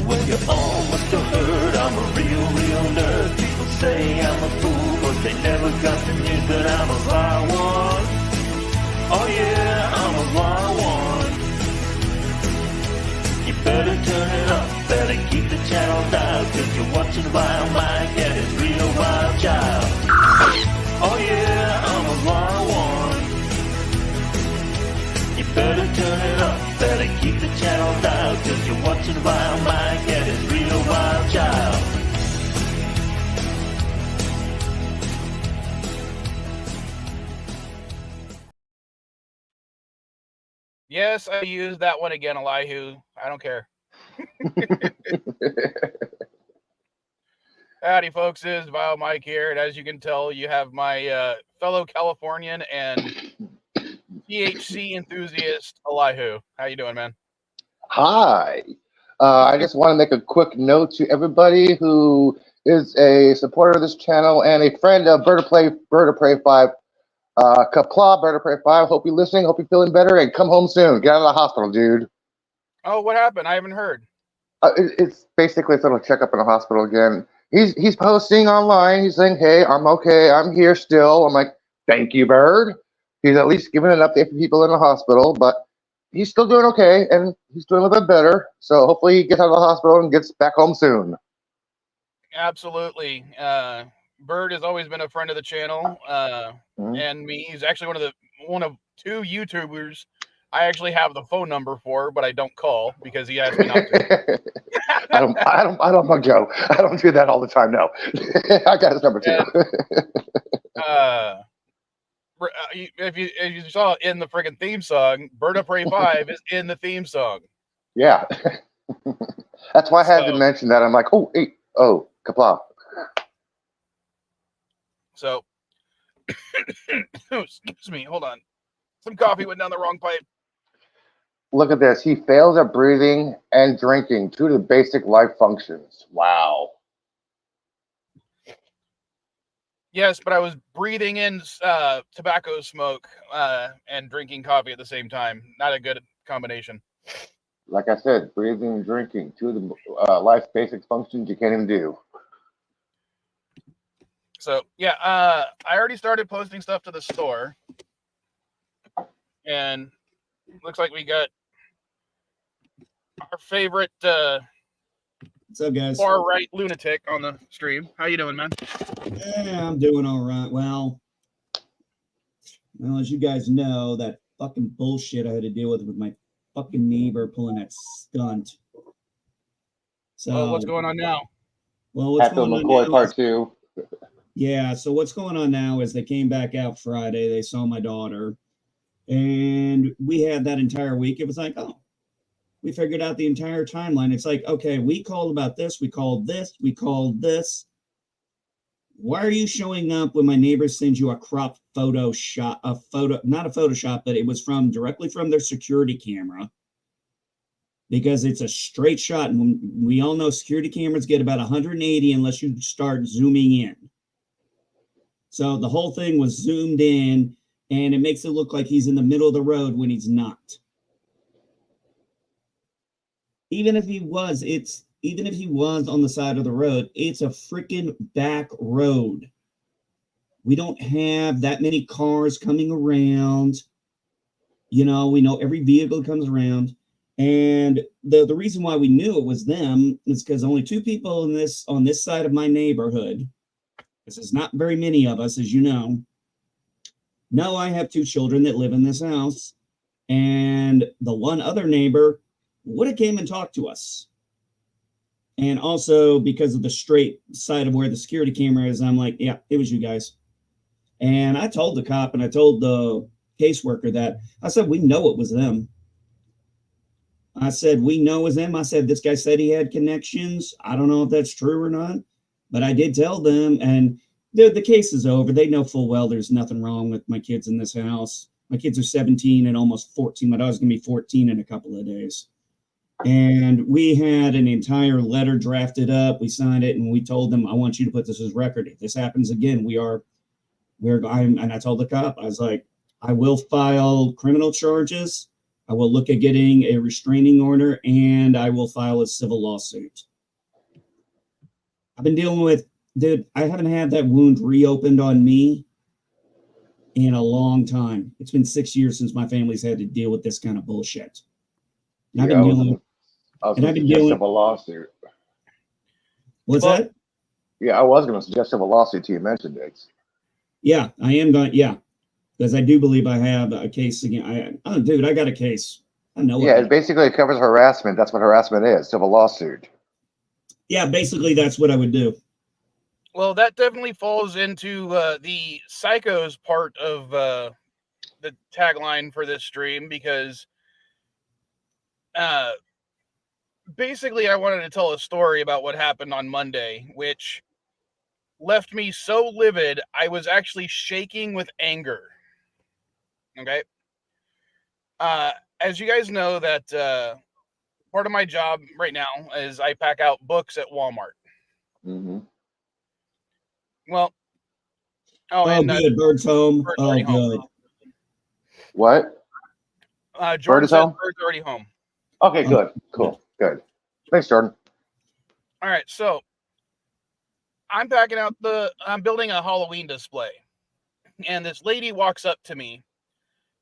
Well, you all must have heard I'm a real nerd. People say I'm a fool, but they never got the news that I'm a vile one. Oh yeah, I'm a vile one. You better turn it up, better keep the channel dialed, cause you're watching VileMike and his real wild child. Oh yeah, I'm a vile one. You better turn it up, better keep the channel dialed, cause you're watching VileMike and his real wild child. Yes, I used that one again, Elihu. I don't care. Howdy, folks. It is VileMike here, and as you can tell, you have my fellow Californian and THC enthusiast, Elihu. How you doing, man? Hi. I just want to make a quick note to everybody who is a supporter of this channel and a friend of Bird of Prey 5. Kapla, Bird of Prey 5. Hope you're listening. Hope you're feeling better, and come home soon. Get out of the hospital, dude. Oh, what happened? I haven't heard. It's basically a little checkup in the hospital again. He's posting online. He's saying, "Hey, I'm okay. I'm here still." I'm like, "Thank you, Bird." He's at least giving an update for people in the hospital, but he's still doing okay, and he's doing a little bit better. So hopefully he gets out of the hospital and gets back home soon. Absolutely. Bird has always been a friend of the channel, and me. He's actually one of two YouTubers I actually have the phone number for, but I don't call because he asked me not to. I don't know, Joe. I don't do that all the time. No, I got his number too. If you saw it in the friggin' theme song, Bird of Prey 5 is in the theme song. Yeah, that's why I had to mention that. I'm like, kapla. So, excuse me, hold on. Some coffee went down the wrong pipe. Look at this. He fails at breathing and drinking, two of the basic life functions. Wow. Yes, but I was breathing in tobacco smoke and drinking coffee at the same time. Not a good combination. Like I said, breathing and drinking, two of the life's basic functions you can't even do. So, yeah, I already started posting stuff to the store. And looks like we got our favorite what's up, guys? Far right lunatic on the stream. How you doing, man? Yeah, I'm doing all right. Well, as you guys know, that fucking bullshit I had to deal with my fucking neighbor pulling that stunt. So what's going on now? Well, what's going on now? Part 2. Yeah, so what's going on now is they came back out Friday. They saw my daughter. And we had that entire week. It was like, oh, we figured out the entire timeline. It's like, okay, we called about this. We called this. We called this. Why are you showing up when my neighbor sends you a crop photo shot, not a Photoshop, but it was directly from their security camera, because it's a straight shot. And we all know security cameras get about 180 unless you start zooming in. So the whole thing was zoomed in, and it makes it look like he's in the middle of the road when he's not. Even if he was on the side of the road, it's a freaking back road. We don't have that many cars coming around. You know, we know every vehicle comes around. And the reason why we knew it was them is because only two people on this side of my neighborhood. This is not very many of us, as you know. No, I have two children that live in this house. And the one other neighbor would have came and talked to us. And also because of the straight side of where the security camera is, I'm like, yeah, it was you guys. And I told the cop and I told the caseworker that. I said, we know it was them. I said, we know it was them. I said, this guy said he had connections. I don't know if that's true or not. But I did tell them, and the case is over. They know full well there's nothing wrong with my kids in this house. My kids are 17 and almost 14. My daughter's going to be 14 in a couple of days. And we had an entire letter drafted up. We signed it, and we told them, I want you to put this as record. If this happens again, and I told the cop, I was like, I will file criminal charges. I will look at getting a restraining order, and I will file a civil lawsuit. I've been dealing with, dude, I haven't had that wound reopened on me in a long time. It's been 6 years since my family's had to deal with this kind of bullshit. And I've been dealing. I was going to suggest civil lawsuit. What's that? Yeah, I was going to suggest civil lawsuit to you. Mentioned it. Yeah, I am going. Yeah, because I do believe I have a case again. Dude, I got a case. I know. Yeah, it basically covers harassment. That's what harassment is. Civil lawsuit. Yeah, basically that's what I would do. Well, that definitely falls into the psychos part of the tagline for this stream, because basically I wanted to tell a story about what happened on Monday, which left me so livid I was actually shaking with anger. Okay. As you guys know, that part of my job right now is I pack out books at Walmart. Mm-hmm. Well, good. Bird's home. Bird's Oh, good. home. What? Jordan says Bird's already home. Okay, good. Cool. Good. Thanks, Jordan. All right, so I'm building a Halloween display, and this lady walks up to me,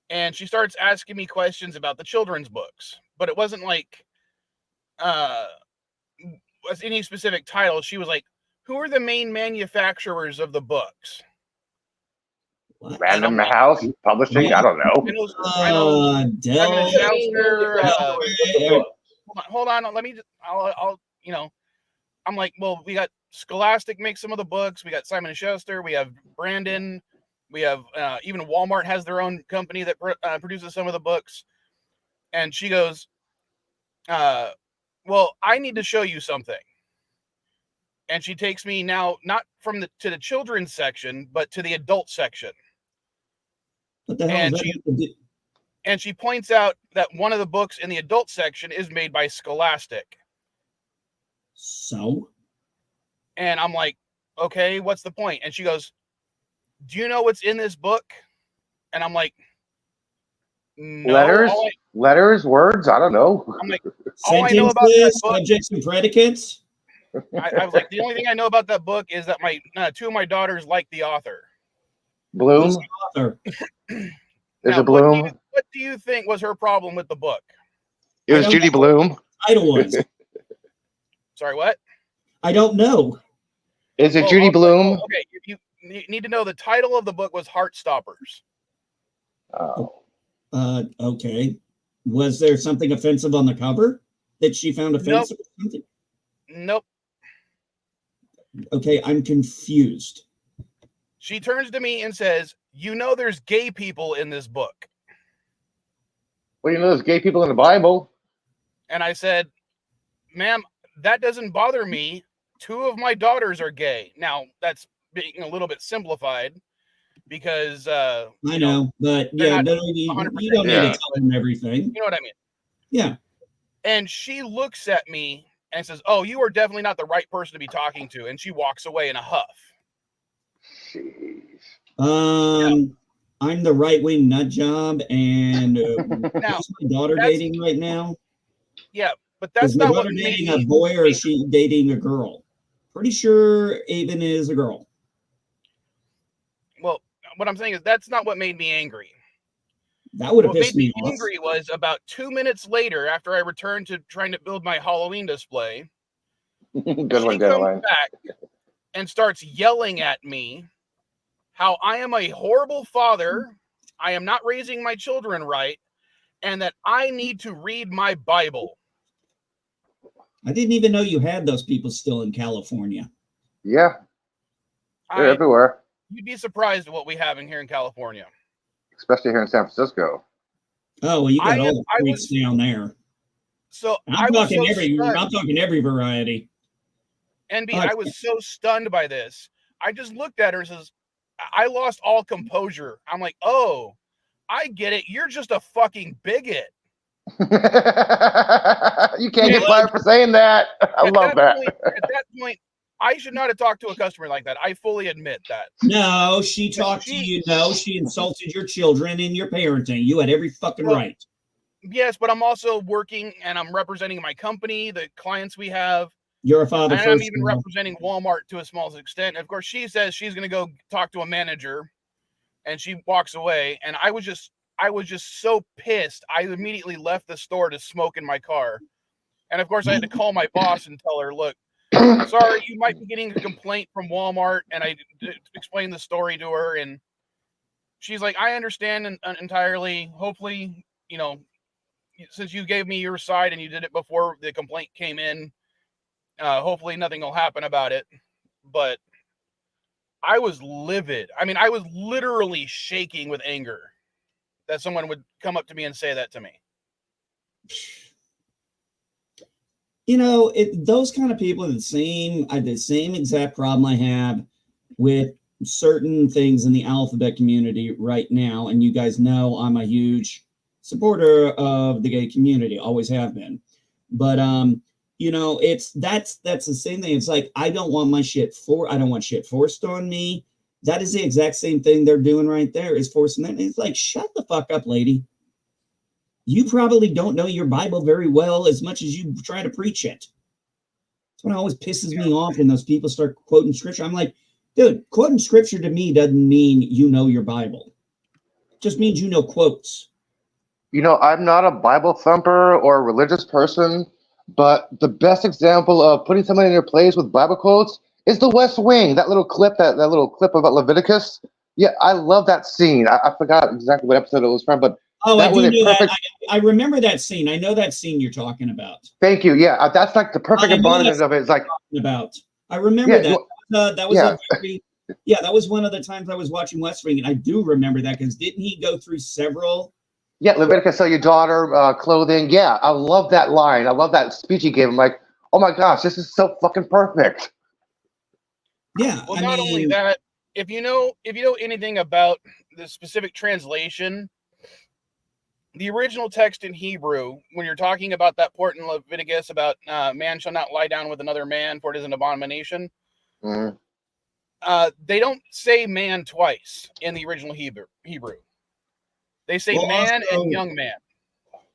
and she starts asking me questions about the children's books, but it wasn't like any specific title. She was like, "Who are the main manufacturers of the books?" Random House Publishing. I don't know. Hold on. Let me just. I'll. I'm like, well, we got Scholastic makes some of the books. We got Simon & Schuster. We have Brandon. We have even Walmart has their own company that produces some of the books. And she goes, well, I need to show you something. And she takes me now, not to the children's section, but to the adult section. What the hell? And she points out that one of the books in the adult section is made by Scholastic. So? And I'm like, okay, what's the point? And she goes, do you know what's in this book? And I'm like, no. Letters, words, I don't know. I'm like, all I know about that book, subjects and predicates. I was like, the only thing I know about that book is that my two of my daughters like the author. Bloom. Who's the author? There's a Bloom. What do you think was her problem with the book? It was Judy Bloom. Title was. Sorry, what? I don't know. Is it Judy Bloom? Okay, you need to know the title of the book was Heartstoppers. Oh. Okay. Was there something offensive on the cover that she found offensive? Nope. Okay, I'm confused. She turns to me and says, you know there's gay people in this book. Well, you know there's gay people in the Bible. And I said, ma'am, that doesn't bother me. Two of my daughters are gay. Now, that's being a little bit simplified because I know, but yeah, you don't need to tell them everything. You know what I mean? Yeah. And she looks at me and says, oh, you are definitely not the right person to be talking to. And she walks away in a huff. Jeez. I'm the right-wing nut job, and who's my daughter dating right now? Yeah, but that's not what dating a boy, or is she dating a girl? Pretty sure Avon is a girl. Well, what I'm saying is that's not what made me angry. That would have pissed me off. What made me angry was about 2 minutes later, after I returned to trying to build my Halloween display, she comes back and starts yelling at me how I am a horrible father, I am not raising my children right, and that I need to read my Bible. I didn't even know you had those people still in California. Yeah. They're everywhere. You'd be surprised at what we have in here in California. Especially here in San Francisco. Oh, well, you got all the freaks down there. So I'm talking every variety. NB, I was so stunned by this. I just looked at her and says, I lost all composure. I'm like, oh, I get it. You're just a fucking bigot. You can't get fired for saying that. I love that. At that point, I should not have talked to a customer like that. I fully admit that. No, she talked to you. No, she insulted your children and your parenting. You had every fucking right. Yes, but I'm also working and I'm representing my company, the clients we have. You're a father And first. I'm even representing Walmart to a small extent. Of course, she says she's going to go talk to a manager, and she walks away. And I was just so pissed. I immediately left the store to smoke in my car. And of course, I had to call my boss and tell her, look, sorry, you might be getting a complaint from Walmart. And I explained the story to her. And she's like, I understand entirely. Hopefully, you know, since you gave me your side and you did it before the complaint came in, hopefully nothing will happen about it. But I was livid. I mean, I was literally shaking with anger that someone would come up to me and say that to me. You know, those kind of people are the same exact problem I have with certain things in the alphabet community right now. And you guys know I'm a huge supporter of the gay community, always have been. But you know, that's the same thing. It's like I don't want shit forced on me. That is the exact same thing they're doing right there, is forcing that. And it's like, shut the fuck up, lady. You probably don't know your Bible very well as much as you try to preach it. That's what always pisses me off when those people start quoting scripture. I'm like, dude, quoting scripture to me doesn't mean you know your Bible. It just means you know quotes. You know, I'm not a Bible thumper or a religious person, but the best example of putting someone in their place with Bible quotes is the West Wing. That little clip about Leviticus. Yeah, I love that scene. I forgot exactly what episode it was from, but I do know that. I remember that scene. I know that scene you're talking about. Thank you. Yeah, that's like the perfect embodiment of it. It's like I remember that. That was one of the times I was watching West Wing, and I do remember that because didn't he go through several? Yeah, Leviticus, sell your daughter clothing. Yeah, I love that line. I love that speech he gave. I'm like, oh my gosh, this is so fucking perfect. Yeah. Well, not only that, if you know anything about the specific translation, the original text in Hebrew, when you're talking about that part in Leviticus about man shall not lie down with another man, for it is an abomination. Mm-hmm. They don't say man twice in the original Hebrew. They say man and young man.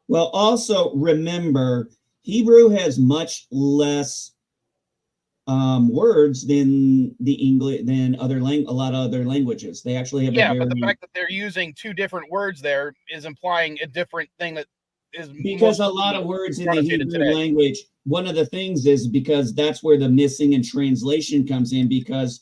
Well, also remember, Hebrew has much less words than the English than a lot of other languages. They actually have but the fact that they're using two different words there is implying a different thing that is because a lot of words in the Hebrew language. One of the things is because that's where the missing in translation comes in, because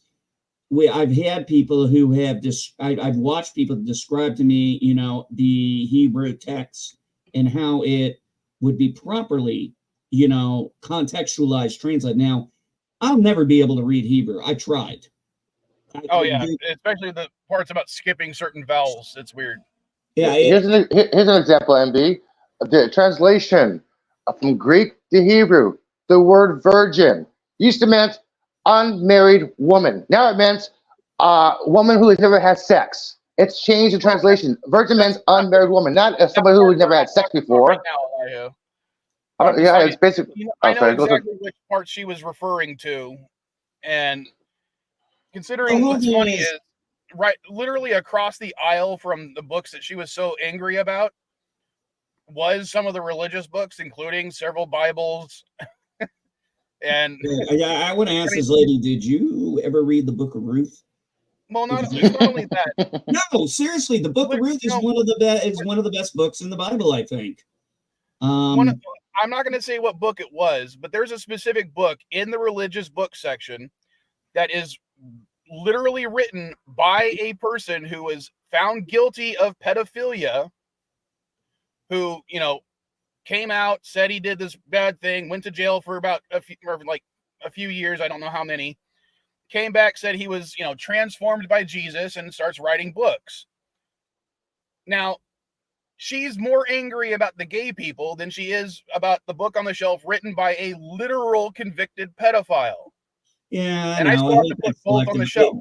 I've had people who have I've watched people describe to me, you know, the Hebrew text and how it would be properly, you know, contextualized, translate. Now, I'll never be able to read Hebrew. I tried. Especially the parts about skipping certain vowels. It's weird. Yeah. Here's an example, MB. The translation from Greek to Hebrew. The word virgin used to mean unmarried woman. Now it means woman who has never had sex. It's changed the translation. Virgin means unmarried woman, not somebody who has never had sex before. Right now, it's basically. I know exactly which part she was referring to, and considering what's funny is right, literally across the aisle from the books that she was so angry about was some of the religious books, including several Bibles. And I want to ask this lady: did you ever read the Book of Ruth? Well, it's not only that. No, seriously, the Book of Ruth is one of the best books in the Bible, I think. I'm not going to say what book it was, but there's a specific book in the religious book section that is literally written by a person who was found guilty of pedophilia, who, you know, came out, said he did this bad thing, went to jail for about a few years, I don't know how many, came back, said he was, you know, transformed by Jesus, and starts writing books. Now, she's more angry about the gay people than she is about the book on the shelf written by a literal convicted pedophile. Yeah, I still have to put both on the shelf.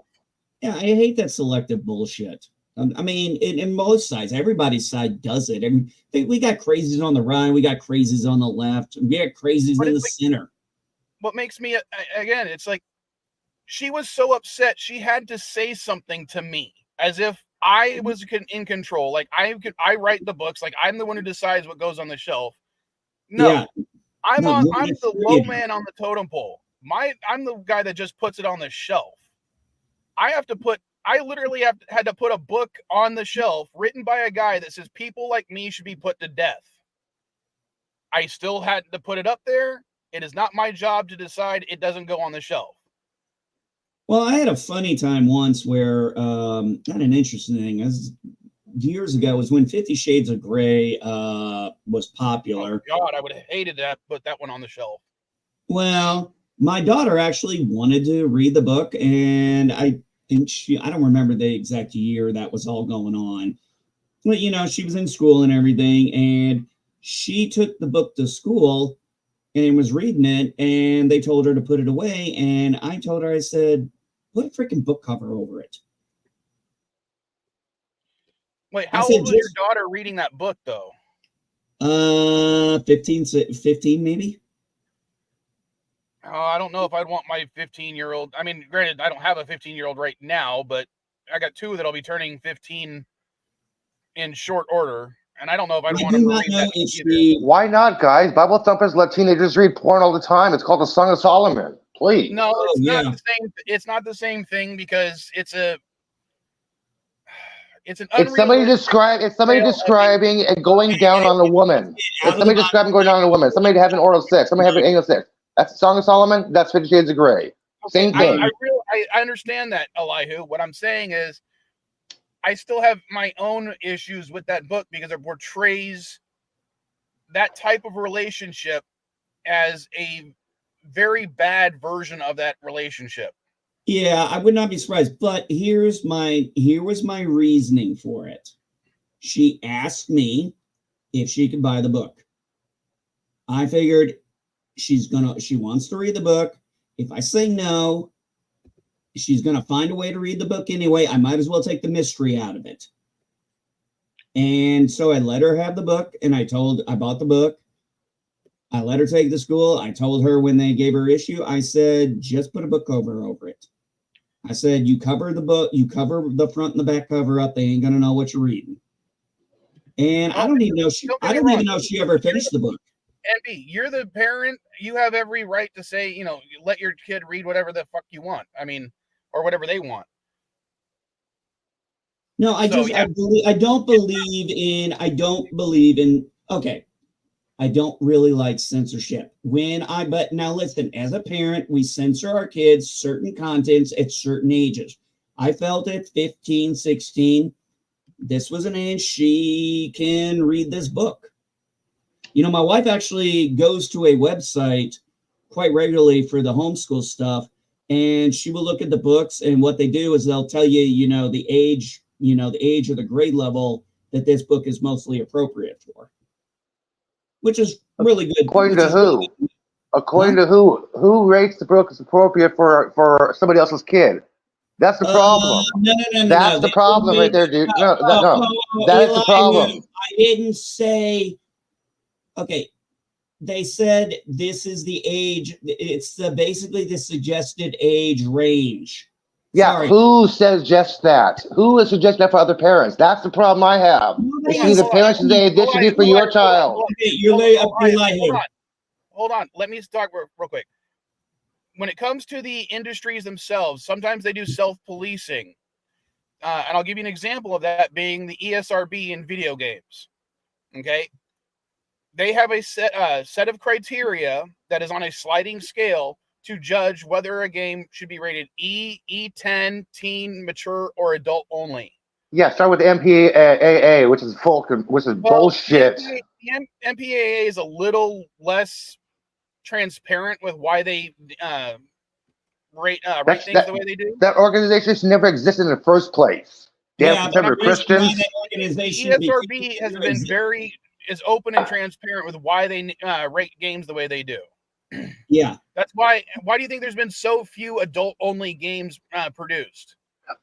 Yeah, I hate that selective bullshit. I mean, in most sides, everybody's side does it. And we got crazies on the right, we got crazies on the left, we got crazies in the center. What makes me, it's like she was so upset she had to say something to me as if I was in control, like I write the books, like I'm the one who decides what goes on the shelf. No, Yeah. I'm No, you're the the low distributor. man on the totem pole. I'm the guy that just puts it on the shelf. I literally had to put a book on the shelf written by a guy that says people like me should be put to death. I still had to put it up there. It is not my job to decide it doesn't go on the shelf. Well, I had a funny time once where, not an interesting thing, as years ago, was when 50 Shades of Grey was popular. Oh God, I would have hated to put that one on the shelf. Well, my daughter actually wanted to read the book, and I think I don't remember the exact year that was all going on. But, you know, she was in school and everything, and she took the book to school and was reading it, and they told her to put it away. And I told her, I said, put a freaking book cover over it. Wait, how old was your daughter reading that book, though? 15 maybe. I don't know if I'd want my 15-year-old. I mean, granted, I don't have a 15-year-old right now, but I got two that'll be turning 15 in short order. And I don't know if I'd want them to read that either. Why not, guys? Bible thumpers let teenagers read porn all the time. It's called the Song of Solomon. Please. No, it's not the same. It's not the same thing because it's somebody describing and going down on a woman. It's somebody describing going down on a woman. Somebody having oral sex. Somebody having anal sex. That's the Song of Solomon. That's 50 Shades of Grey. Same thing. I understand that, Elihu. What I'm saying is, I still have my own issues with that book because it portrays that type of relationship as a very bad version of that relationship. Yeah, I would not be surprised. But here was my reasoning for it. She asked me if she could buy the book. I figured she wants to read the book. If I say no, she's going to find a way to read the book anyway. I might as well take the mystery out of it. And so I let her have the book, and I bought the book. I let her take it to school. I told her when they gave her issue, I said, just put a book cover over it. I said, you cover the book, you cover the front and the back cover up. They ain't going to know what you're reading. And I don't even know if she ever finished the book. NB, you're the parent. You have every right to say, you know, let your kid read whatever the fuck you want. I mean, or whatever they want. No, I don't believe in, okay. I don't really like censorship. But now listen, as a parent, we censor our kids certain contents at certain ages. I felt at 15, 16, this was an age she can read this book. You know, my wife actually goes to a website quite regularly for the homeschool stuff, and she will look at the books, and what they do is they'll tell you, the age or the grade level that this book is mostly appropriate for, which is really good. According to who? According to who? Who rates the book as appropriate for somebody else's kid? That's the problem. No. That's the problem right there, dude. No. That is the problem. I didn't say. Okay, they said this is the age. It's basically the suggested age range. Yeah, Sorry. who suggests that? Who is suggesting that for other parents? That's the problem I have. The parents say this should be for your child. Hold on. Let me talk real quick. When it comes to the industries themselves, sometimes they do self-policing. And I'll give you an example of that being the ESRB in video games. Okay? They have a set of criteria that is on a sliding scale to judge whether a game should be rated E, E10, teen, mature, or adult only. Yeah, start with MPAA, which is bullshit. The MPAA is a little less transparent with why they rate things the way they do. That organization should never existed in the first place. Yeah, but Christians. ESRB has been is open and transparent with why they rate games the way they do. Yeah, that's why. Why do you think there's been so few adult-only games produced?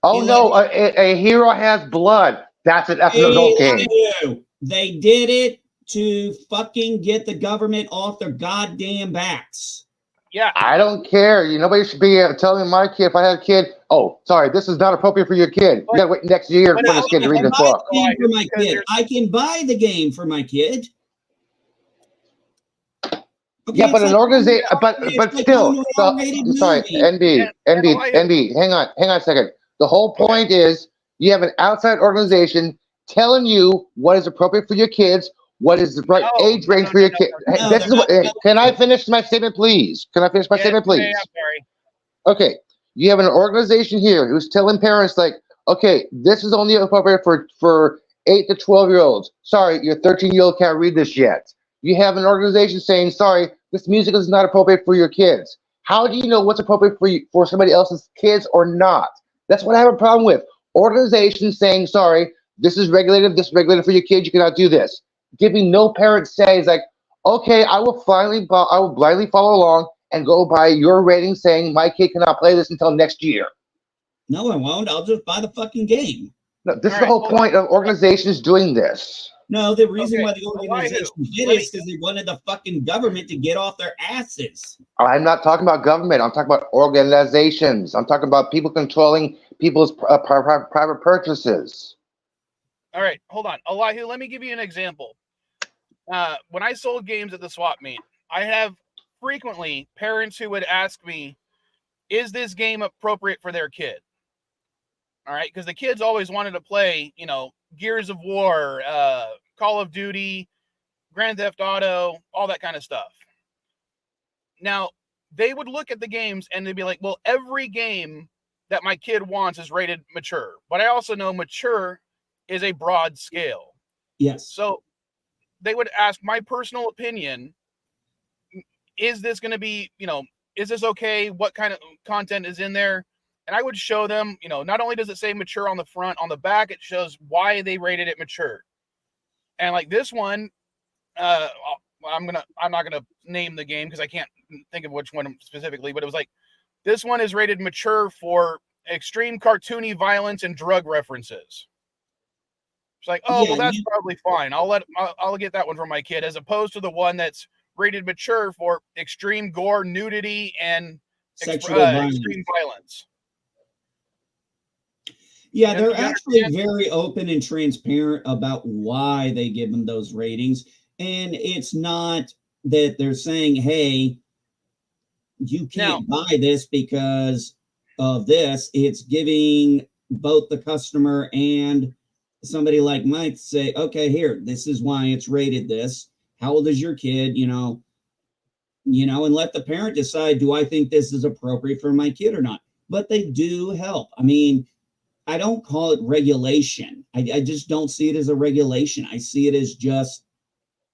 Oh no, a hero has blood. That's an adult game. They did it to fucking get the government off their goddamn backs. Yeah, I don't care. Nobody should be telling my kid, if I had a kid, oh, sorry, this is not appropriate for your kid. You gotta wait next year for this kid to read this book. I can buy the game for my kid. Okay, Yeah, but an organization, but like still, sorry, NB, hang on a second. The whole point is you have an outside organization telling you what is appropriate for your kids, what is the right age range for your kid. This is what. Can I finish my statement, please? Can I finish my statement, please? Yeah, sorry. Okay, you have an organization here who's telling parents like, okay, this is only appropriate for 8 to 12-year-olds. Sorry, your 13-year-old can't read this yet. You have an organization saying, sorry, this music is not appropriate for your kids. How do you know what's appropriate for somebody else's kids or not? That's what I have a problem with. Organizations saying, sorry, this is regulated for your kids, you cannot do this. Giving no parent say is like, okay, I will blindly follow along and go by your rating saying my kid cannot play this until next year. No, I won't. I'll just buy the fucking game. No, this is the whole point of organizations doing this. No, the reason why the organization did it is because they wanted the fucking government to get off their asses. I'm not talking about government. I'm talking about organizations. I'm talking about people controlling people's private purchases. All right, hold on. Elihu, let me give you an example. When I sold games at the swap meet, I have frequently parents who would ask me, is this game appropriate for their kid? All right, because the kids always wanted to play, Gears of War, Call of Duty, Grand Theft Auto, all that kind of stuff. Now, they would look at the games and they'd be like, well, every game that my kid wants is rated mature. But I also know mature is a broad scale. Yes. So they would ask my personal opinion, is this going to be, is this okay? What kind of content is in there? And I would show them, not only does it say mature on the front, on the back, it shows why they rated it mature. And like this one, I'm not gonna name the game because I can't think of which one specifically, but it was like, this one is rated mature for extreme cartoony violence and drug references. It's like, well, that's probably fine. I'll get that one for my kid, as opposed to the one that's rated mature for extreme gore, nudity, and extreme violence. Yeah, they're actually very open and transparent about why they give them those ratings. And it's not that they're saying, hey, you can't buy this because of this. It's giving both the customer and somebody like Mike say, okay, here, this is why it's rated this. How old is your kid? And let the parent decide, do I think this is appropriate for my kid or not? But they do help. I mean, I don't call it regulation. I just don't see it as a regulation. I see it as just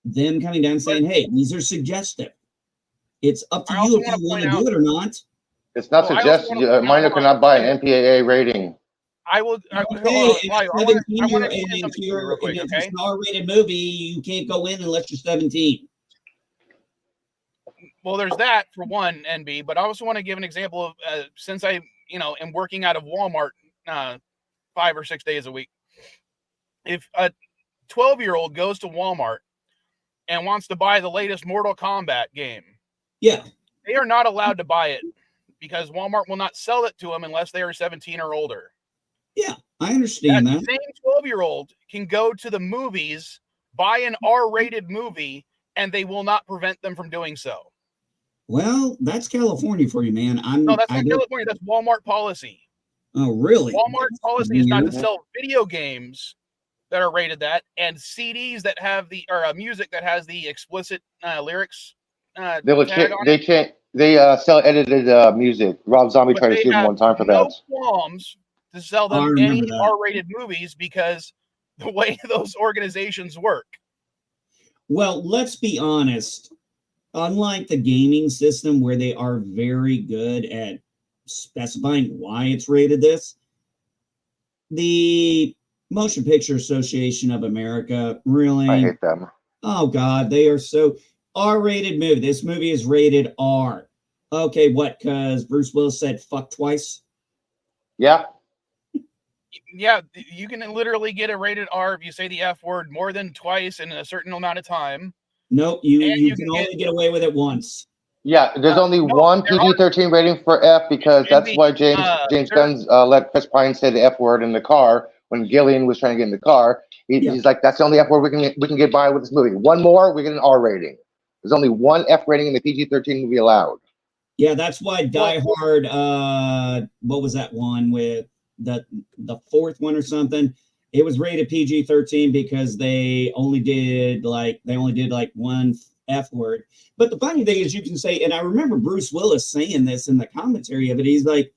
them coming down and saying, hey, these are suggestive. It's up to you if you want to do it or not. It's not suggestive. A minor cannot buy an MPAA rating. I will. If it's an R-rated movie, you can't go in unless you're 17. Well, there's that for one, NB, but I also want to give an example of since I, am working out of Walmart 5 or 6 days a week. If a 12-year-old goes to Walmart and wants to buy the latest Mortal Kombat game, they are not allowed to buy it because Walmart will not sell it to them unless they are 17 or older. Yeah, I understand that. The same 12-year-old can go to the movies, buy an R-rated movie, and they will not prevent them from doing so. Well, that's California for you, man. No, that's not California. That's Walmart policy. Oh, really? Walmart's policy is not to sell video games that are rated that, and CDs that have music that has the explicit lyrics. They sell edited music. Rob Zombie tried to sue them one time for that. No qualms to sell them any R-rated movies because the way those organizations work. Well, let's be honest. Unlike the gaming system where they are very good at specifying why it's rated this, the Motion Picture Association of America, really? I hate them. Oh, God, they are so... R-rated movie. This movie is rated R. Okay, what? Because Bruce Willis said fuck twice? Yeah. Yeah, you can literally get a rated R if you say the F word more than twice in a certain amount of time. Nope, you can only get away with it once. Yeah, there's only no, one there are- PG-13 rating for F because that's Envy, why James there- Gunn's let Chris Pine say the F word in the car when Gillian was trying to get in the car. Yeah. He's like, that's the only F word we can get by with this movie. One more, we get an R rating. There's only one F rating in the PG-13 movie allowed. Yeah, that's why Die Hard. What was that one with the fourth one or something? It was rated PG-13 because they only did like one F word. But the funny thing is, you can say, and I remember Bruce Willis saying this in the commentary of it. He's like,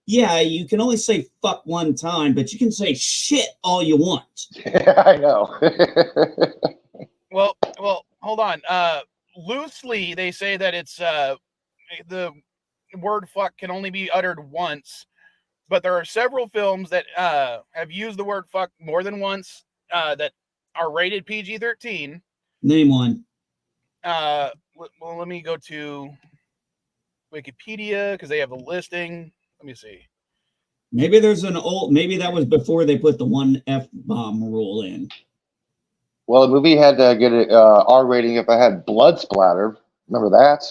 "Yeah, you can only say fuck one time, but you can say shit all you want." I know. well, hold on. Loosely, they say that it's the word fuck can only be uttered once, but there are several films that have used the word fuck more than once that are rated PG-13. Name one. Well, let me go to Wikipedia because they have a listing. Let me see. Maybe there's maybe that was before they put the one F-bomb rule in. Well, the movie had to get an R rating if I had blood splatter. Remember that?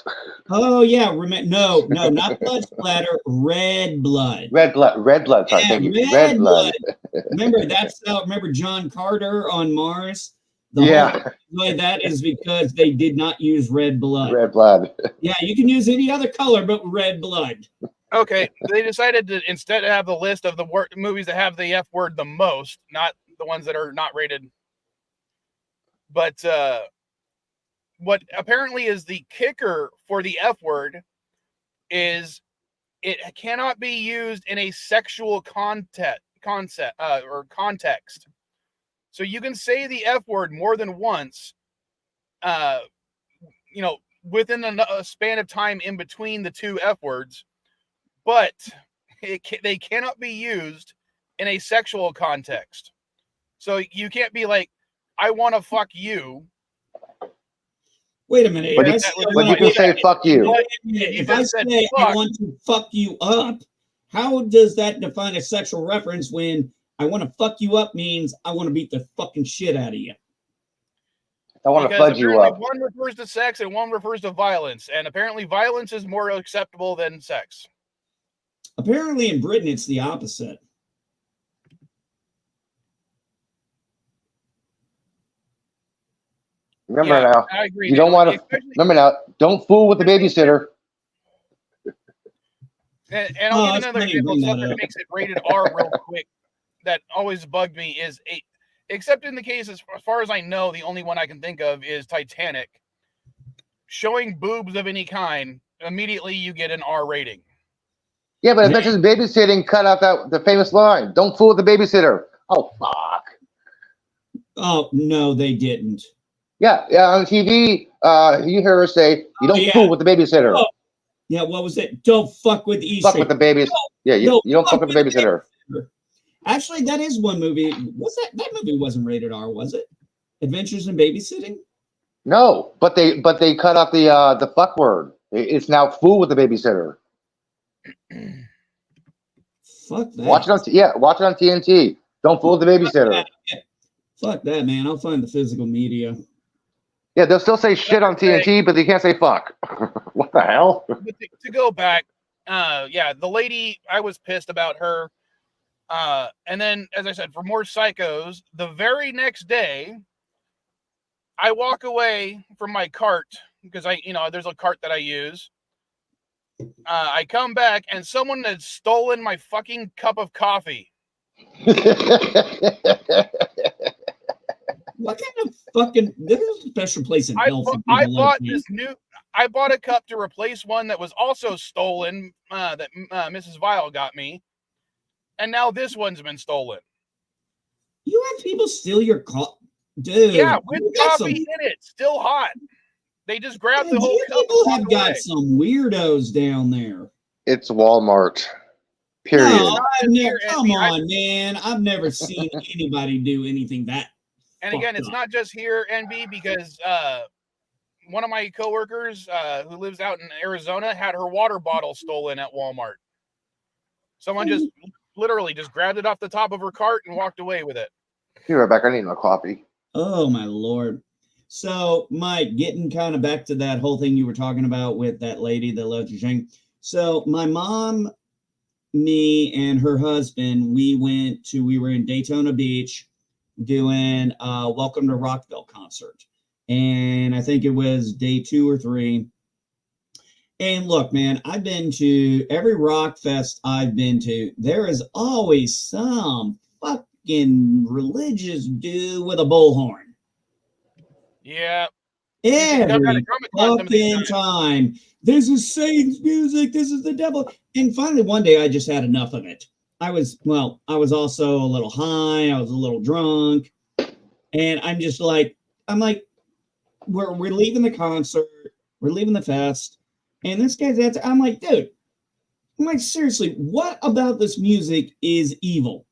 Oh yeah, no, not blood splatter, red blood. Red blood. Sorry, Yeah, thank you. Red blood. Remember John Carter on Mars? Why that is because they did not use red blood. Red blood. Yeah, you can use any other color but red blood. Okay, they decided to instead have the list of the movies that have the F word the most, not the ones that are not rated. But what apparently is the kicker for the F word is it cannot be used in a sexual context. So you can say the F word more than once, within a span of time in between the two F words, but they cannot be used in a sexual context. So you can't be like, I want to fuck you. Wait a minute. But you can say fuck you. If I say I want to fuck you up, how does that define a sexual reference when I want to fuck you up means I want to beat the fucking shit out of you? I want to fudge you up. One refers to sex and one refers to violence. And apparently violence is more acceptable than sex. Apparently in Britain, it's the opposite. Remember now, I agree. You don't want to. Remember now, don't fool with the babysitter. And I'll give another example of something that makes it rated R real quick. That always bugged me is except in the case as far as I know, the only one I can think of is Titanic. Showing boobs of any kind, immediately you get an R rating. Yeah, but Adventures in Babysitting cut out the famous line, "Don't fool with the babysitter." Oh fuck. Oh no, they didn't. Yeah, on TV, you hear her say, "You don't fool with the babysitter." Oh. Yeah, what was it? Don't fuck with E Fuck with the babies. You don't fuck with the babysitter. Actually, that is one movie. That movie wasn't rated R, was it? Adventures in Babysitting? No, but they cut out the fuck word. It's now fool with the babysitter. Fuck that. Watch it on TNT. Don't fool with the babysitter. Fuck that, man. I'll find the physical media. Yeah, they'll still say shit on TNT, but they can't say fuck. What the hell? To go back, the lady, I was pissed about her. And then, as I said, for more psychos, the very next day, I walk away from my cart because there's a cart that I use. I come back and someone had stolen my fucking cup of coffee. What kind of fucking? There's a special place in hell. I bought a cup to replace one that was also stolen that Mrs. Vile got me, and now this one's been stolen. You have people steal your coffee, dude? Yeah, with coffee in it, still hot. They just grabbed the whole cup. People have got some weirdos down there. It's Walmart. Period. No, come on, man. I've never seen anybody do anything that. And again, it's not just here, NB, because one of my coworkers who lives out in Arizona had her water bottle stolen at Walmart. Someone just literally just grabbed it off the top of her cart and walked away with it. Be right back. I need my coffee. Oh my Lord. So, Mike, getting kind of back to that whole thing you were talking about with that lady that loves to sing. So, my mom, me, and her husband, we were in Daytona Beach doing a Welcome to Rockville concert. And I think it was day 2 or 3. And look, man, I've been to every rock fest I've been to. There is always some fucking religious dude with a bullhorn. Yeah. Every fucking time. This is Satan's music. This is the devil. And finally, one day, I just had enough of it. I was also a little high. I was a little drunk. And I'm like, we're leaving the concert. We're leaving the fest. And this guy's I'm like, dude, seriously, what about this music is evil?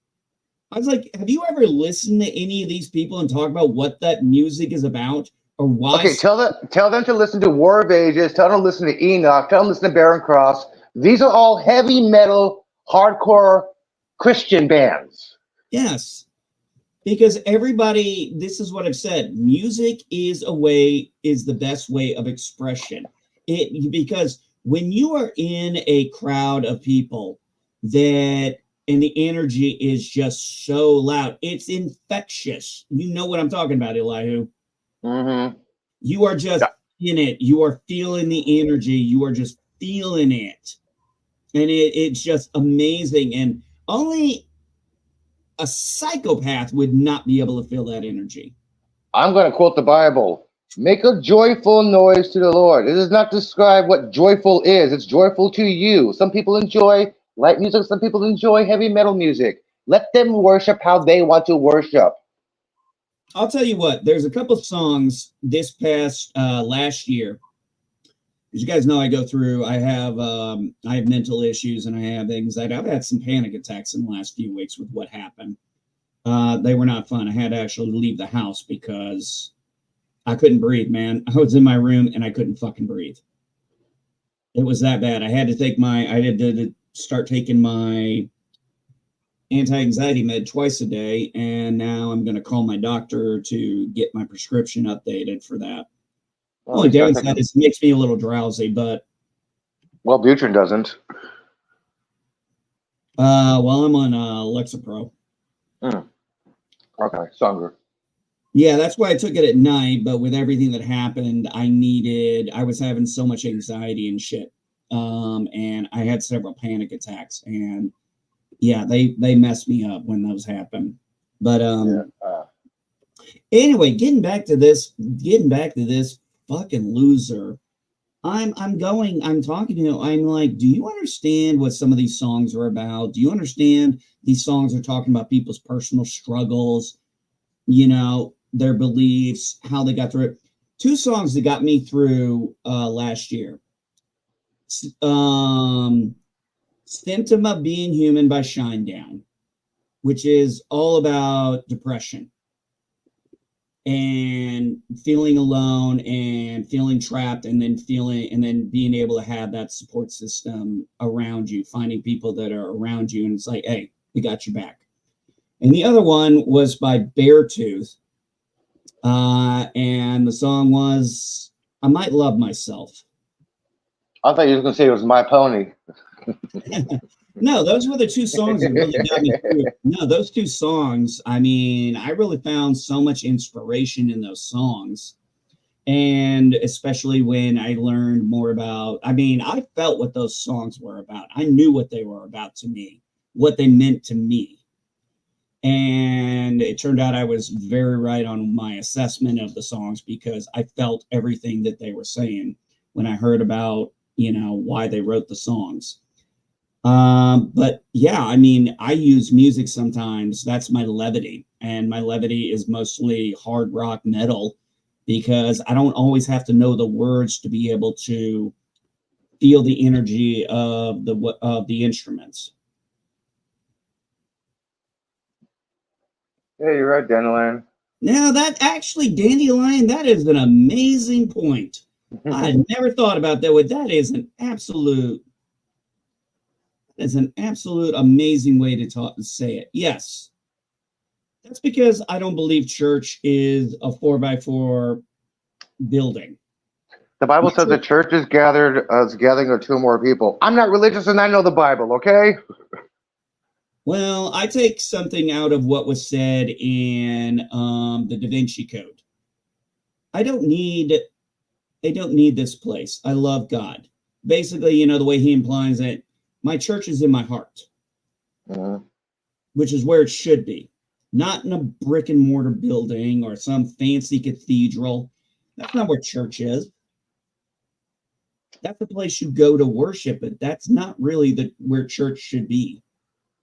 I was like, have you ever listened to any of these people and talk about what that music is about or why? Okay, tell them to listen to War of Ages. Tell them to listen to Enoch. Tell them to listen to Barren Cross. These are all heavy metal, hardcore Christian bands. Yes, because everybody, this is what I've said. Music is the best way of expression. Because when you are in a crowd of people and the energy is just so loud, it's infectious. You know what I'm talking about, Elihu. Mm-hmm. You are just in it. You are feeling the energy. You are just feeling it. And it's just amazing. And only a psychopath would not be able to feel that energy. I'm going to quote the Bible. Make a joyful noise to the Lord. It does not describe what joyful is. It's joyful to you. Some people enjoy light music. Some people enjoy heavy metal music. Let them worship how they want to worship. I'll tell you what. There's a couple of songs this past last year. As you guys know, I have mental issues and I have anxiety. I've had some panic attacks in the last few weeks with what happened. They were not fun. I had to actually leave the house because I couldn't breathe, man. I was in my room and I couldn't fucking breathe. It was that bad. I had to start taking my anti-anxiety med twice a day. And now I'm going to call my doctor to get my prescription updated for that. Only downside is it makes me a little drowsy, but. Well, Butrin doesn't. Well, I'm on Lexapro. Okay, stronger. Yeah, that's why I took it at night. But with everything that happened, I was having so much anxiety and shit. And I had several panic attacks. And yeah, they messed me up when those happened. But anyway, getting back to this fucking loser. I'm talking to him. I'm like, do you understand what some of these songs are about? Do you understand these songs are talking about people's personal struggles, their beliefs, how they got through it? 2 songs that got me through last year. Symptom of Being Human by Shinedown, which is all about depression and feeling alone and feeling trapped, and then being able to have that support system around you, finding people that are around you. And it's like, hey, we got your back. And the other one was by Beartooth. And the song was, I Might Love Myself. I thought you were going to say it was My Pony. No, those were the 2 songs that really got me through. No, those 2 songs, I really found so much inspiration in those songs. And especially when I learned more about, I felt what those songs were about. I knew what they were about to me, what they meant to me. And it turned out I was very right on my assessment of the songs because I felt everything that they were saying when I heard about, why they wrote the songs. But yeah, I use music sometimes. That's my levity. And my levity is mostly hard rock metal because I don't always have to know the words to be able to feel the energy of the instruments. Yeah, you're right, Dandelion. Now Dandelion, that is an amazing point. I had never thought about that. That is an absolute amazing way to say it. Yes. That's because I don't believe church is a 4x4 building. The Bible says the church is gathered as gathering of two or more people. I'm not religious and I know the Bible, okay? Well, I take something out of what was said in the Da Vinci Code. I don't need this place. I love God. Basically, you know, the way he implies that my church is in my heart, which is where it should be. Not in a brick and mortar building or some fancy cathedral. That's not where church is. That's the place you go to worship, but that's not really where church should be.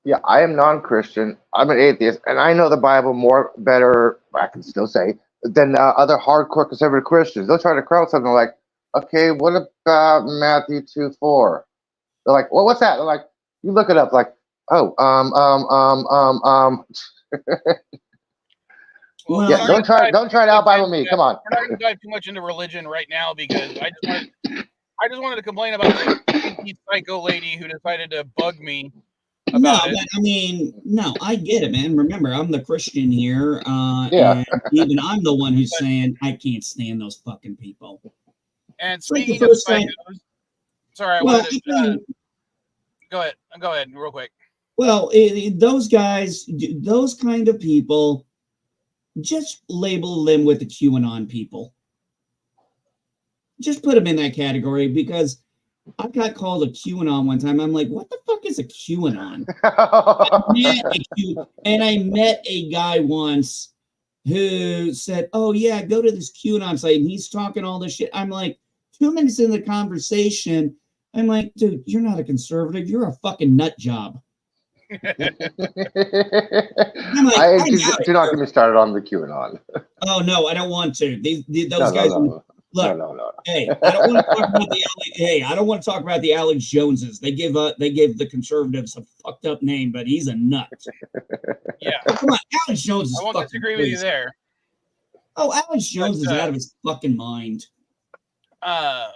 Yeah, I am non-Christian. I'm an atheist, and I know the Bible better, I can still say, than other hardcore conservative Christians. They'll try to crowd something like, okay, what about Matthew 2:4? They're like, well, what's that? They're like, you look it up, like, oh, Well, yeah, don't try to out-Bible me. Come on. We're not going to dive too much into religion right now because I just wanted to complain about the psycho lady who decided to bug me about it. I mean, no, I get it, man. Remember, I'm the Christian here, Yeah. and even I'm the one who's saying I can't stand those fucking people. And speaking of psychos, sorry, I wanted to go ahead, real quick. Well, those guys, those kind of people, just label them with the QAnon people. Just put them in that category because I got called a QAnon one time. I'm like, what the fuck is a QAnon? And I met a guy once who said, oh, yeah, go to this QAnon site. And he's talking all this shit. I'm like, 2 minutes in the conversation, I'm like, dude, you're not a conservative. You're a fucking nut job. Like, do not get me started on the QAnon. Oh, no, I don't want to. Those guys. No. Look, No. Hey, I don't want to talk about I don't want to talk about the Alex Joneses. They give the conservatives a fucked up name, but he's a nut. Yeah. Oh, come on, Alex Jones is I won't disagree with you there. Oh, Alex Jones is out of his fucking mind. I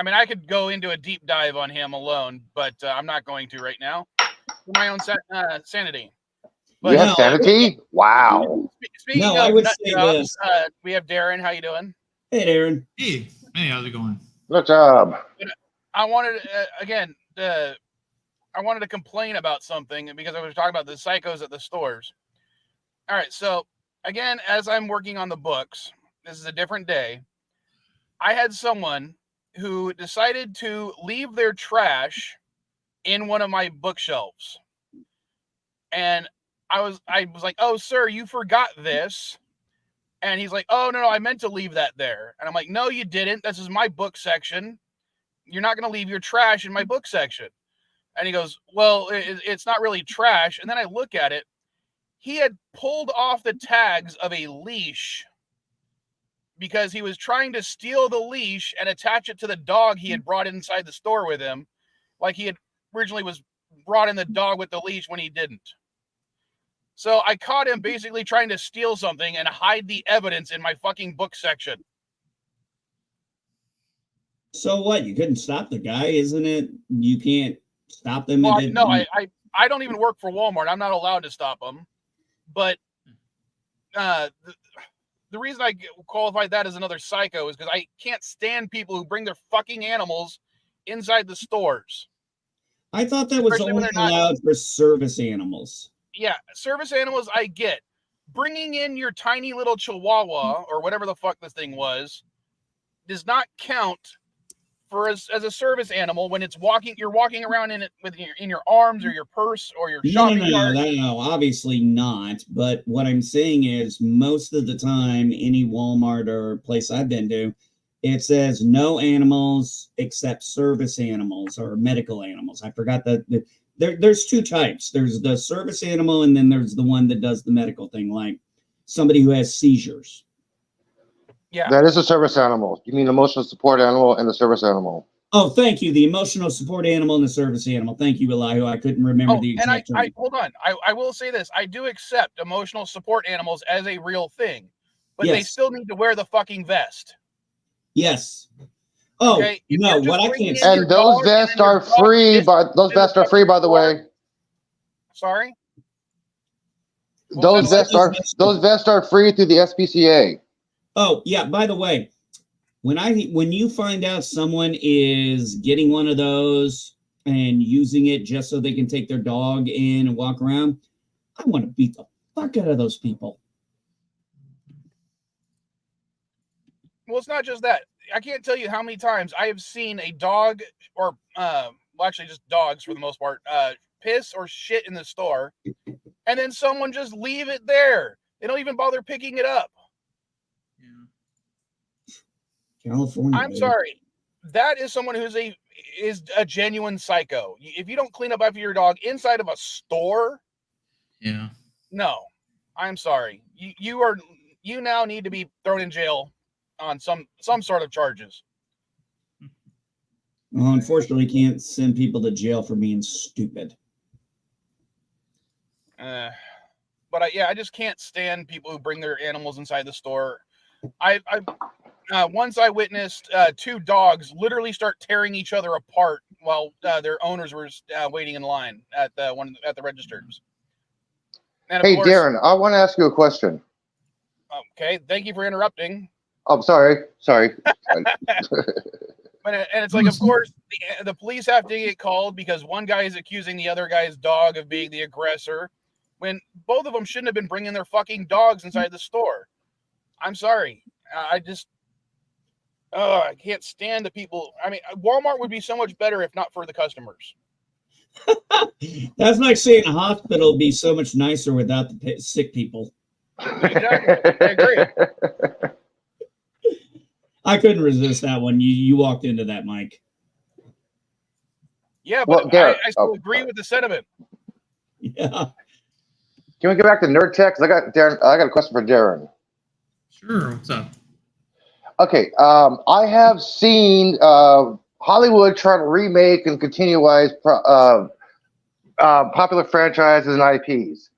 mean, I could go into a deep dive on him alone, but I'm not going to right now for my own sanity. But you have sanity? Wow. Speaking of I would nut say jobs, this. We have Darren. How you doing? Hey, Darren. Hey, how's it going? Good job. I wanted I wanted to complain about something because I was talking about the psychos at the stores. All right, so again, as I'm working on the books, this is a different day. I had someone who decided to leave their trash in one of my bookshelves. And I was like, oh, sir, you forgot this. And he's like, oh, no, I meant to leave that there. And I'm like, no, you didn't. This is my book section. You're not going to leave your trash in my book section. And he goes, well, it's not really trash. And then I look at it. He had pulled off the tags of a leash because he was trying to steal the leash and attach it to the dog he had brought inside the store with him. Like he had originally was brought in the dog with the leash when he didn't. So I caught him basically trying to steal something and hide the evidence in my fucking book section. So what? You couldn't stop the guy, isn't it? You can't stop them. Well, no, I don't even work for Walmart. I'm not allowed to stop them. But the reason I qualified that as another psycho is because I can't stand people who bring their fucking animals inside the stores. I thought that was only allowed for service animals. Yeah, service animals I get. Bringing in your tiny little chihuahua or whatever the fuck this thing was does not count for as a service animal when it's you're walking around in it with in your arms or your purse or your shopping cart. No, obviously not. But what I'm saying is most of the time, any Walmart or place I've been to, it says no animals except service animals or medical animals. I forgot that. There's two types. There's the service animal, and then there's the one that does the medical thing, like somebody who has seizures. Yeah. That is a service animal. You mean emotional support animal and the service animal. Oh, thank you. The emotional support animal and the service animal. Thank you, Elihu. I couldn't remember the exact term. Hold on. I will say this. I do accept emotional support animals as a real thing, but they still need to wear the fucking vest. Yes. Oh, okay? No, what I can't say. And those vests are free, but those vests are free, by the way. Sorry? Those vests are free through the SPCA. Oh, yeah, by the way, when you find out someone is getting one of those and using it just so they can take their dog in and walk around, I want to beat the fuck out of those people. Well, it's not just that. I can't tell you how many times I have seen a dog, or well, actually just dogs for the most part, piss or shit in the store, and then someone just leave it there. They don't even bother picking it up. Yeah. California. I'm sorry. That is someone who's is a genuine psycho. If you don't clean up after your dog inside of a store, Yeah. no, I'm sorry. You now need to be thrown in jail on some sort of charges. Well, unfortunately, can't send people to jail for being stupid. But I just can't stand people who bring their animals inside the store. Once I witnessed two dogs literally start tearing each other apart while their owners were waiting in line at the registers. And of Hey, course, Darren, I want to ask you a question. Okay, thank you for interrupting. Oh, sorry. And it's like, of course, the police have to get called because one guy is accusing the other guy's dog of being the aggressor, when both of them shouldn't have been bringing their fucking dogs inside the store. I'm sorry. I can't stand the people. I mean, Walmart would be so much better if not for the customers. That's like saying a hospital would be so much nicer without the sick people. Exactly. I agree. I couldn't resist that one. You walked into that, Mike. Yeah, but Garrett, I still agree with the sentiment. Yeah. Can we get back to Nerd Tech? 'Cause I got a question for Darren. Sure. What's up? Okay, I have seen Hollywood try to remake and continuize popular franchises and IPs.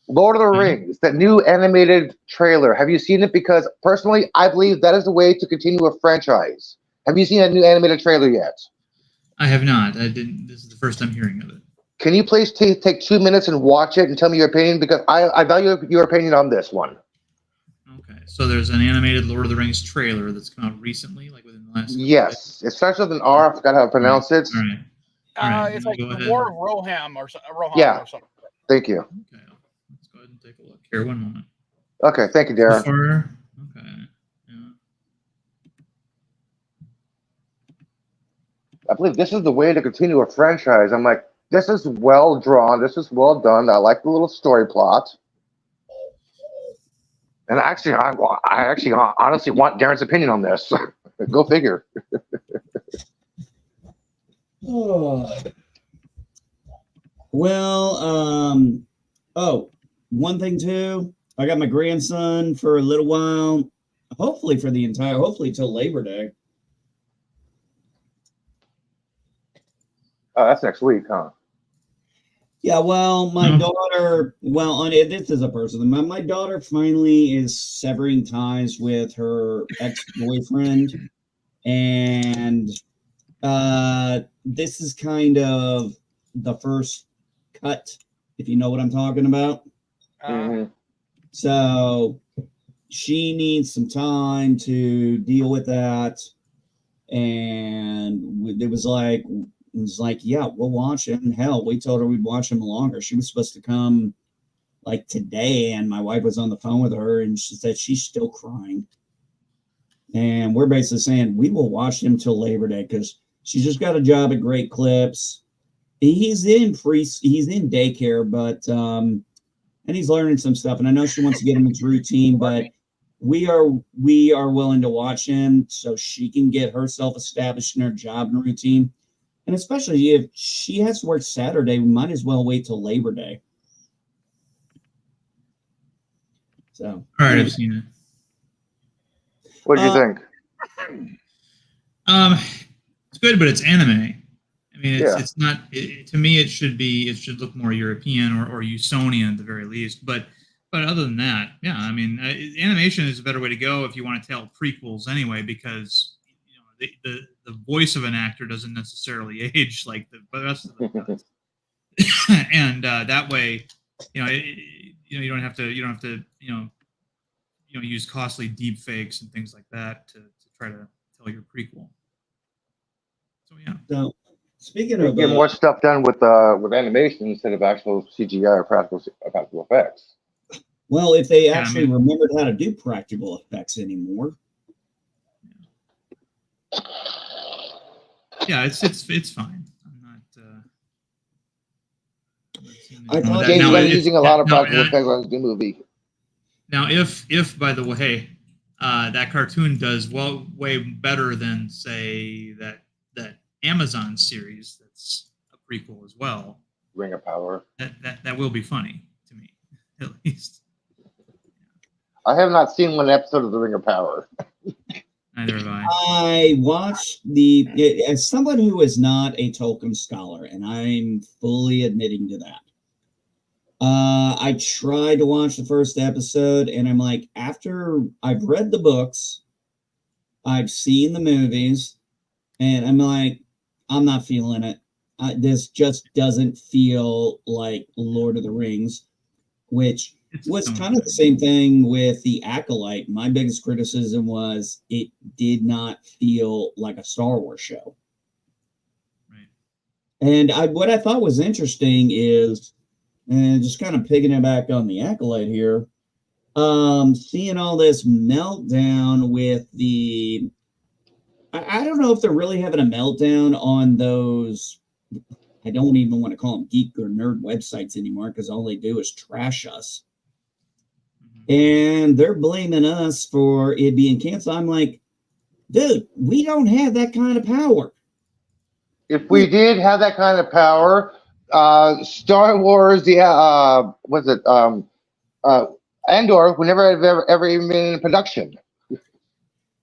Lord of the Rings, that new animated trailer. Have you seen it? Because personally, I believe that is the way to continue a franchise. Have you seen that new animated trailer yet? I have not. I didn't. This is the first I'm hearing of it. Can you please take 2 minutes and watch it and tell me your opinion? Because I value your opinion on this one. Okay, so there's an animated Lord of the Rings trailer that's come out recently, like within the last. Yes, it starts with an R. I forgot how to pronounce it. All right. It's like the War of Roham or something. Yeah. Or something. Thank you. Okay, let's go ahead and take a look here. 1 moment. Okay, thank you, Darren. Okay. Yeah. I believe this is the way to continue a franchise. I'm like, this is well drawn. This is well done. I like the little story plot. And actually, I honestly want Darren's opinion on this. Go figure. Well, one thing too, I got my grandson for a little while, hopefully till Labor Day. Oh, that's next week, huh? Yeah, well, my daughter, this is a person. My daughter finally is severing ties with her ex-boyfriend, and this is kind of the first cut, if you know what I'm talking about. Mm-hmm. So she needs some time to deal with that, and it was like, yeah, we'll watch it. And hell, we told her we'd watch him longer. She was supposed to come like today, and my wife was on the phone with her, and she said she's still crying. And we're basically saying we will watch him till Labor Day because she's just got a job at Great Clips. He's in daycare, but and he's learning some stuff. And I know she wants to get him his routine, but we are willing to watch him so she can get herself established in her job and routine. And especially if she has to work Saturday, we might as well wait till Labor Day. So, all right, I've seen it. What do you think? It's good, but it's anime. I mean, Yeah. it's not. To me, it should look more European or Usonian at the very least. But other than that, yeah, I mean, animation is a better way to go if you want to tell prequels anyway, because the voice of an actor doesn't necessarily age like the rest of them does. And that way, you don't have to use costly deep fakes and things like that to try to tell your prequel. So yeah. So speaking You of get more stuff done with animation instead of actual CGI or practical effects. well, if they actually remembered how to do practical effects anymore. Yeah, it's fine. I'm not. I thought James Gunn using a lot of practical effects on the movie. Now, if by the way, that cartoon does way better than say that Amazon series that's a prequel as well. Ring of Power. That will be funny to me, at least. I have not seen one episode of the Ring of Power. Neither have I. I watched as someone who is not a Tolkien scholar, and I'm fully admitting to that. I tried to watch the first episode, and I'm like, after I've read the books, I've seen the movies, and I'm like, I'm not feeling it. This just doesn't feel like Lord of the Rings, which was kind of the same thing with The Acolyte. My biggest criticism was it did not feel like a Star Wars show. Right. And what I thought was interesting is, and just kind of picking it back on The Acolyte here, seeing all this meltdown with the, I don't know if they're really having a meltdown on those, I don't even want to call them geek or nerd websites anymore because all they do is trash us. And they're blaming us for it being canceled. I'm like, dude, we don't have that kind of power. If we did have that kind of power, Star Wars, Andor would never have ever even been in production.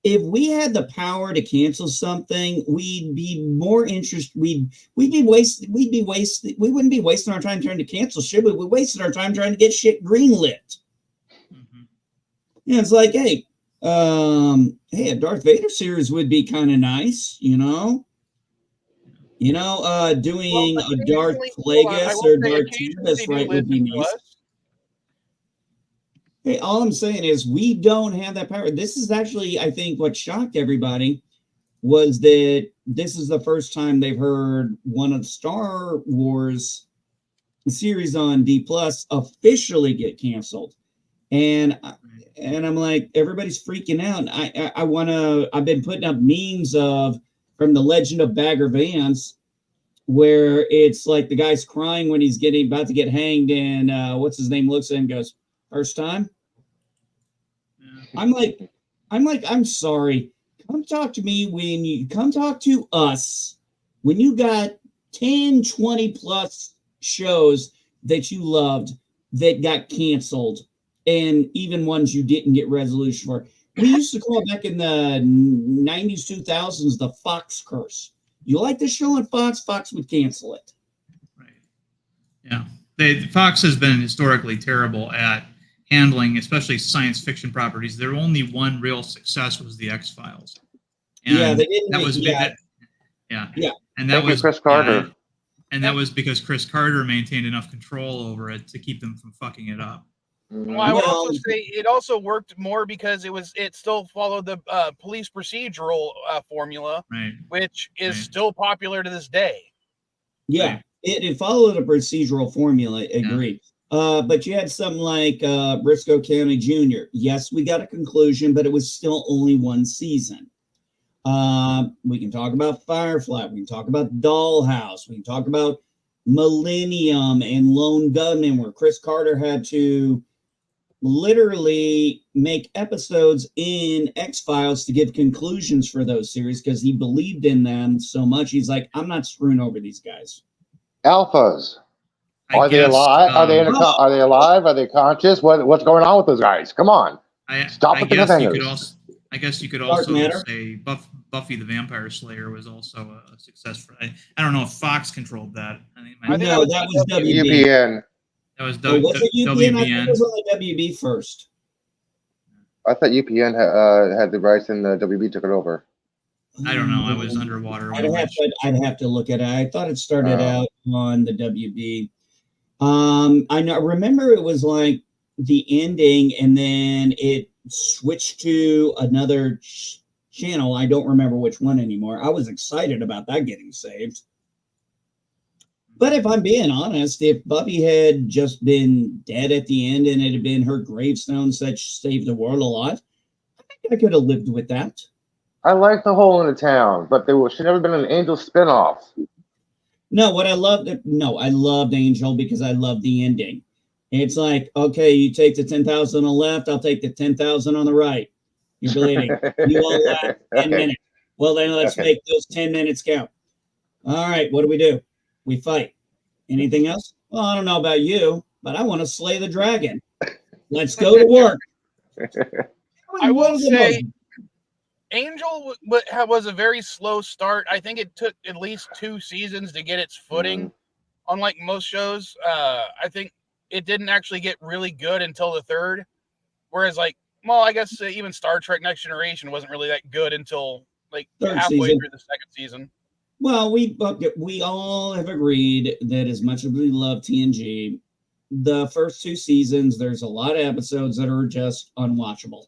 If we had the power to cancel something, we'd be more interested. We wouldn't be wasting our time trying to cancel shit. We'd be wasting our time trying to get shit greenlit. Yeah, it's like, hey, a Darth Vader series would be kind of nice, doing a Darth Plagueis or Darth Tempest, right, would be nice. Hey, all I'm saying is we don't have that power. This is actually, I think, what shocked everybody was that this is the first time they've heard one of the Star Wars series on D+ officially get canceled. And I'm like, everybody's freaking out. I've been putting up memes from the Legend of Bagger Vance, where it's like the guy's crying when he's about to get hanged, and what's his name looks at him and goes, "First time?" I'm like, I'm sorry. Come talk to me come talk to us when you got 10, 20 plus shows that you loved that got canceled, and even ones you didn't get resolution for. We used to call back in the 90s, 2000s, the Fox curse. You like the show on Fox, Fox would cancel it. Right. Yeah. Fox has been historically terrible at handling, especially science fiction properties. Their only one real success was the X-Files. Yeah, they didn't. That was yeah. And that was Chris Carter. And that was because Chris Carter maintained enough control over it to keep them from fucking it up. Well, I would also say it also worked more because it still followed the police procedural formula, right, which is still popular to this day. Yeah, right. It followed a procedural formula. Agreed. Yeah. But you had something like Briscoe County Jr. Yes, we got a conclusion, but it was still only one season. We can talk about Firefly. We can talk about Dollhouse. We can talk about Millennium and Lone Gunman, where Chris Carter had to literally make episodes in X-Files to give conclusions for those series because he believed in them so much. He's like, I'm not screwing over these guys. Alphas. Are they alive? Are they alive? Are they conscious? What's going on with those guys? Come on. Stop with the cliffhangers. I guess you could also say Buffy the Vampire Slayer was also a success. I don't know if Fox controlled that. No, that was UPN. That was was it UPN? I think it was on the WB first. I thought UPN had the rights and the WB took it over. I don't know. I was underwater. I'd have to look at it. I thought it started out on the WB. I remember it was like the ending, and then it switched to another channel. I don't remember which one anymore. I was excited about that getting saved. But if I'm being honest, if Buffy had just been dead at the end and it had been her gravestone that saved the world a lot, I think I could have lived with that. I like the hole in the town, but there should never been an Angel spinoff. No, I loved Angel because I loved the ending. It's like, okay, you take the 10,000 on the left, I'll take the 10,000 on the right. You're bleeding. You all last 10 minutes. Well, then let's make those 10 minutes count. All right, what do? We fight. Anything else? Well, I don't know about you, but I want to slay the dragon. Let's go to work. I will say Angel was a very slow start. I think it took at least 2 seasons to get its footing. Unlike most shows, I think it didn't actually get really good until the 3rd. Whereas, I guess even Star Trek Next Generation wasn't really that good until halfway through the 2nd season. Well, we all have agreed that as much as we love TNG, the first 2 seasons, there's a lot of episodes that are just unwatchable.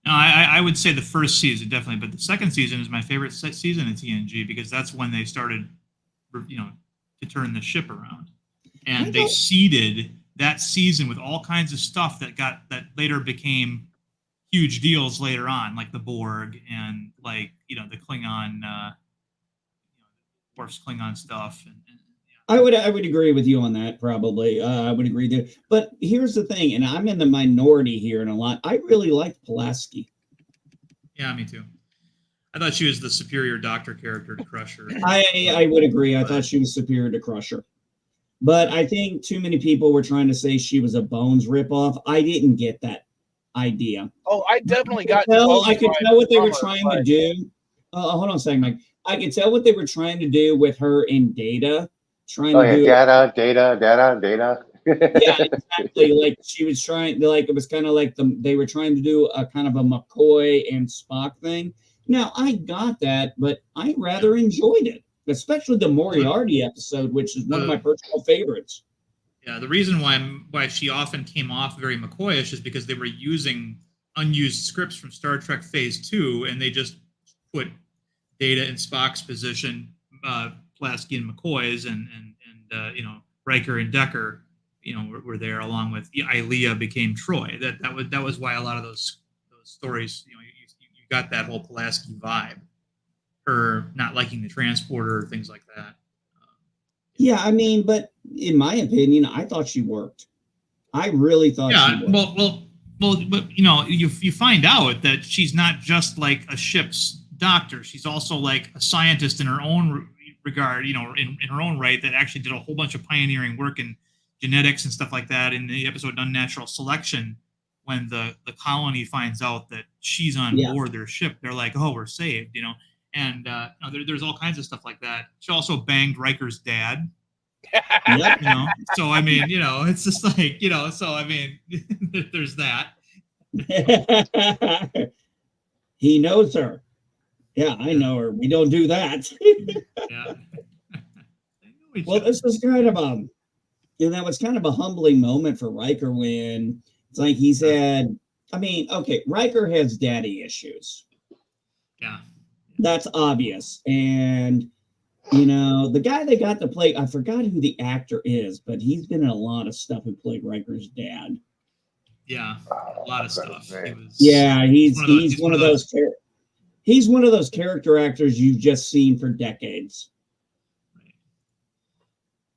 No, I would say the first season definitely, but the 2nd season is my favorite season in TNG because that's when they started, to turn the ship around, and they seeded that season with all kinds of stuff that later became huge deals later on, like the Borg and the Klingon, Worf's Klingon stuff. And I would agree with you on that. Probably, I would agree there. But here's the thing, and I'm in the minority here in a lot. I really liked Pulaski. Yeah, me too. I thought she was the superior Doctor character to Crusher. I would agree. I thought she was superior to Crusher. But I think too many people were trying to say she was a Bones ripoff. I didn't get that idea. Oh, I definitely got. I could tell what they were trying to do. Hold on a second, Mike. I could tell what they were trying to do with her in Data. Data. Yeah, exactly. Like she was trying to, it was kind of like they were trying to do a kind of a McCoy and Spock thing. Now I got that, but I rather enjoyed it, especially the Moriarty episode, which is one of my personal favorites. Yeah, the reason why she often came off very McCoyish is because they were using unused scripts from Star Trek Phase 2, and they just put Data in Spock's position, Pulaski and McCoy's, and Riker and Decker, were there along with Ilea became Troy. That was why a lot of those stories, you got that whole Pulaski vibe, her not liking the transporter, things like that. Yeah, I mean, but in my opinion, I thought she worked. I really thought she worked. Well, but you find out that she's not just like a ship's doctor. She's also like a scientist in her own regard, in her own right, that actually did a whole bunch of pioneering work in genetics and stuff like that. In the episode Unnatural Selection, when the colony finds out that she's on board their ship, they're like, oh, we're saved, And there's all kinds of stuff like that. She also banged Riker's dad. So I mean, it's just like, so I mean, there's that. He knows her. Yeah, I know her. We don't do that. Yeah. Well, this was kind of that was kind of a humbling moment for Riker when it's like he said, Riker has daddy issues. Yeah. That's obvious. And, the guy they got to play, I forgot who the actor is, but he's been in a lot of stuff who played Riker's dad. Yeah, a lot of stuff. He's one of those character actors you've just seen for decades. Right.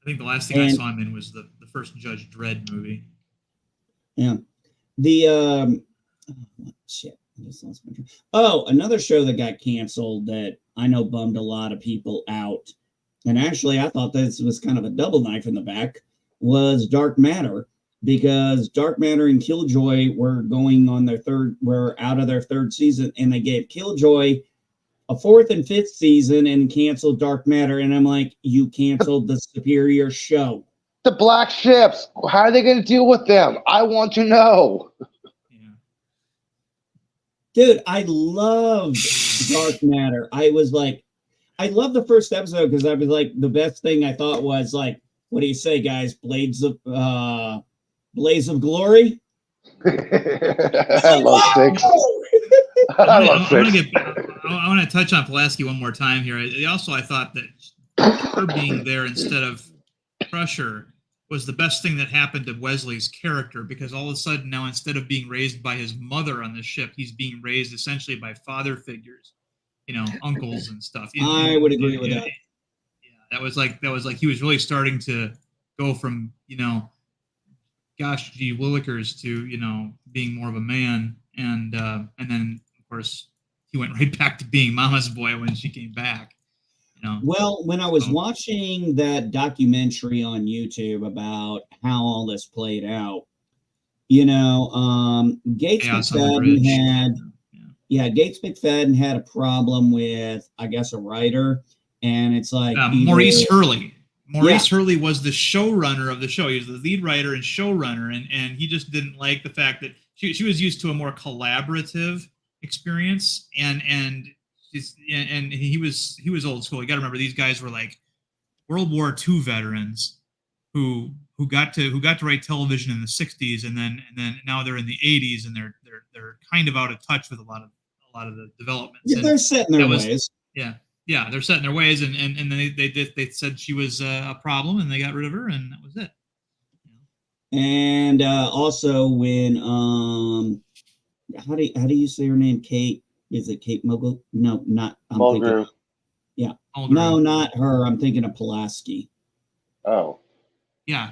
I think the last thing I saw him in was the first Judge Dredd movie. Yeah. Shit. Another show that got canceled that I know bummed a lot of people out, and actually I thought this was kind of a double knife in the back, was Dark Matter, because Dark Matter and Killjoy were out of their 3rd season, and they gave Killjoy a 4th and 5th season and canceled Dark Matter, and I'm like, you canceled the superior show. The black ships, how are they going to deal with them? I want to know. Dude, I loved Dark Matter. I loved the first episode because I was like, the best thing I thought was like, what do you say, guys? Blaze of Glory? I love Six. I love Six. I want to touch on Pulaski one more time here. I thought that her being there instead of Crusher was the best thing that happened to Wesley's character, because all of a sudden now, instead of being raised by his mother on the ship, he's being raised essentially by father figures, uncles and stuff. I would agree with that. Yeah, that was like he was really starting to go from gosh gee willikers to being more of a man, and then of course he went right back to being mama's boy when she came back. Well, when I was watching that documentary on YouTube about how all this played out, Gates McFadden Gates McFadden had a problem with, I guess, a writer, and it's like Maurice Hurley. Maurice Hurley was the showrunner of the show. He was the lead writer and showrunner, and he just didn't like the fact that she was used to a more collaborative experience, and he was old school. You got to remember, these guys were like World War II veterans who got to write television in the 60s, and then now they're in the 80s, and they're kind of out of touch with a lot of the developments. Yeah, they're set in their ways. Yeah, they're set in their ways, and then they said she was a problem, and they got rid of her, and that was it. And also when how do you say her name? Kate. Is it Kate Mulgrew? No, not. Mulgrew. Yeah. Mulgrew. No, not her. I'm thinking of Pulaski. Oh. Yeah.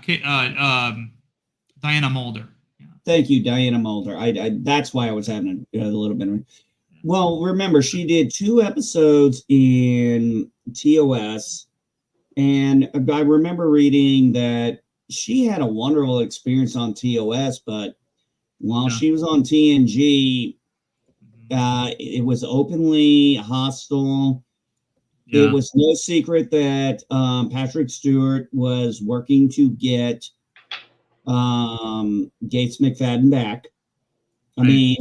Diana Mulder. Yeah. Thank you, Diana Mulder. I that's why I was having a little bit of. Well, remember, she did 2 episodes in TOS, and I remember reading that she had a wonderful experience on TOS, but while she was on TNG, it was openly hostile. Yeah. It was no secret that Patrick Stewart was working to get Gates McFadden back. I mean,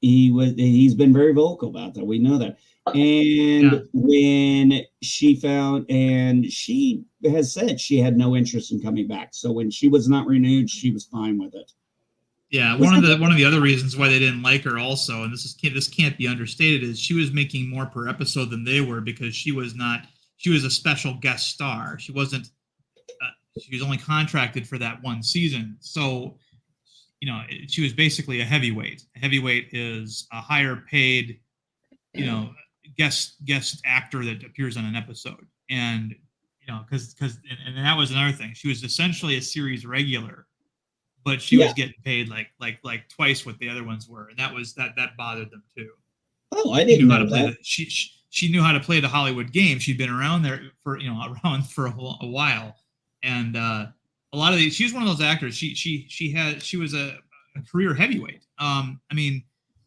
he's been very vocal about that. We know that. And when she found, and she has said she had no interest in coming back. So when she was not renewed, she was fine with it. Yeah, one of the other reasons why they didn't like her also, and this can't be understated, is she was making more per episode than they were, because she was a special guest star. She wasn't. She was only contracted for that one season, so she was basically a heavyweight. A heavyweight is a higher paid, guest actor that appears on an episode, and because that was another thing. She was essentially a series regular, but she was getting paid like twice what the other ones were, and that bothered them too. Oh, I didn't know that. She knew how to play the Hollywood game. She'd been around there for a while, and a lot of these. She was one of those actors. She was a career heavyweight. I mean,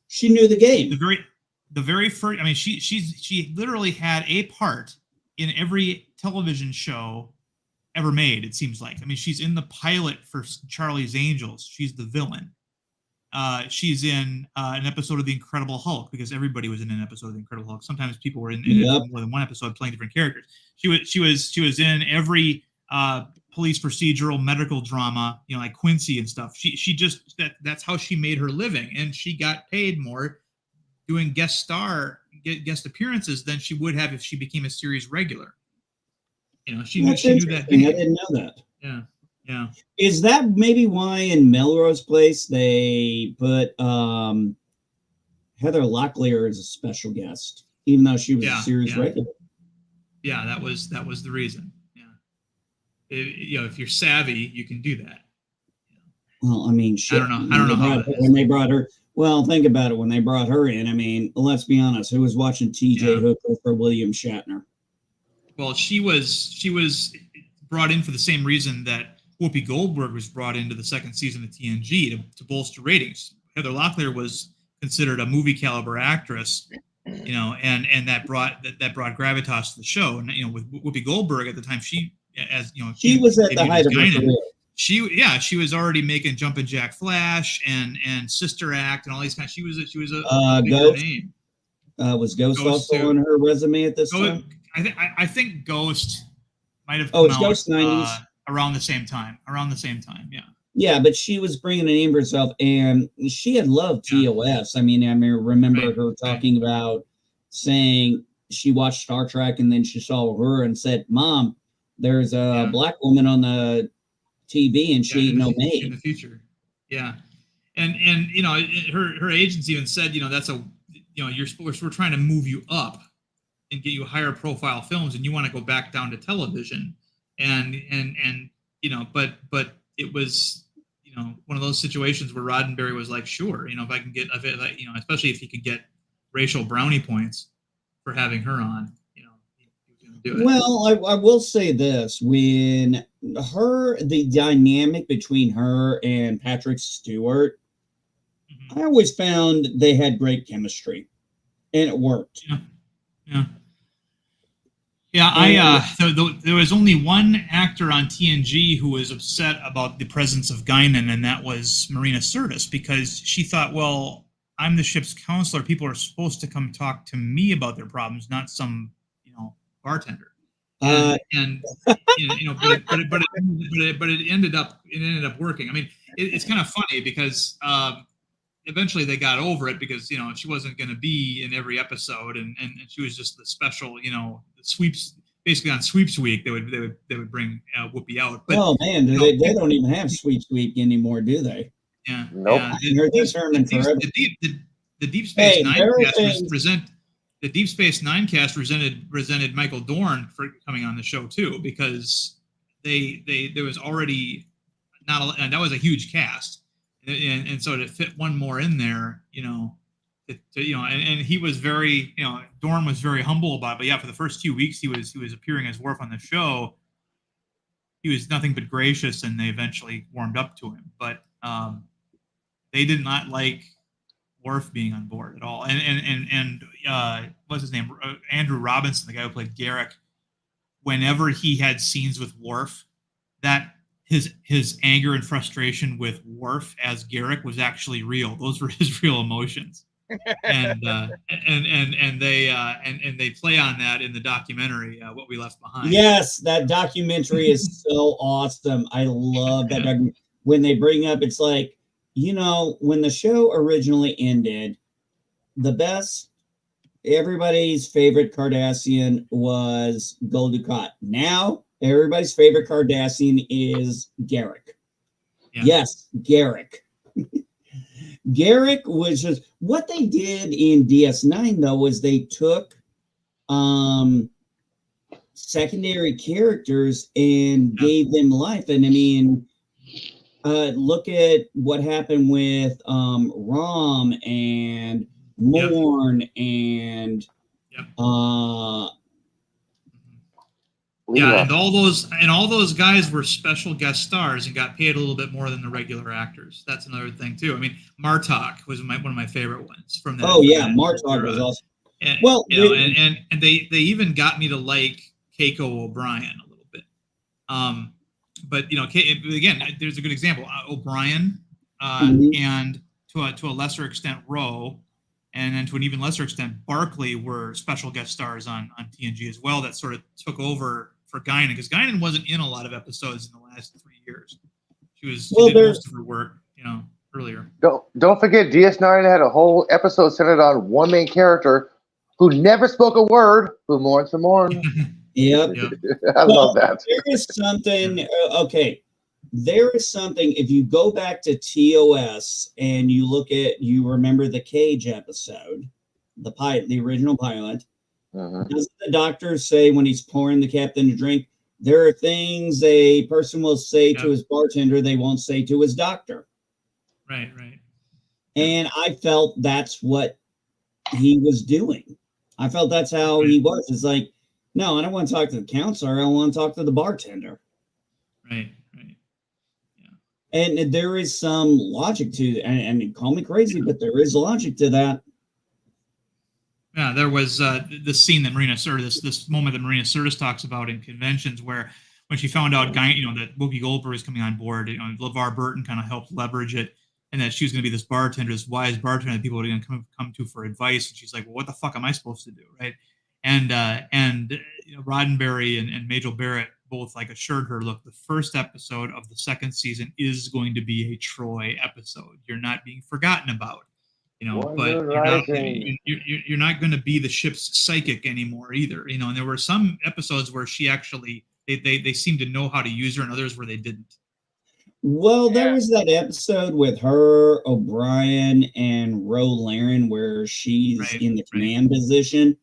she knew the game. The very first. I mean, she literally had a part in every television show ever made, it seems like. I mean, she's in the pilot for Charlie's Angels. She's the villain. She's in an episode of The Incredible Hulk, because everybody was in an episode of The Incredible Hulk. Sometimes people were in more than one episode playing different characters. She was in every police procedural medical drama, like Quincy and stuff. She just that's how she made her living, and she got paid more doing guest appearances than she would have if she became a series regular. She knew that. I didn't know that. Yeah. Is that maybe why in Melrose Place they put Heather Locklear as a special guest, even though she was a series regular? Yeah, that was the reason. Yeah. If you're savvy, you can do that. Well, I mean, I don't know how when they brought her. Well, think about it. When they brought her in, I mean, let's be honest. Who was watching T.J. Hooker for William Shatner? Well, she was brought in for the same reason that Whoopi Goldberg was brought into the second season of TNG to bolster ratings. Heather Locklear was considered a movie caliber actress, and that brought gravitas to the show. And with Whoopi Goldberg at the time, she was at the height of her career. She was already making Jumpin' Jack Flash and Sister Act and all these kinds. She was a Ghost name. Was Ghost also on her resume at this time? I think Ghost might have come out Ghost 90s. around the same time. Yeah. Yeah, but she was bringing a name for herself, and she had loved TOS. I mean, remember her talking about saying she watched Star Trek, and then she saw her and said, "Mom, there's a black woman on the TV, and she ain't no maid." In the future, yeah, and you know, her agents even said, you know, that's a, you know, we're trying to move you up and get you higher profile films, and you want to go back down to television, and you know, but it was, you know, one of those situations where Roddenberry was like, sure, you know, if I can get, you know, especially if he could get racial brownie points for having her on, you know, he was going to do it. Well, I will say this: when the dynamic between her and Patrick Stewart, I always found they had great chemistry, and it worked. There was only one actor on TNG who was upset about the presence of Guinan, and that was Marina Sirtis, because she thought, well, I'm the ship's counselor. People are supposed to come talk to me about their problems, not some, you know, bartender. But it ended up working. I mean, it's kind of funny because eventually they got over it, because, you know, she wasn't going to be in every episode, and she was just the special, you know, the sweeps, basically on sweeps week they would bring Whoopi out. But, oh man, they don't even have sweeps week anymore, do they? Yeah. Nope. Yeah. The Deep Space Nine cast the Deep Space Nine cast resented Michael Dorn for coming on the show too, because there was already and that was a huge cast, and so to fit one more in there, you know, and he was very, you know, Dorn was very humble about it. But yeah, for the first 2 weeks he was appearing as Worf on the show, he was nothing but gracious, and they eventually warmed up to him. But they did not like Worf being on board at all. And what's his name? Andrew Robinson, the guy who played Garrick. Whenever he had scenes with Worf, that his anger and frustration with Worf as Garrick was actually real. Those were his real emotions. And they play on that in the documentary, What We Left Behind. Yes, that documentary is so awesome. I love that documentary. When they bring up, it's like, you know, when the show originally ended, everybody's favorite Cardassian was Gul Dukat. Now, everybody's favorite Cardassian is Garrick. Yeah. Yes, Garrick. Garrick was just, what they did in DS9 though was they took secondary characters and gave them life. And I mean, look at what happened with Rom and Morn and and all those guys were special guest stars and got paid a little bit more than the regular actors. That's another thing too. I mean, Martok was one of my favorite ones from that. Oh yeah, Martok was awesome. And, well, you know, and they even got me to like Keiko O'Brien a little bit. But you know, again, there's a good example. O'Brien, and to a lesser extent, Rowe, and then to an even lesser extent, Barclay were special guest stars on TNG as well. That sort of took over for Guinan, because Guinan wasn't in a lot of episodes in the last 3 years. She did most of her work, you know, earlier. Don't forget, DS9 had a whole episode centered on one main character who never spoke a word, who mourns for Morn. Yep. I love that. There is something, there is something, if you go back to TOS and you remember the Cage episode, the original pilot, doesn't the doctor say when he's pouring the captain a drink, there are things a person will say to his bartender they won't say to his doctor? Right. And I felt that's what he was doing. I felt that's how he was. It's like, no, I don't want to talk to the counselor. I want to talk to the bartender. Right. Yeah. And there is some logic to it. And call me crazy, but there is logic to that. Yeah, there was this scene that Marina Sirtis, this moment that Marina Sirtis talks about in conventions, where when she found out, you know, that Whoopi Goldberg was coming on board, you know, LeVar Burton kind of helped leverage it, and that she was going to be this bartender, this wise bartender that people were going to come to for advice. And she's like, well, what the fuck am I supposed to do, right? And you know, Roddenberry and Majel Barrett both like assured her, look, the first episode of the second season is going to be a Troy episode. You're not being forgotten about, but you're not going to be the ship's psychic anymore either, and there were some episodes where she actually, they seemed to know how to use her, and others where they didn't. Well, there was that episode with her, O'Brien, and Ro Laren where she's in the command position,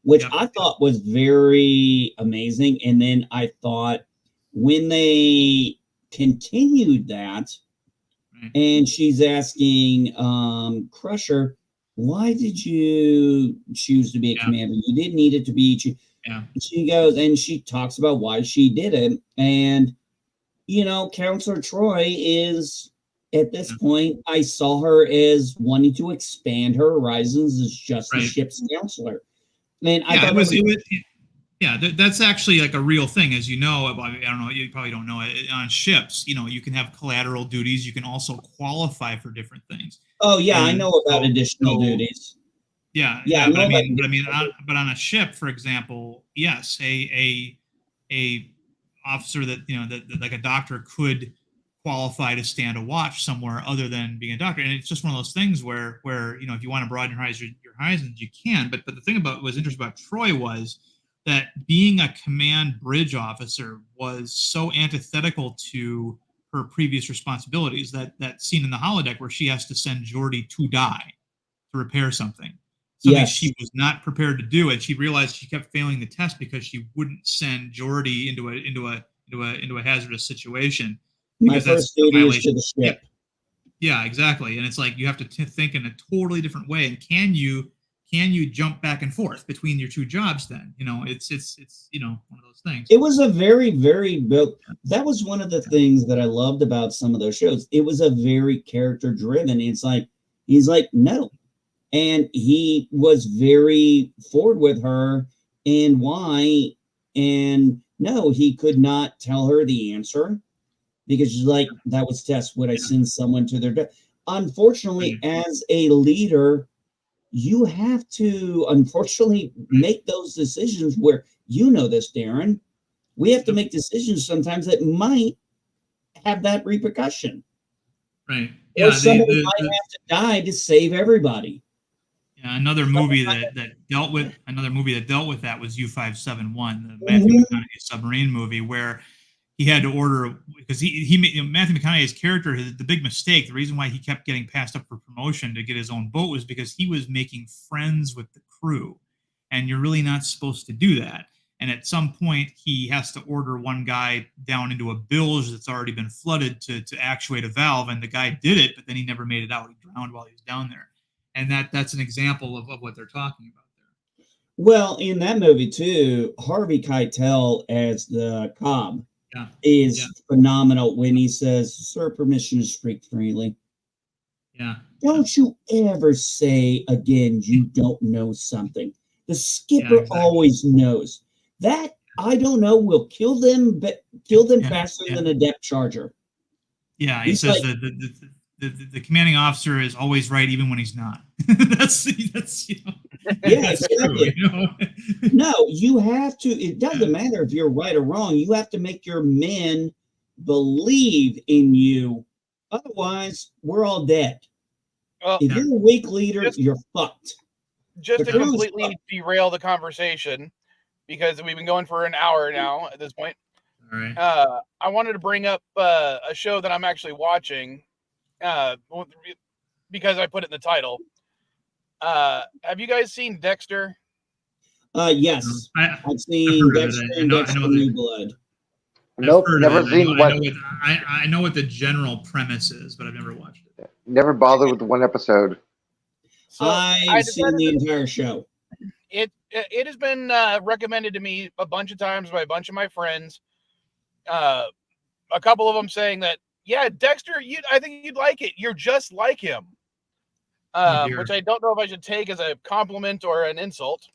which I thought was very amazing. And then I thought when they continued that, and she's asking Crusher, why did you choose to be a commander? You didn't need it to be. She goes, and she talks about why she did it. And Counselor Troy is, at this point, I saw her as wanting to expand her horizons as just the ship's counselor. And I thought that's actually like a real thing, as you know. I don't know, you probably don't know it. On ships, you can have collateral duties. You can also qualify for different things. Oh yeah, I know about additional duties. But on a ship, for example, yes, a officer that that like a doctor could qualify to stand a watch somewhere other than being a doctor, and it's just one of those things where if you want to broaden your horizons, you can. But the thing about what was interesting about Troy was that being a command bridge officer was so antithetical to her previous responsibilities. That scene in the holodeck where she has to send Geordi to die to repair something she was not prepared to do, and she realized she kept failing the test because she wouldn't send Geordi into a hazardous situation. My first duty is to the ship. Yeah, exactly. And it's like you have to think in a totally different way. And can you jump back and forth between your two jobs? Then it's one of those things. It was a very, very that was one of the things that I loved about some of those shows. It was a very character driven. It's like he's like no. And he was very forward with her and why. And no, he could not tell her the answer because she's like, that was test. Would I send someone to their death? Unfortunately, as a leader, you have to, unfortunately, make those decisions where, this, Darren, we have to make decisions sometimes that might have that repercussion. Right. Or somebody might have to die to save everybody. Yeah, another movie that dealt with that was U-571, the Matthew McConaughey submarine movie, where he had to order, because he made, Matthew McConaughey's character, the big mistake, the reason why he kept getting passed up for promotion to get his own boat was because he was making friends with the crew, and you're really not supposed to do that. And at some point, he has to order one guy down into a bilge that's already been flooded to actuate a valve, and the guy did it, but then he never made it out. He drowned while he was down there. And that's an example of what they're talking about there. Well, in that movie, too, Harvey Keitel as the Cobb is phenomenal when he says, sir, permission to speak freely. Yeah. Don't you ever say again you don't know something. The skipper always knows. That, I don't know, will kill them faster than a depth charger. Yeah, he says like, the commanding officer is always right even when he's not. that's that's exactly. True, No, you have to. It doesn't matter if you're right or wrong. You have to make your men believe in you. Otherwise, we're all dead. If you're a weak leader, you're fucked. Just to completely derail the conversation, because we've been going for an hour now at this point. All right. I wanted to bring up a show that I'm actually watching. Because I put it in the title. Have you guys seen Dexter? Yes. I've seen Dexter and Dexter New Blood. Nope, never seen one. I know what the general premise is, but I've never watched it. Never bothered with the one episode. So I've seen the entire show. It has been recommended to me a bunch of times by a bunch of my friends. A couple of them saying that, yeah, Dexter, I think you'd like it. You're just like him. Which I don't know if I should take as a compliment or an insult.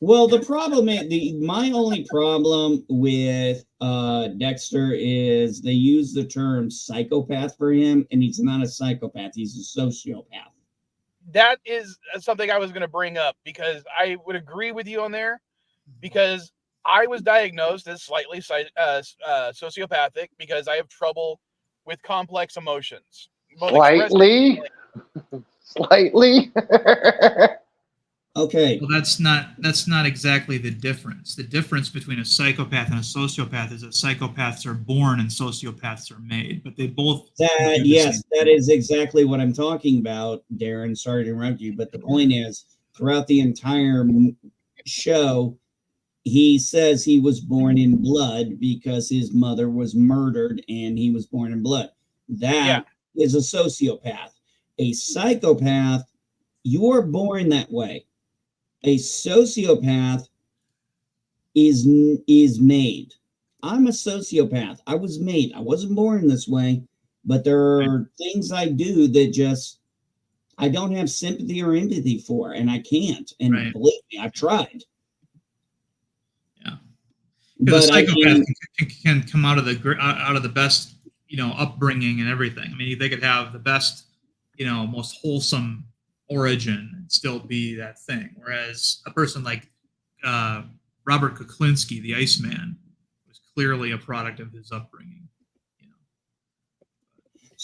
Well, the problem is, my only problem with Dexter is they use the term psychopath for him, and he's not a psychopath. He's a sociopath. That is something I was going to bring up, because I would agree with you on there, because I was diagnosed as slightly sociopathic because I have trouble with complex emotions. Both Slightly? Slightly? Okay. Well, that's not exactly the difference. The difference between a psychopath and a sociopath is that psychopaths are born and sociopaths are made, but they both do the Yes, same that thing. is exactly what I'm talking about, Darren. Sorry to interrupt you, but the point is, throughout the entire show, he says he was born in blood because his mother was murdered and he was born in blood. That is a sociopath. A psychopath, you are born that way. A sociopath is made. I'm a sociopath. I was made. I wasn't born this way, but there are things I do that just I don't have sympathy or empathy for, and I can't. And Right. believe me, I've tried. Yeah, because a But I psychopath mean, can come out of the best, upbringing and everything. I mean, they could have the best, most wholesome origin and still be that thing. Whereas a person like Robert Kuklinski, the Iceman, was clearly a product of his upbringing.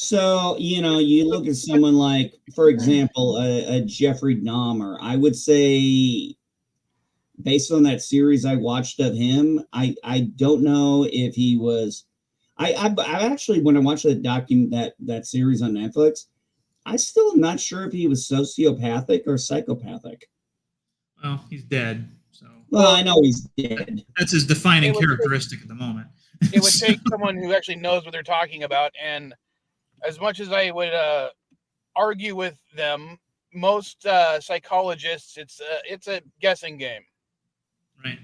so you look at someone like, for example, a Jeffrey Dahmer. I would say, based on that series I watched of him, I don't know if he was. I actually, when I watched that series on Netflix, I still am not sure if he was sociopathic or psychopathic. Well, he's dead, so. Well, I know he's dead. That's his defining characteristic at the moment. It would take someone who actually knows what they're talking about, and as much as I would argue with them, most psychologists, it's a guessing game. Right.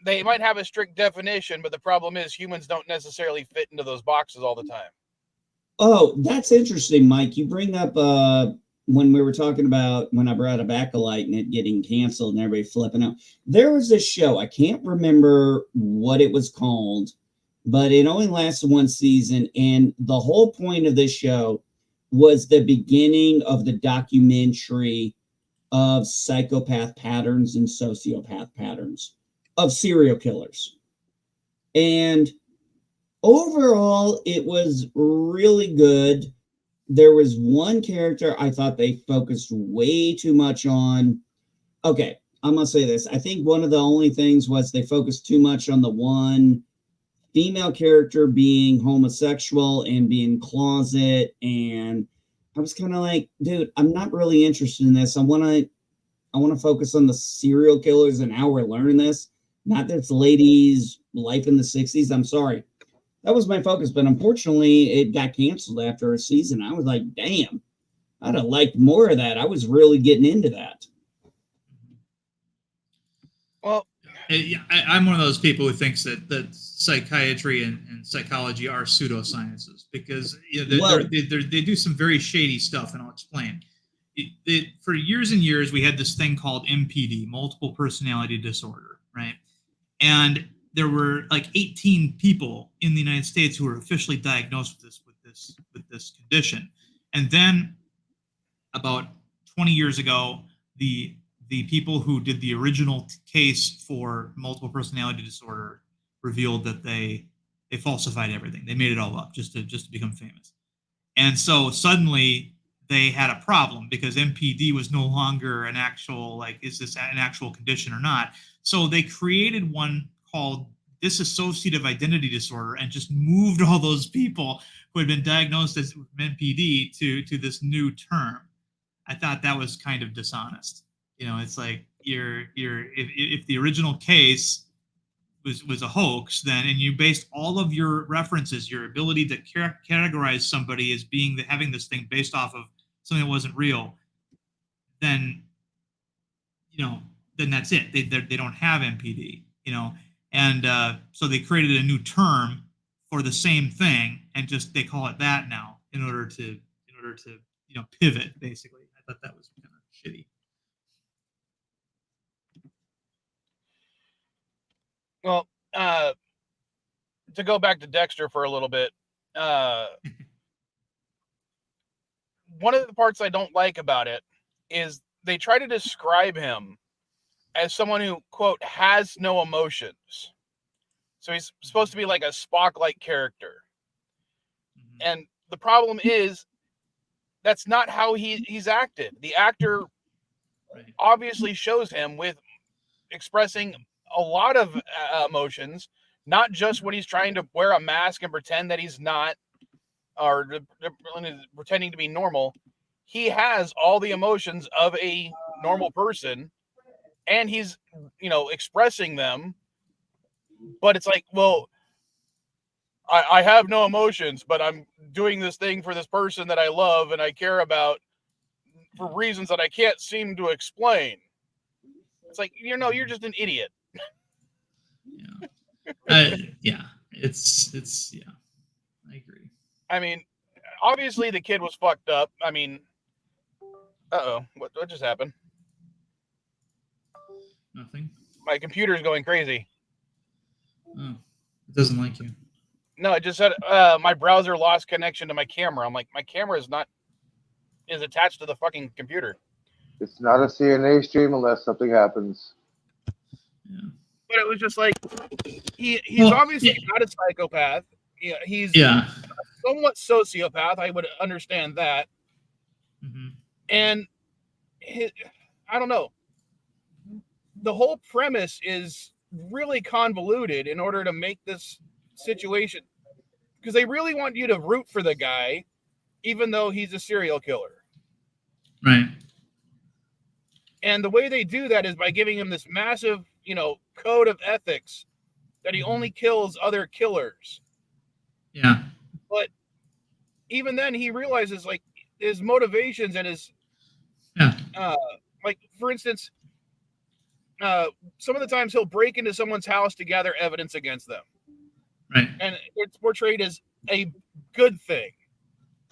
They might have a strict definition, but the problem is humans don't necessarily fit into those boxes all the time. Oh, that's interesting, Mike. You bring up when we were talking about when I brought up Acolyte and it getting canceled and everybody flipping out. There was this show, I can't remember what it was called, but it only lasted one season. And the whole point of this show was the beginning of the documentary of psychopath patterns and sociopath patterns of serial killers. And overall, it was really good. There was one character I thought they focused way too much on. Okay, I'm going to say this. I think one of the only things was they focused too much on the one female character being homosexual and being closet. And I was kind of like, dude, I'm not really interested in this. I want to focus on the serial killers and how we're learning this. Not this lady's life in the 60s. I'm sorry. That was my focus, but unfortunately, it got canceled after a season. I was like, damn, I'd have liked more of that. I was really getting into that. Well, I'm one of those people who thinks that psychiatry and psychology are pseudosciences because they do some very shady stuff, and I'll explain. For years and years, we had this thing called MPD, multiple personality disorder, right? And there were like 18 people in the United States who were officially diagnosed with this condition. And then about 20 years ago, the people who did the original case for multiple personality disorder revealed that they falsified everything. They made it all up just to become famous. And so suddenly they had a problem because MPD was no longer an actual, like, is this an actual condition or not? So they created one called dissociative identity disorder and just moved all those people who had been diagnosed as MPD to this new term. I thought that was kind of dishonest. It's like if the original case was a hoax, then, and you based all of your references, your ability to categorize somebody as having this thing based off of something that wasn't real, then then that's it. They don't have MPD, and so they created a new term for the same thing, and just they call it that now in order to pivot. Basically, I thought that was kind of shitty. Well, to go back to Dexter for a little bit, one of the parts I don't like about it is they try to describe him as someone who, quote, has no emotions. So he's supposed to be like a Spock-like character. And the problem is that's not how he's acted. The actor obviously shows him with expressing a lot of emotions, not just when he's trying to wear a mask and pretend that he's not, or pretending to be normal. He has all the emotions of a normal person, and he's, expressing them. But it's like, well, I have no emotions, but I'm doing this thing for this person that I love and I care about for reasons that I can't seem to explain. It's like, you're just an idiot. Yeah. It's yeah. I agree. I mean, obviously the kid was fucked up. I mean, what just happened? Nothing. My computer's going crazy. Oh, it doesn't like you. No, it just said my browser lost connection to my camera. I'm like, my camera is attached to the fucking computer. It's not a CNA stream unless something happens. Yeah. But it was just like, he's obviously not a psychopath. Yeah, he's somewhat sociopath. I would understand that. Mm-hmm. And I don't know. The whole premise is really convoluted in order to make this situation, because they really want you to root for the guy, even though he's a serial killer. Right. And the way they do that is by giving him this massive, code of ethics that he only kills other killers. Yeah. But even then, he realizes, like, his motivations and his, like, for instance, some of the times he'll break into someone's house to gather evidence against them. Right. And it's portrayed as a good thing,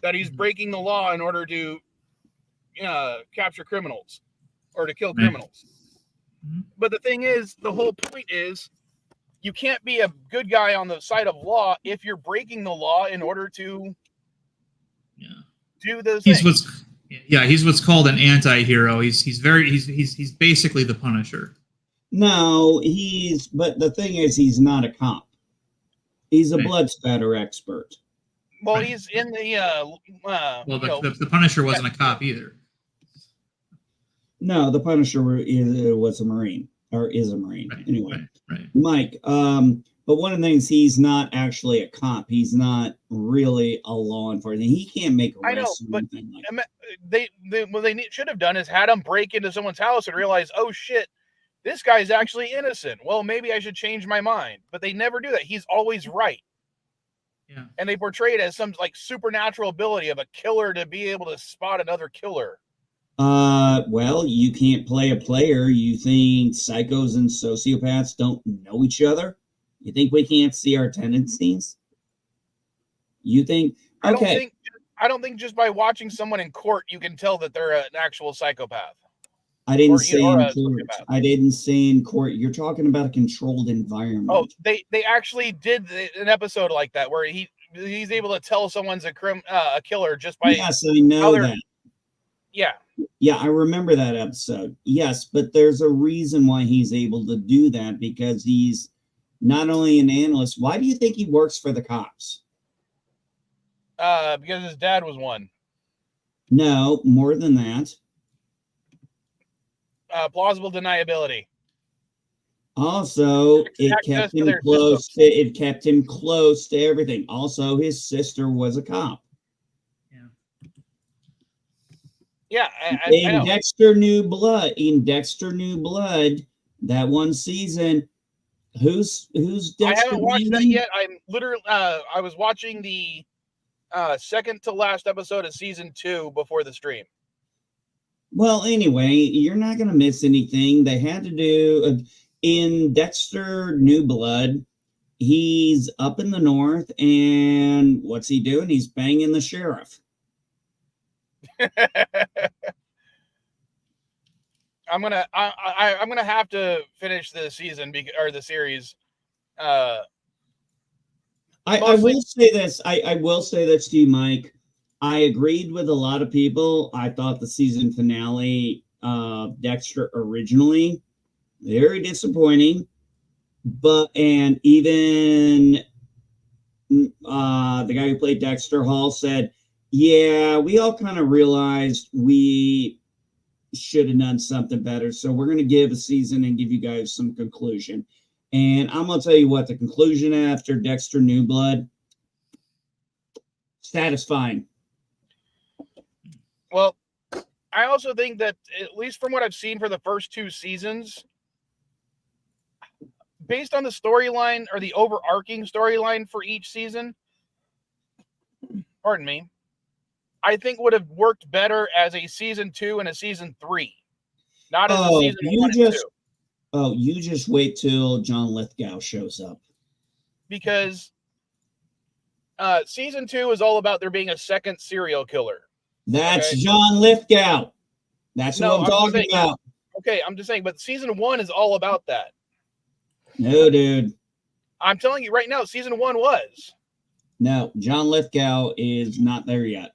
that he's breaking the law in order to capture criminals or to kill criminals. Mm-hmm. But the thing is, the whole point is, you can't be a good guy on the side of law if you're breaking the law in order to do those things. He's what's called an anti-hero. He's basically the Punisher. No, but the thing is, he's not a cop. He's a blood spatter expert. Well, he's in the the Punisher wasn't a cop either. No, the Punisher was a Marine, or is a Marine. Right, anyway, right. Mike, but one of the things, he's not actually a cop. He's not really a law enforcement. He can't make arrests. I know, but what they should have done is had him break into someone's house and realize, oh shit, this guy's actually innocent. Well, maybe I should change my mind. But they never do that. He's always right. Yeah. And they portray it as some like supernatural ability of a killer to be able to spot another killer. Well, you can't play a player. You think psychos and sociopaths don't know each other? You think we can't see our tendencies? You think, okay. I don't think just by watching someone in court you can tell that they're an actual psychopath. I didn't say in court. I didn't say in court. You're talking about a controlled environment. Oh, they actually did an episode like that where he's able to tell someone's a killer just by. Yes, I know that. Yeah. Yeah, I remember that episode. Yes, but there's a reason why he's able to do that, because he's not only an analyst. Why do you think he works for the cops? Because his dad was one. No, more than that. Plausible deniability. Also, it kept him close. It kept him close to everything. Also, his sister was a cop. Yeah, in Dexter New Blood, that one season, who's Dexter? I haven't watched that yet. I'm literally I was watching the second to last episode of season 2 before the stream. Well, anyway, you're not going to miss anything. They had to do in Dexter New Blood. He's up in the north, and what's he doing? He's banging the sheriff. I'm gonna have to finish the season or the series. I will say this. I will say this to you, Mike. I agreed with a lot of people. I thought the season finale of Dexter originally Very disappointing. And even the guy who played Dexter Hall said, yeah, we all kind of realized we should have done something better. So we're going to give a season and give you guys some conclusion. And I'm going to tell you what, the conclusion after Dexter New Blood, satisfying. Well, I also think that, at least from what I've seen for the first 2 seasons, based on the storyline or the overarching storyline for each season, pardon me, I think would have worked better as a season 2 and a season 3, not as a season 1 and 2. Oh, you just wait till John Lithgow shows up. Because season 2 is all about there being a second serial killer. That's okay? John Lithgow. That's what I'm talking about. Okay, I'm just saying, but season 1 is all about that. No, dude. I'm telling you right now, season 1 was. No, John Lithgow is not there yet.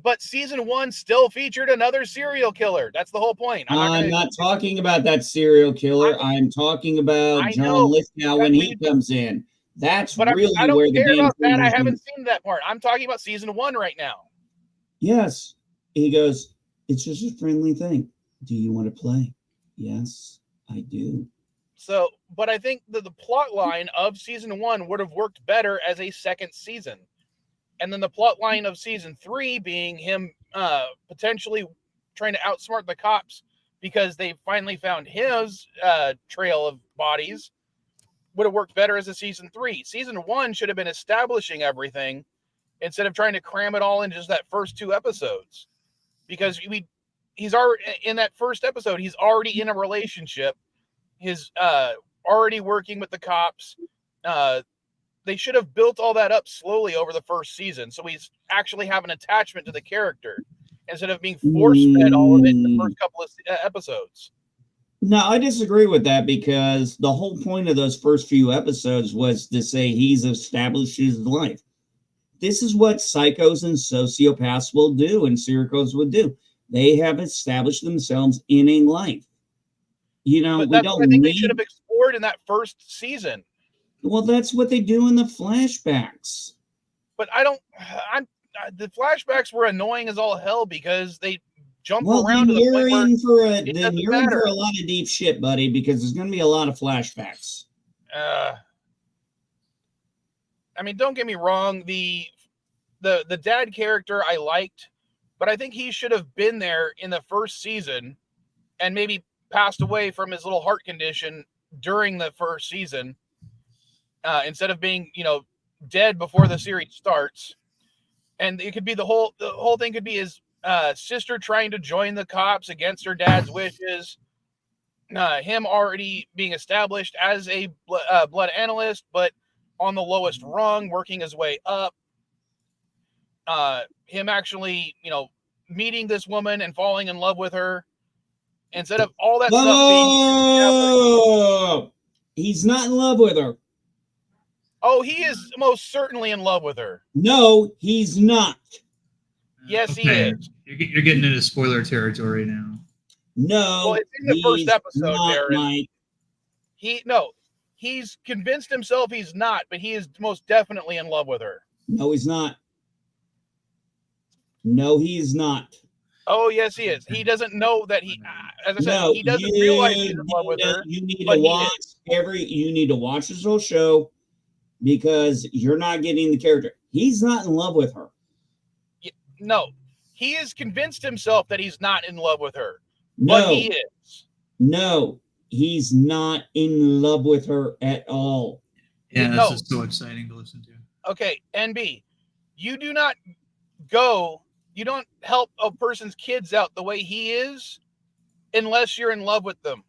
But season 1 still featured another serial killer. That's the whole point. I'm not talking about that serial killer. I'm talking about John Lithgow when he comes in. That's really I don't where the care game about that. I haven't seen that part. I'm talking about season 1 right now. Yes. He goes, it's just a friendly thing. Do you want to play? Yes, I do. So, but I think that the plot line of season 1 would have worked better as a second season. And then the plot line of season 3 being him potentially trying to outsmart the cops because they finally found his trail of bodies would have worked better as a season 3. Season 1 should have been establishing everything instead of trying to cram it all in just that first 2 episodes. Because he's already in that first episode, he's already in a relationship. He's already working with the cops. They should have built all that up slowly over the first season, so we actually have an attachment to the character instead of being force-fed all of it in the first couple of episodes. No, I disagree with that because the whole point of those first few episodes was to say he's established his life. This is what psychos and sociopaths will do and serial killers would do. They have established themselves in a life. You know, but that's what I think they should have explored in that first season. Well, that's what they do in the flashbacks. But the flashbacks were annoying as all hell because they jump around to the point where then you're in for a lot of deep shit, buddy, because there's going to be a lot of flashbacks. I mean, don't get me wrong. The dad character I liked, but I think he should have been there in the first season and maybe passed away from his little heart condition during the first season. Instead of being, dead before the series starts. And it could be the whole thing could be his sister trying to join the cops against her dad's wishes. Him already being established as a blood analyst, but on the lowest rung, working his way up. Him actually, meeting this woman and falling in love with her. Instead of all that stuff being... He's not in love with her. Oh, he is most certainly in love with her. No, he's not. Yes, he is. You're getting into spoiler territory now. No, well, it's in the first episode, not, Darren. He's convinced himself he's not, but he is most definitely in love with her. No, he's not. No, he is not. Oh, yes, he is. He doesn't know that as I said, he doesn't realize he's in love with her. You need to watch this whole show. Because you're not getting the character. He's not in love with her. No, he has convinced himself that he's not in love with her. No, but he is. No, he's not in love with her at all. Yeah, this is so exciting to listen to. Okay, NB, you don't help a person's kids out the way he is unless you're in love with them.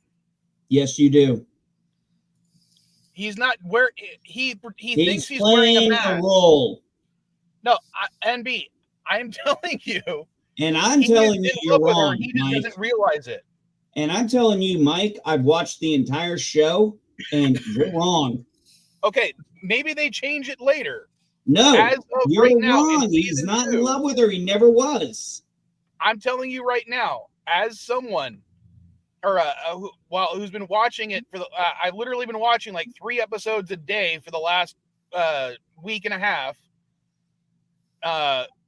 Yes, you do. He's not where he thinks he's playing wearing a mask. A role. No, NB, I'm telling you. And I'm telling you, you're wrong. He just doesn't realize it. And I'm telling you, Mike, I've watched the entire show, and you're wrong. Okay, maybe they change it later. No, you're right wrong. Now, he's not in love with her. He never was. I'm telling you right now, as someone or who's been watching it for the. I've literally been watching like 3 episodes a day for the last week and a half.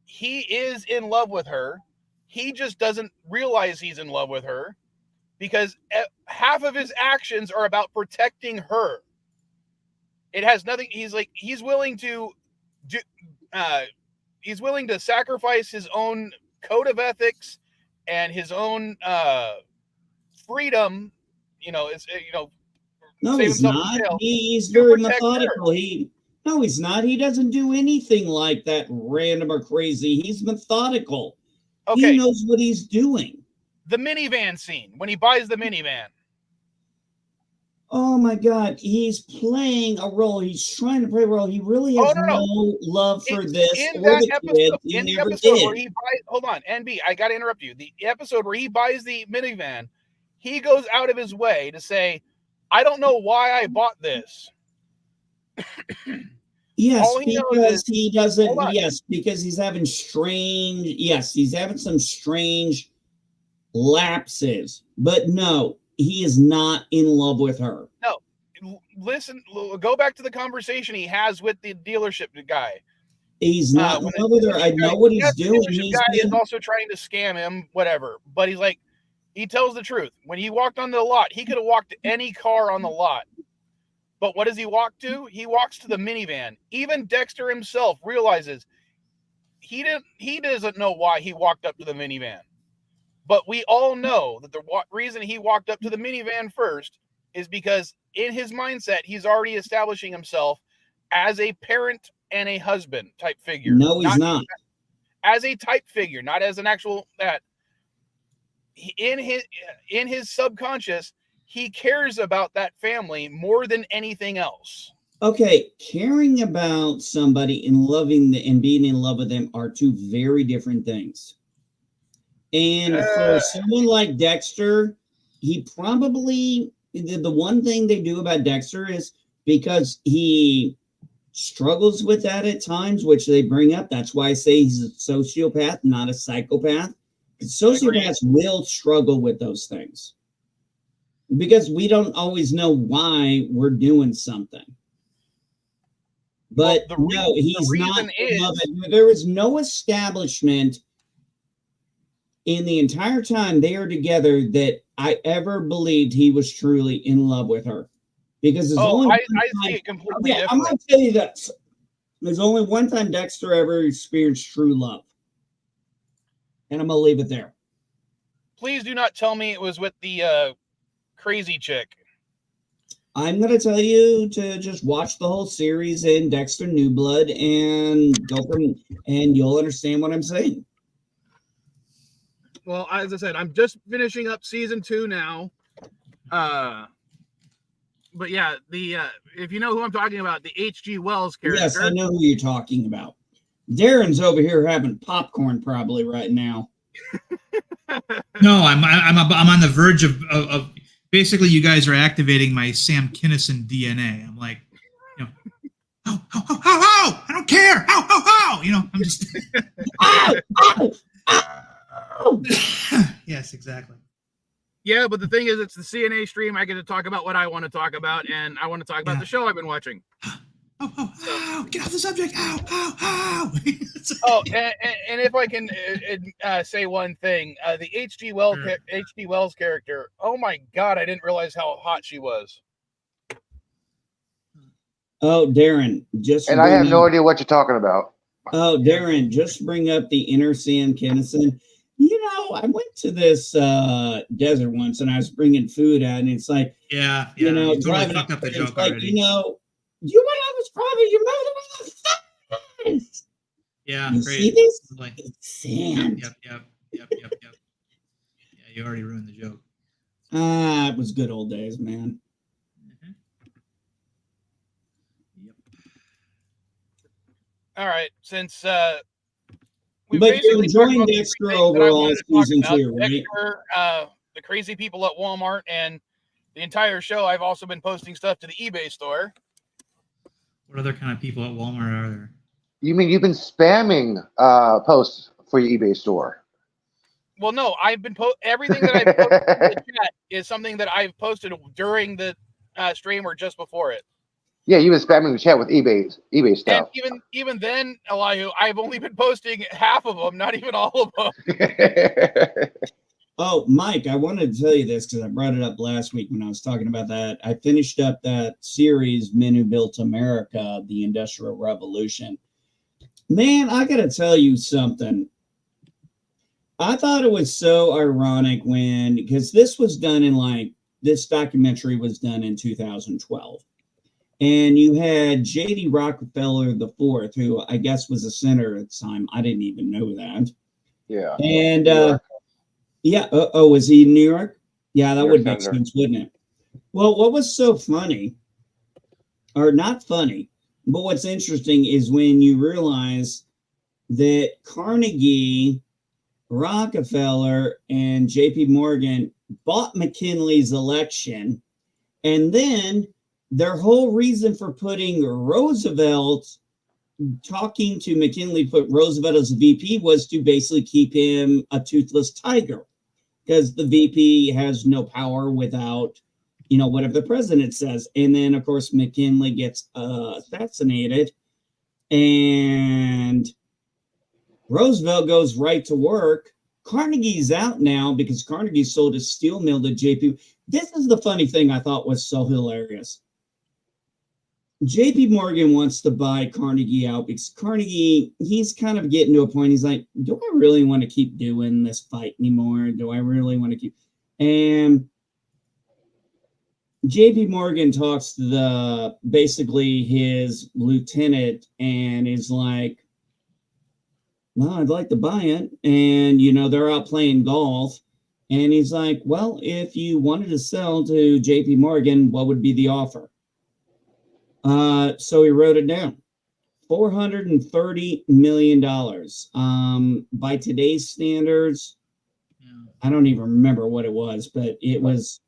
He is in love with her. He just doesn't realize he's in love with her because half of his actions are about protecting her. It has nothing. He's willing to do. He's willing to sacrifice his own code of ethics and his own freedom. No, he's not. He's very methodical. No, he's not. He doesn't do anything like that random or crazy. He's methodical. Okay. He knows what he's doing. The minivan scene, when he buys the minivan. Oh my God, he's playing a role. He's trying to play a role. He really has no love for this in or that the episode, kids. in He the never episode did. where he buys, hold on, NB, I got to interrupt you. The episode where he buys the minivan, he goes out of his way to say, I don't know why I bought this. Yes, because he doesn't. Yes, because he's having strange. Yes, he's having some strange lapses. But no, he is not in love with her. No, listen. Go back to the conversation he has with the dealership guy. He's not in love with her. I know what he's doing. The guy is also trying to scam him, whatever. But he's like, he tells the truth. When he walked onto the lot, he could have walked to any car on the lot. But what does he walk to? He walks to the minivan. Even Dexter himself realizes he doesn't know why he walked up to the minivan. But we all know that the reason he walked up to the minivan first is because in his mindset, he's already establishing himself as a parent and a husband type figure. No, he's not. As a type figure, not as an actual that. In his subconscious, he cares about that family more than anything else. Okay, caring about somebody and loving and being in love with them are 2 very different things. And for someone like Dexter, he probably, the one thing they do about Dexter is because he struggles with that at times, which they bring up. That's why I say he's a sociopath, not a psychopath. Sociopaths will struggle with those things because we don't always know why we're doing something. But no, he's not. There is no establishment in the entire time they are together that I ever believed he was truly in love with her. Because I see it completely different. I'm going to tell you this. There's only one time Dexter ever experienced true love. And I'm going to leave it there. Please do not tell me it was with the crazy chick. I'm going to tell you to just watch the whole series in Dexter New Blood and you'll understand what I'm saying. Well, as I said, I'm just finishing up season 2 now. But yeah, if you know who I'm talking about, the H.G. Wells character. Yes, I know who you're talking about. Darren's over here having popcorn probably right now. No, I'm on the verge of basically you guys are activating my Sam Kinison DNA. I'm like, how, I don't care. How, I'm just. Yes, exactly. Yeah, but the thing is, it's the CNA stream. I get to talk about what I want to talk about, and I want to talk about the show I've been watching. Get off the subject. Ow. Oh, and if I can say one thing, the H.G. Wells character, oh my God, I didn't realize how hot she was. Oh, Darren, I have no idea what you're talking about. Oh, Darren, just bring up the inner Sam Kinison. I went to this desert once and I was bringing food out, and it's like, yeah, totally driving up the joke like, already. you went on this private, your mother was yeah, you great. see this? Like, it's sand. Yep. Yeah, you already ruined the joke. It was good old days, man. Mm-hmm. Yep. All right, since but you're enjoying Dexter overall season 2, right? Dexter, the crazy people at Walmart, and the entire show. I've also been posting stuff to the eBay store. What other kind of people at Walmart are there? You mean you've been spamming posts for your eBay store? Well, no, I've been everything that I've posted in the chat is something that I've posted during the stream or just before it. Yeah, you was spamming the chat with eBay And stuff. even then, Elihu, I've only been posting half of them, not even all of them. Oh, Mike, I wanted to tell you this because I brought it up last week when I was talking about that. I finished up that series, Men Who Built America, the Industrial Revolution. Man, I got to tell you something. I thought it was so ironic because this was done this documentary was done in 2012. And you had J.D. Rockefeller IV, who I guess was a senator at the time. I didn't even know that. Yeah. And yeah. Was he in New York? Yeah, that would make sense, wouldn't it? Well, what was so funny, or not funny, but what's interesting is when you realize that Carnegie, Rockefeller, and J.P. Morgan bought McKinley's election, and then their whole reason for putting Roosevelt, talking to McKinley, put Roosevelt as a VP was to basically keep him a toothless tiger, because the VP has no power without, whatever the president says. And then, of course, McKinley gets assassinated, and Roosevelt goes right to work. Carnegie's out now because Carnegie sold his steel mill to JP. This is the funny thing I thought was so hilarious. JP Morgan wants to buy Carnegie out because Carnegie, he's kind of getting to a point. He's like, do I really want to keep doing this fight anymore? Do I really want to keep? And JP Morgan talks to basically his lieutenant and is like, well, I'd like to buy it. And, they're out playing golf. And he's like, well, if you wanted to sell to JP Morgan, what would be the offer? So he wrote it down. $430 million. By today's standards, I don't even remember what it was, but it was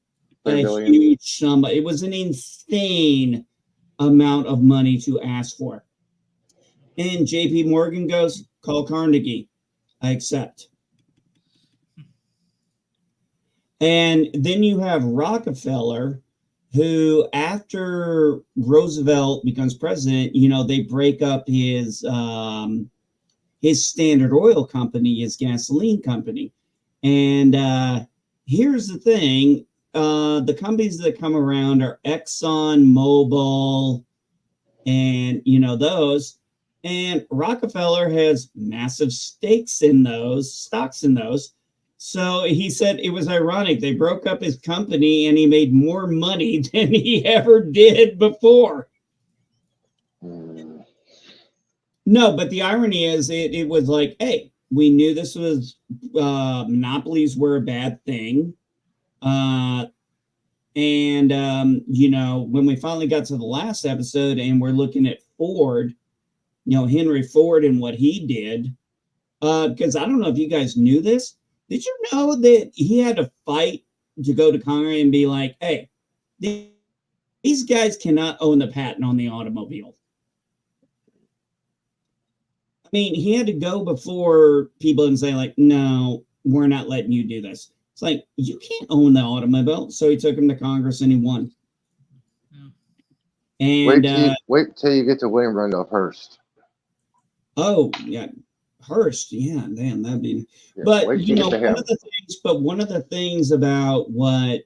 a huge sum. It was an insane amount of money to ask for. And JP Morgan goes, call Carnegie. I accept. And then you have Rockefeller, who after Roosevelt becomes president, they break up his Standard Oil company, his gasoline company. And here's the thing. The companies that come around are Exxon, Mobil, and, those. And Rockefeller has massive stocks in those. So he said it was ironic. They broke up his company and he made more money than he ever did before. No, but the irony is it was like, hey, we knew this was monopolies were a bad thing. When we finally got to the last episode and we're looking at Ford, Henry Ford and what he did, because I don't know if you guys knew this. Did you know that he had to fight to go to Congress and be like, hey, these guys cannot own the patent on the automobile? I mean, he had to go before people and say, like, no, we're not letting you do this. It's like, you can't own the automobile. So he took him to Congress and he won. And wait till you get to William Randolph Hearst. Oh, yeah. Hearst, yeah, damn, that'd be. Yeah, but one of the things about what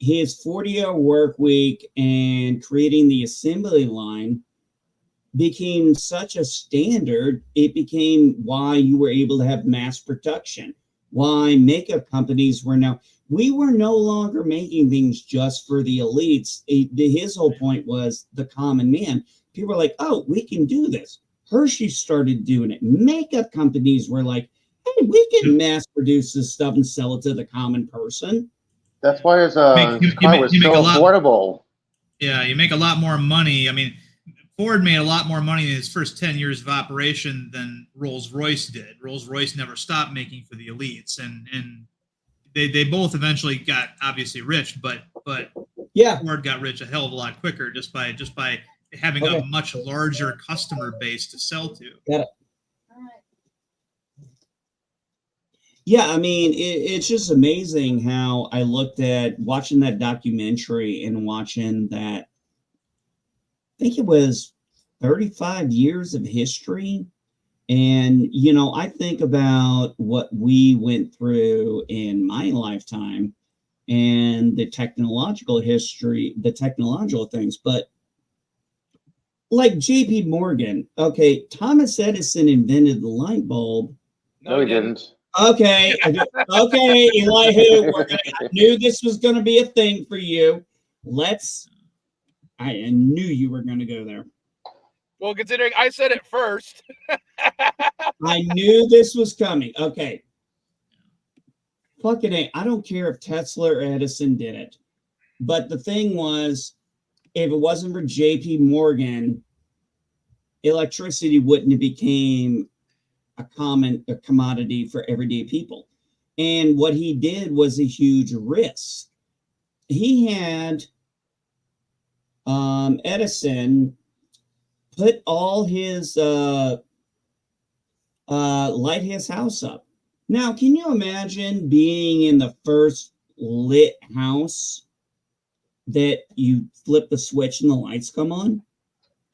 his 40-hour work week and creating the assembly line became such a standard, it became why you were able to have mass production. Why makeup companies we were no longer making things just for the elites. His whole point was the common man. People were like, oh, we can do this. Hershey started doing it. Makeup companies were like, hey, we can mass produce this stuff and sell it to the common person. That's why his car was so affordable. Yeah, you make a lot more money. I mean, Ford made a lot more money in his first 10 years of operation than Rolls-Royce did. Rolls-Royce never stopped making for the elites, and they both eventually got obviously rich, but yeah, Ford got rich a hell of a lot quicker just by having a much larger customer base to sell to. Got it. Yeah, I mean, it's just amazing how I looked at watching that documentary and watching that. I think it was 35 years of history. And, I think about what we went through in my lifetime and the technological history, the technological things. But like JP Morgan, okay, Thomas Edison invented the light bulb. No, he didn't. Okay, okay, Elihu, I knew this was going to be a thing for you. I knew you were going to go there. Well, considering I said it first. I knew this was coming. Okay. Fucking A. I don't care if Tesla or Edison did it. But the thing was, if it wasn't for JP Morgan, electricity wouldn't have became a commodity for everyday people. And what he did was a huge risk. He had Edison put all his light his house up. Now, can you imagine being in the first lit house that you flip the switch and the lights come on?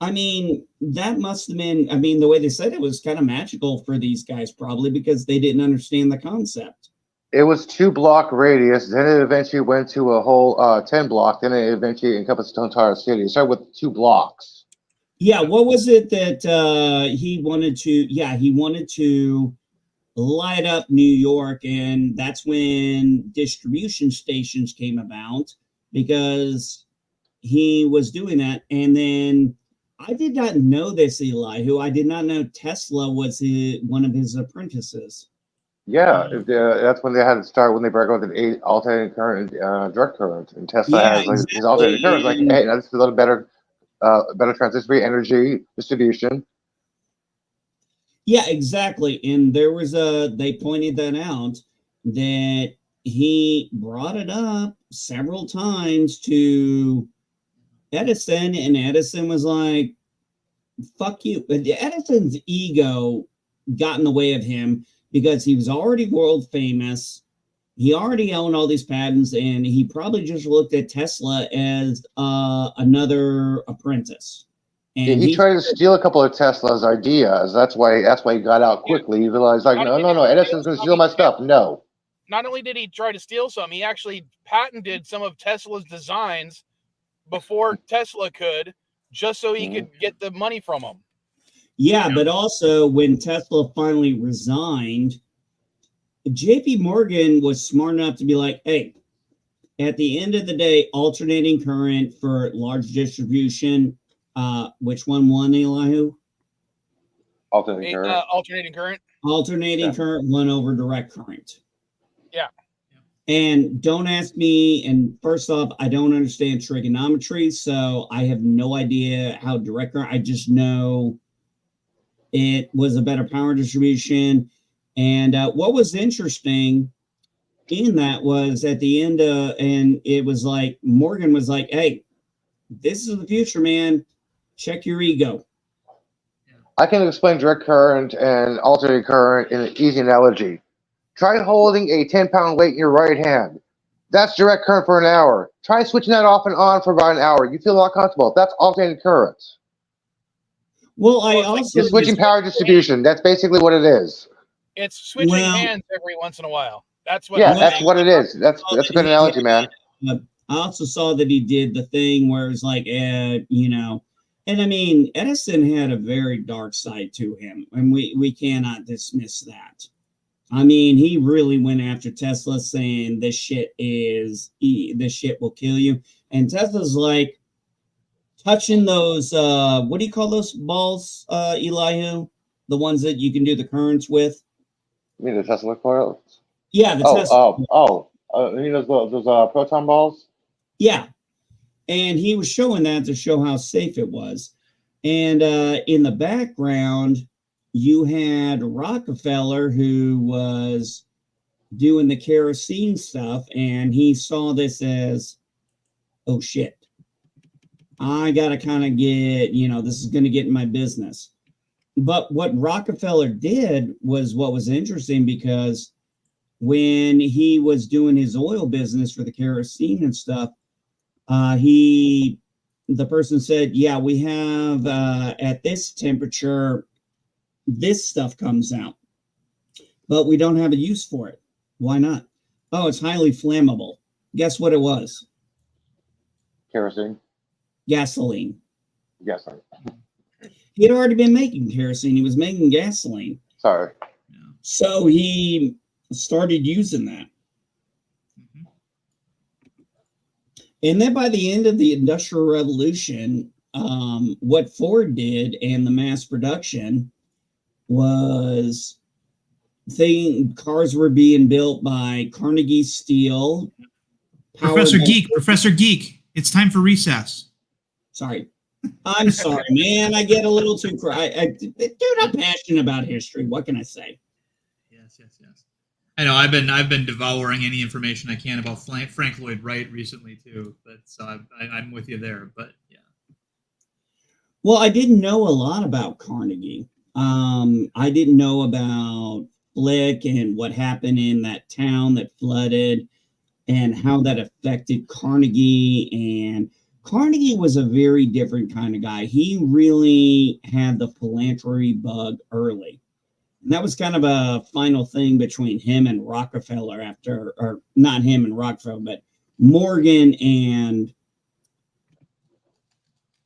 I mean, that must have been, the way they said it was kind of magical for these guys, probably because they didn't understand the concept. It was 2-block radius. Then it eventually went to a whole 10-block. Then it eventually encompassed the entire city. It started with 2 blocks. Yeah, what was it that he wanted to? Yeah, he wanted to light up New York, and that's when distribution stations came about because he was doing that. And then I did not know this, Elihu. I did not know Tesla was one of his apprentices. Yeah, that's when they had to start, when they broke out with alternating current and direct current. And Tesla has exactly. his alternating current. Like, hey, now this is a little better transitory energy distribution. Yeah, exactly. And they pointed that out, that he brought it up several times to Edison, and Edison was like, fuck you. But Edison's ego got in the way of him because he was already world famous. He already owned all these patents, and he probably just looked at Tesla as another apprentice. And he tried to steal a couple of Tesla's ideas. That's why he got out quickly. He realized, like, no, Edison's going to steal my stuff. No. Not only did he try to steal some, he actually patented some of Tesla's designs before Tesla could, just so he could get the money from them. Yeah, but also when Tesla finally resigned, JP Morgan was smart enough to be like, hey, at the end of the day, alternating current for large distribution, which one won, Elihu? Alternating current. Alternating current. Alternating current won over direct current. Yeah. And don't ask me, and first off, I don't understand trigonometry, so I have no idea how direct current, I just know it was a better power distribution. And what was interesting in that was at the end, and it was like, Morgan was like, hey, this is the future, man. Check your ego. I can explain direct current and alternating current in an easy analogy. Try holding a 10-pound weight in your right hand. That's direct current for an hour. Try switching that off and on for about an hour. You feel a lot comfortable. That's alternating current. Well, I also... You're switching power distribution. That's basically what it is. It's switching hands every once in a while. That's what. Yeah, that's what it is. That's a good analogy, man. I also saw that he did the thing where it's like, and I mean, Edison had a very dark side to him, and we cannot dismiss that. I mean, he really went after Tesla, saying this shit will kill you. And Tesla's like touching those, what do you call those balls, Elihu? The ones that you can do the currents with? You mean the Tesla coils? Yeah, the Tesla. You mean those proton balls? Yeah. And he was showing that to show how safe it was. And in the background, you had Rockefeller, who was doing the kerosene stuff, and he saw this as, oh shit, I got to kind of get, this is going to get in my business. But what Rockefeller did was what was interesting, because when he was doing his oil business for the kerosene and stuff, the person said, yeah, we have at this temperature, this stuff comes out, but we don't have a use for it. Why not? Oh, it's highly flammable. Guess what it was? Kerosene. Gasoline. Gasoline. He had already been making kerosene. He was making gasoline. Sorry. So he started using that. Mm-hmm. And then by the end of the Industrial Revolution, what Ford did and the mass production was cars were being built by Carnegie Steel. Professor Geek, it's time for recess. Sorry. I'm sorry, man. I get a little too dude, I'm passionate about history. What can I say? Yes. I know I've been devouring any information I can about Frank Lloyd Wright recently too, but so I'm with you there. But yeah. Well, I didn't know a lot about Carnegie. I didn't know about Flick and what happened in that town that flooded and how that affected Carnegie. And Carnegie was a very different kind of guy. He really had the philanthropy bug early. And that was kind of a final thing between him and Rockefeller or not him and Rockefeller, but Morgan and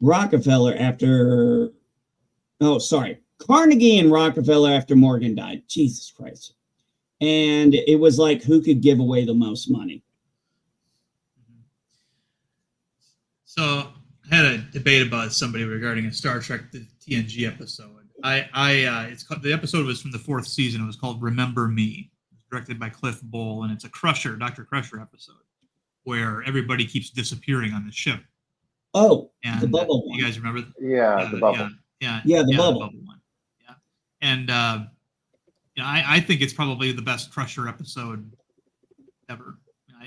Rockefeller Carnegie and Rockefeller after Morgan died. Jesus Christ. And it was like, who could give away the most money? So I had a debate about somebody regarding a Star Trek the TNG episode. The episode was from the 4th season. It was called Remember Me. It was directed by Cliff Bole, and it's a Dr. Crusher episode where everybody keeps disappearing on the ship. Oh, and the bubble one. You guys remember? Yeah, the bubble. The bubble one. Yeah, and I think it's probably the best Crusher episode ever.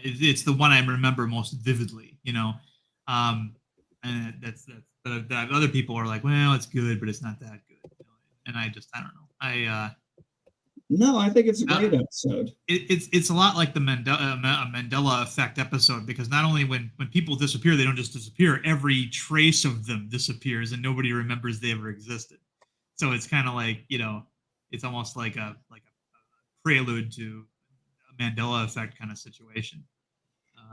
It's the one I remember most vividly. And that other people are like, well, it's good, but it's not that good. And I don't know. No, I think it's a great episode. It's a lot like the Mandela Effect episode, because not only when people disappear, they don't just disappear. Every trace of them disappears, and nobody remembers they ever existed. So it's kind of like, it's almost like a prelude to a Mandela Effect kind of situation.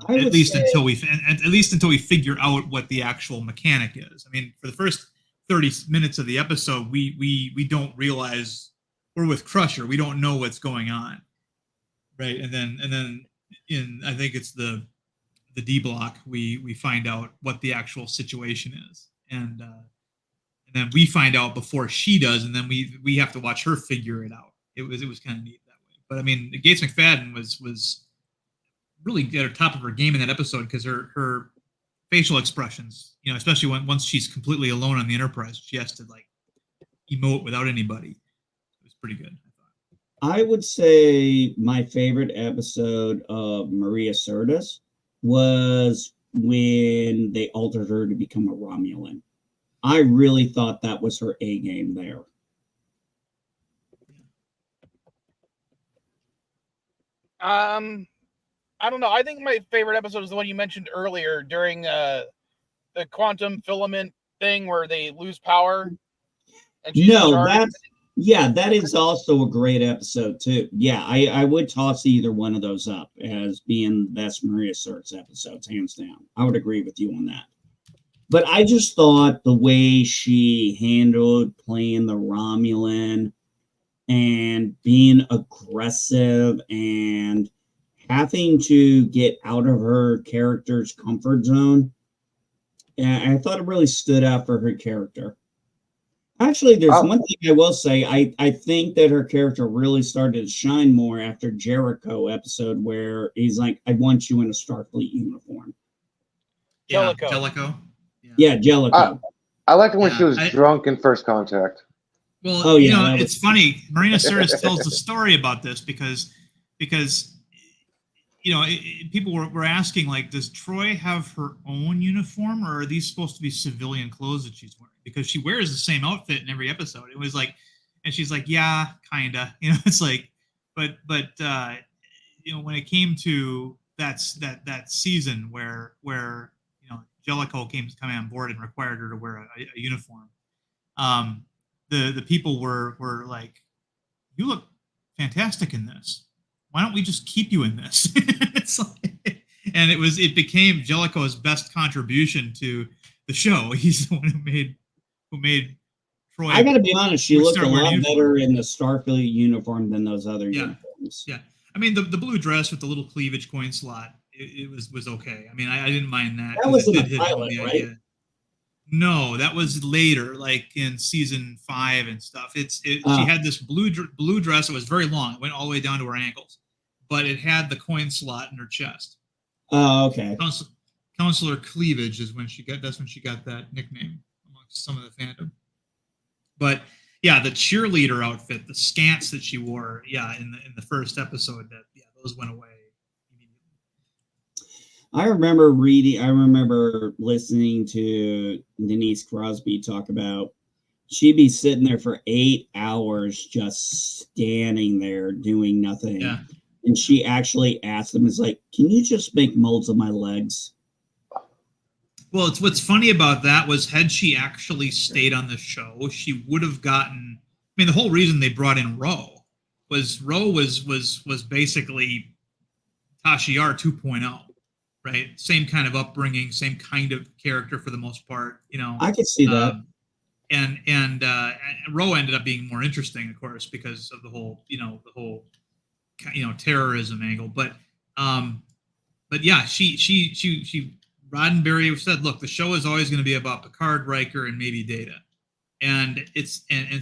At least until we figure out what the actual mechanic is. I mean, for the first 30 minutes of the episode, we don't realize we're with Crusher. We don't know what's going on, right? And then in, I think it's the D block, we find out what the actual situation is, and then we find out before she does, and then we have to watch her figure it out. It was kind of neat that way. But I mean, Gates McFadden was really at the top of her game in that episode, because her facial expressions, especially once she's completely alone on the Enterprise, she has to like emote without anybody. It was pretty good, I thought. I would say my favorite episode of Maria Sirtis was when they altered her to become a Romulan. I really thought that was her A game there. I don't know. I think my favorite episode is the one you mentioned earlier during the quantum filament thing where they lose power. And that is also a great episode too. Yeah, I would toss either one of those up as being the best Maria Sirtis episodes, hands down. I would agree with you on that. But I just thought the way she handled playing the Romulan and being aggressive and having to get out of her character's comfort zone, and I thought it really stood out for her character. Actually, there's one thing I will say. I think that her character really started to shine more after Jericho episode, where he's like, I want you in a Starfleet uniform. Jellicoe. Yeah, Jellicoe. I liked it when she was drunk in First Contact. Well, it's funny. Marina Sirtis tells the story about this because people were asking, like, does Troy have her own uniform, or are these supposed to be civilian clothes that she's wearing? Because she wears the same outfit in every episode. It was like, and she's like, yeah, kinda. It's like, but when it came to that season where Jellicoe came coming on board and required her to wear a uniform, the people were like, "You look fantastic in this. Why don't we just keep you in this?" It's like, and it became Jellicoe's best contribution to the show. He's the one who made Troy. I got to be honest, she looked a lot uniform. better in the Starfleet uniform than those other uniforms. Yeah, I mean the blue dress with the little cleavage coin slot, it was okay. I mean, I didn't mind that. That was in the pilot, right? Idea. No, that was later, like in season 5 and stuff. She had this blue dress. It was very long. It went all the way down to her ankles, but it had the coin slot in her chest. Oh, okay. Counselor Cleavage is that's when she got that nickname amongst some of the fandom. But yeah, the cheerleader outfit, the skants that she wore, in the first episode, those went away immediately. I remember listening to Denise Crosby talk about she'd be sitting there for 8 hours just standing there doing nothing. Yeah. And she actually asked them, "Is like, can you just make molds of my legs?" Well, what's funny about that was had she actually stayed on the show, she would have gotten. I mean, the whole reason they brought in Ro was basically Tasha Yar 2.0, right? Same kind of upbringing, same kind of character for the most part. I could see that. And Ro ended up being more interesting, of course, because of the whole terrorism angle. But yeah, she Roddenberry said, look, the show is always going to be about Picard, Riker, and maybe Data. And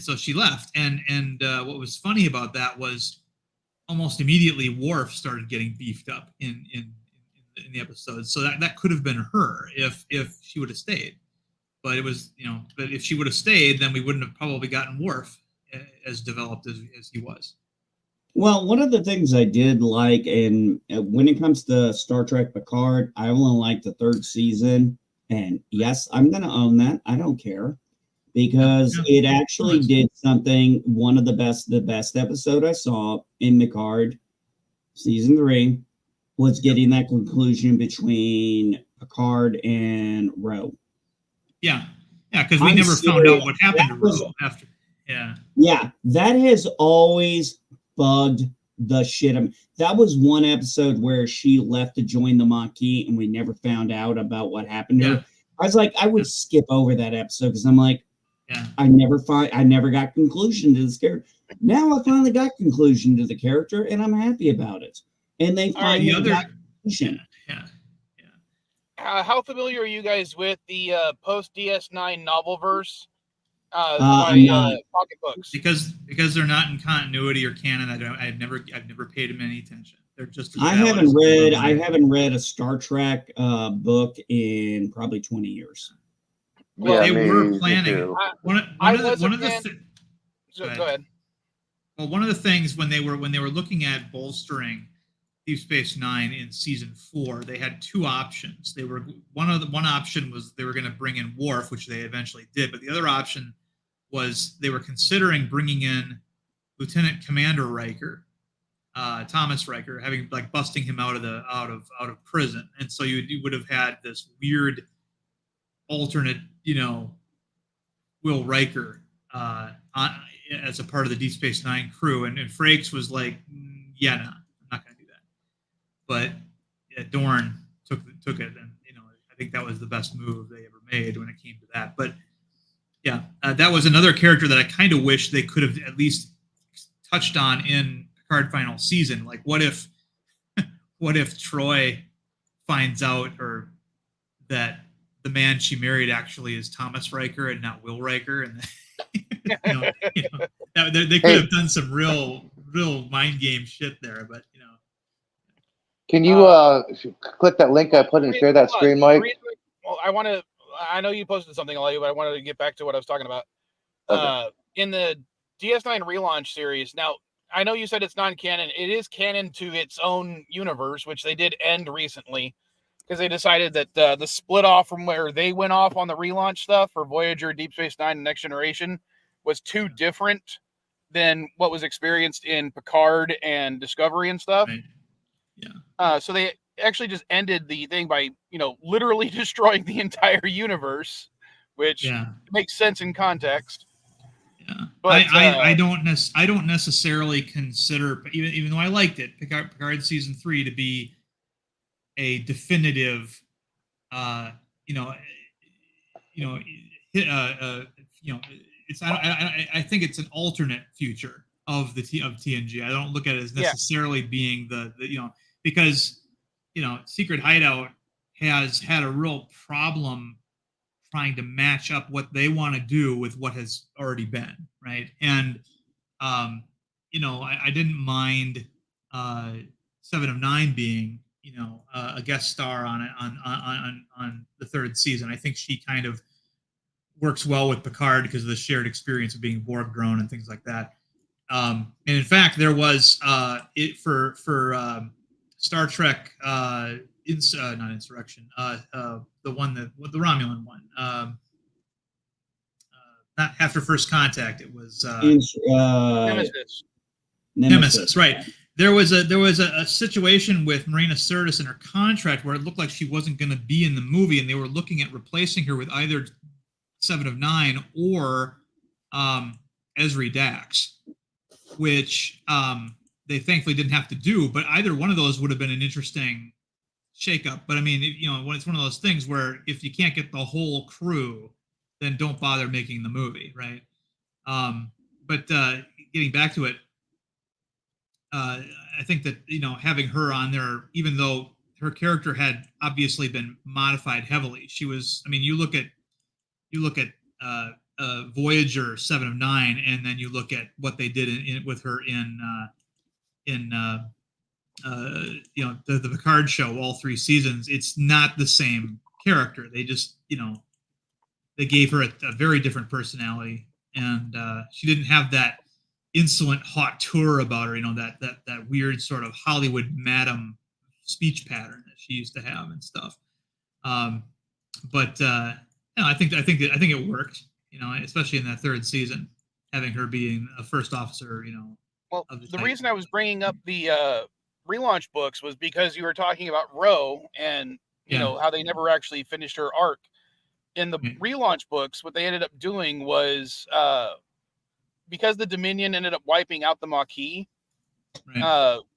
so she left. And what was funny about that was almost immediately Worf started getting beefed up in the episode. So that could have been her if she would have stayed. But it was, but if she would have stayed, then we wouldn't have probably gotten Worf as developed as he was. Well, one of the things I did like, and when it comes to Star Trek Picard, I only like the 3rd season. And yes, I'm going to own that. I don't care. Because it actually did something, one of the best episode I saw in Picard, season 3, was getting that conclusion between Picard and Ro. Yeah, because we never found out what happened to Ro after. Yeah. Yeah, that has always bugged the shit. That was one episode where she left to join the Maquis and we never found out about what happened to her. I was like, I would skip over that episode because I'm like, I never got conclusion to this character. Now I finally got conclusion to the character and I'm happy about it. And they finally got conclusion. How familiar are you guys with the post DS9 novel verse? Pocketbooks. Because they're not in continuity or canon. I've never paid them any attention. They're just. I haven't read a Star Trek book in probably 20 years. Well, they were planning. Go ahead. Well, one of the things when they were looking at bolstering Deep Space Nine in season 4, they had 2 options. One option was they were going to bring in Worf, which they eventually did, but the other option was they were considering bringing in Lieutenant Commander Riker, Thomas Riker, having busting him out of prison, and so you would have had this weird alternate, Will Riker as a part of the Deep Space Nine crew, and Frakes was like, I'm not going to do that. But Dorn took it, and I think that was the best move they ever made when it came to that. But that was another character that I kind of wish they could have at least touched on in Picard final season. Like, what if Troy finds out or that the man she married actually is Thomas Riker and not Will Riker, and they could have done some real mind game shit there, but Can you click that link I put and share that screen, Mike? Well, I know you posted something, Elijah, but I wanted to get back to what I was talking about. Okay. In the DS9 relaunch series, now I know you said it's non-canon. It is canon to its own universe, which they did end recently because they decided that the split off from where they went off on the relaunch stuff for Voyager, Deep Space Nine, and Next Generation was too different than what was experienced in Picard and Discovery and stuff. Right. So they actually just ended the thing by, literally destroying the entire universe, which makes sense in context. Yeah, but I don't necessarily consider, even though I liked it, Picard season 3 to be a definitive, it's I think it's an alternate future of TNG. I don't look at it as necessarily being the because Secret Hideout has had a real problem trying to match up what they want to do with what has already been, right? And I didn't mind 7 of 9 being a guest star on the 3rd season. I think she kind of works well with Picard because of the shared experience of being Borg drone and things like that. And in fact, there was for Star Trek not Insurrection, the Romulan one, not after First Contact. It was Nemesis, right? There was a situation with Marina Sirtis in her contract where it looked like she wasn't going to be in the movie, and they were looking at replacing her with either 7 of 9 or Ezri Dax, which they thankfully didn't have to do. But either one of those would have been an interesting shakeup. But I mean, when it's one of those things where if you can't get the whole crew, then don't bother making the movie, right? But getting back to it, I think that having her on there, even though her character had obviously been modified heavily, she was. I mean, you look at Voyager 7 of 9, and then you look at what they did with her in the Picard show, all 3 seasons. It's not the same character. They just they gave her a very different personality, and she didn't have that insolent hauteur about her, that weird sort of Hollywood madam speech pattern that she used to have and stuff. But I think it worked, especially in that 3rd season, having her being a first officer, Well, the reason I was bringing up the relaunch books was because you were talking about Ro and how they never actually finished her arc. In the relaunch books, what they ended up doing was because the Dominion ended up wiping out the Maquis,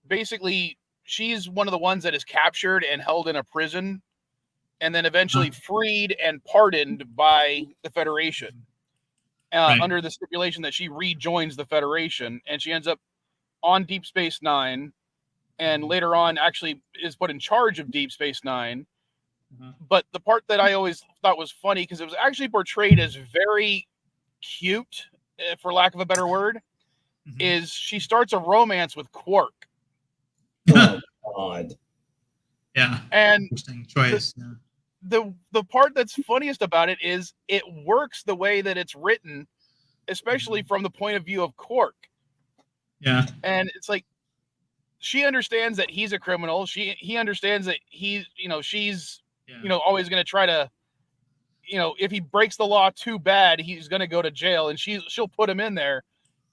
basically she's one of the ones that is captured and held in a prison and then eventually freed and pardoned by the Federation under the stipulation that she rejoins the Federation, and she ends up on Deep Space Nine and later on actually is put in charge of Deep Space Nine. But the part that I always thought was funny, because it was actually portrayed as very cute, for lack of a better word, is she starts a romance with Quark. Oh God! Yeah, and interesting choice. The part that's funniest about it is it works the way that it's written, especially from the point of view of Quark. Yeah, and it's like she understands that he's a criminal. He understands that he's she's always going to try to if he breaks the law too bad, he's going to go to jail, and she'll put him in there.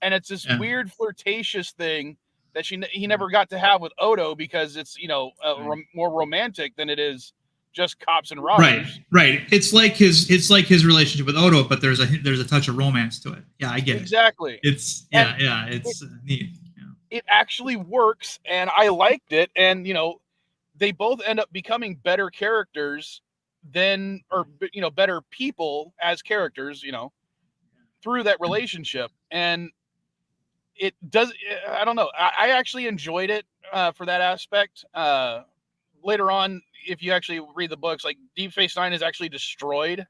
And it's this weird flirtatious thing that he never got to have with Odo, because it's more romantic than it is just cops and robbers. Right. It's like his relationship with Odo, but there's a touch of romance to it. Yeah, I get it. Exactly. It's it's neat. Yeah. It actually works, and I liked it. And they both end up becoming better characters better people as characters, through that relationship. And it does, I don't know, I actually enjoyed it for that aspect. Later on, if you actually read the books, like Deep Space Nine is actually destroyed.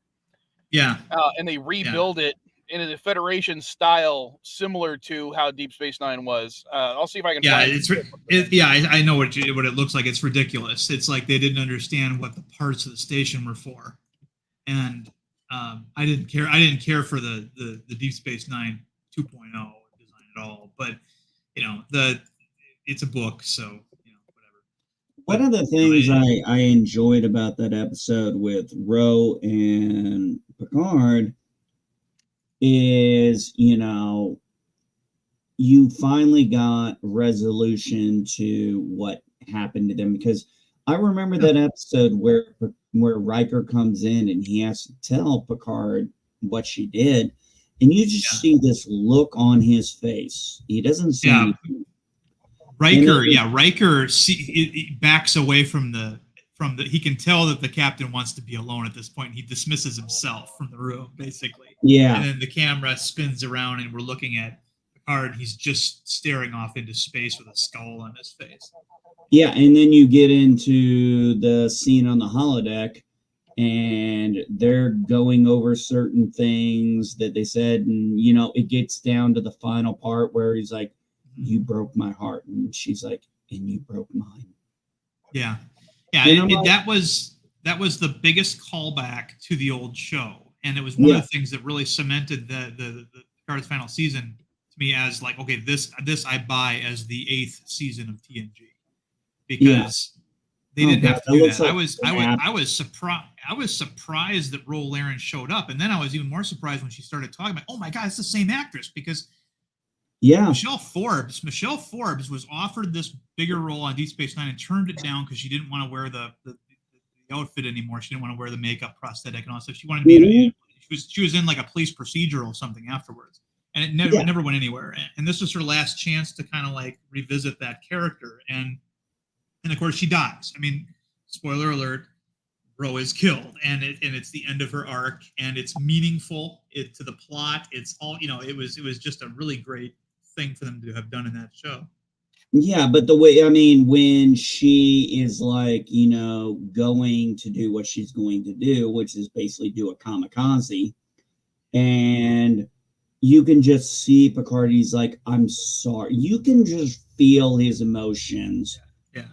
Yeah. And they rebuild it in a Federation style, similar to how Deep Space Nine was. I'll see if I can find it. I know what it looks like. It's ridiculous. It's like they didn't understand what the parts of the station were for. And I didn't care for the Deep Space Nine 2.0 design at all. But it's a book, so one of the things I enjoyed about that episode with Ro and Picard is, you finally got resolution to what happened to them, because I remember that episode where Riker comes in and he has to tell Picard what she did, and you just see this look on his face. He doesn't see anything. Riker he backs away from the. He can tell that the captain wants to be alone at this point. He dismisses himself from the room, basically. Yeah. And then the camera spins around and we're looking at Picard. He's just staring off into space with a skull on his face. Yeah, and then you get into the scene on the holodeck, and they're going over certain things that they said, and, you know, it gets down to the final part where he's like, you broke my heart, and she's like, and you broke mine. Yeah. Yeah, that was the biggest callback to the old show, and it was one of the things that really cemented the Picard's final season to me as like, okay, this I buy as the 8th season of TNG, because they didn't have to do that. Like I was surprised that Ro Laren showed up, and then I was even more surprised when she started talking about, oh my God, it's the same actress, because Michelle Forbes was offered this bigger role on Deep Space Nine and turned it down because she didn't want to wear the outfit anymore. She didn't want to wear the makeup, prosthetic, and all that stuff. She wanted to be she was in like a police procedural or something afterwards, and it never went anywhere. And this was her last chance to kind of like revisit that character, and of course she dies. I mean, spoiler alert. Ro is killed, and it's the end of her arc, and it's meaningful to the plot. It's all, you know, it was just a really great thing for them to have done in that show. Yeah, but the way, I mean, when she is like, you know, going to do what she's going to do, which is basically do a kamikaze, and you can just see Picard, he's like, I'm sorry. You can just feel his emotions. Yeah.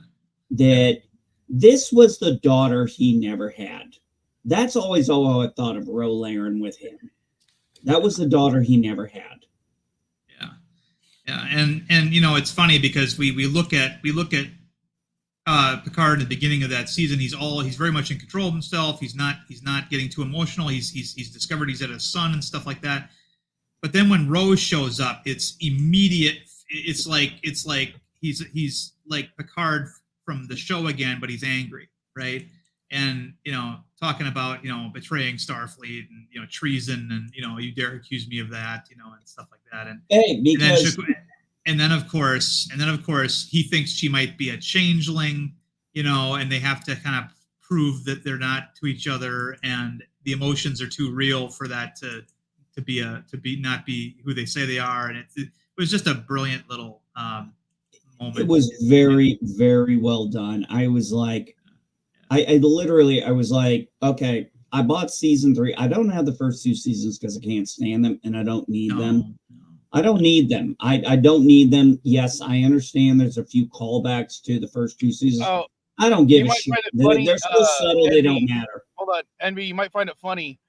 That this was the daughter he never had. That's always all I thought of Ro Laren with him. That was the daughter he never had. Yeah, and you know, it's funny because we look at Picard in the beginning of that season. He's very much in control of himself. He's not getting too emotional. He's discovered he's at his son and stuff like that. But then when Rose shows up, it's immediate. It's like he's like Picard from the show again, but he's angry, right? And, you know, talking about, you know, betraying Starfleet and, you know, treason and, you know, you dare accuse me of that, you know, and stuff like that. And and then of course he thinks she might be a changeling, you know, and they have to kind of prove that they're not to each other, and the emotions are too real for that to not be who they say they are. And it was just a brilliant little moment. It was very, very well done. I was like, I literally was like, okay, I bought season 3. I don't have the first 2 seasons because I can't stand them, and I don't need them. I don't need them. I don't need them. Yes, I understand there's a few callbacks to the first 2 seasons. Oh, I don't give a shit. They're so subtle, they don't matter. Hold on, Envy, you might find it funny.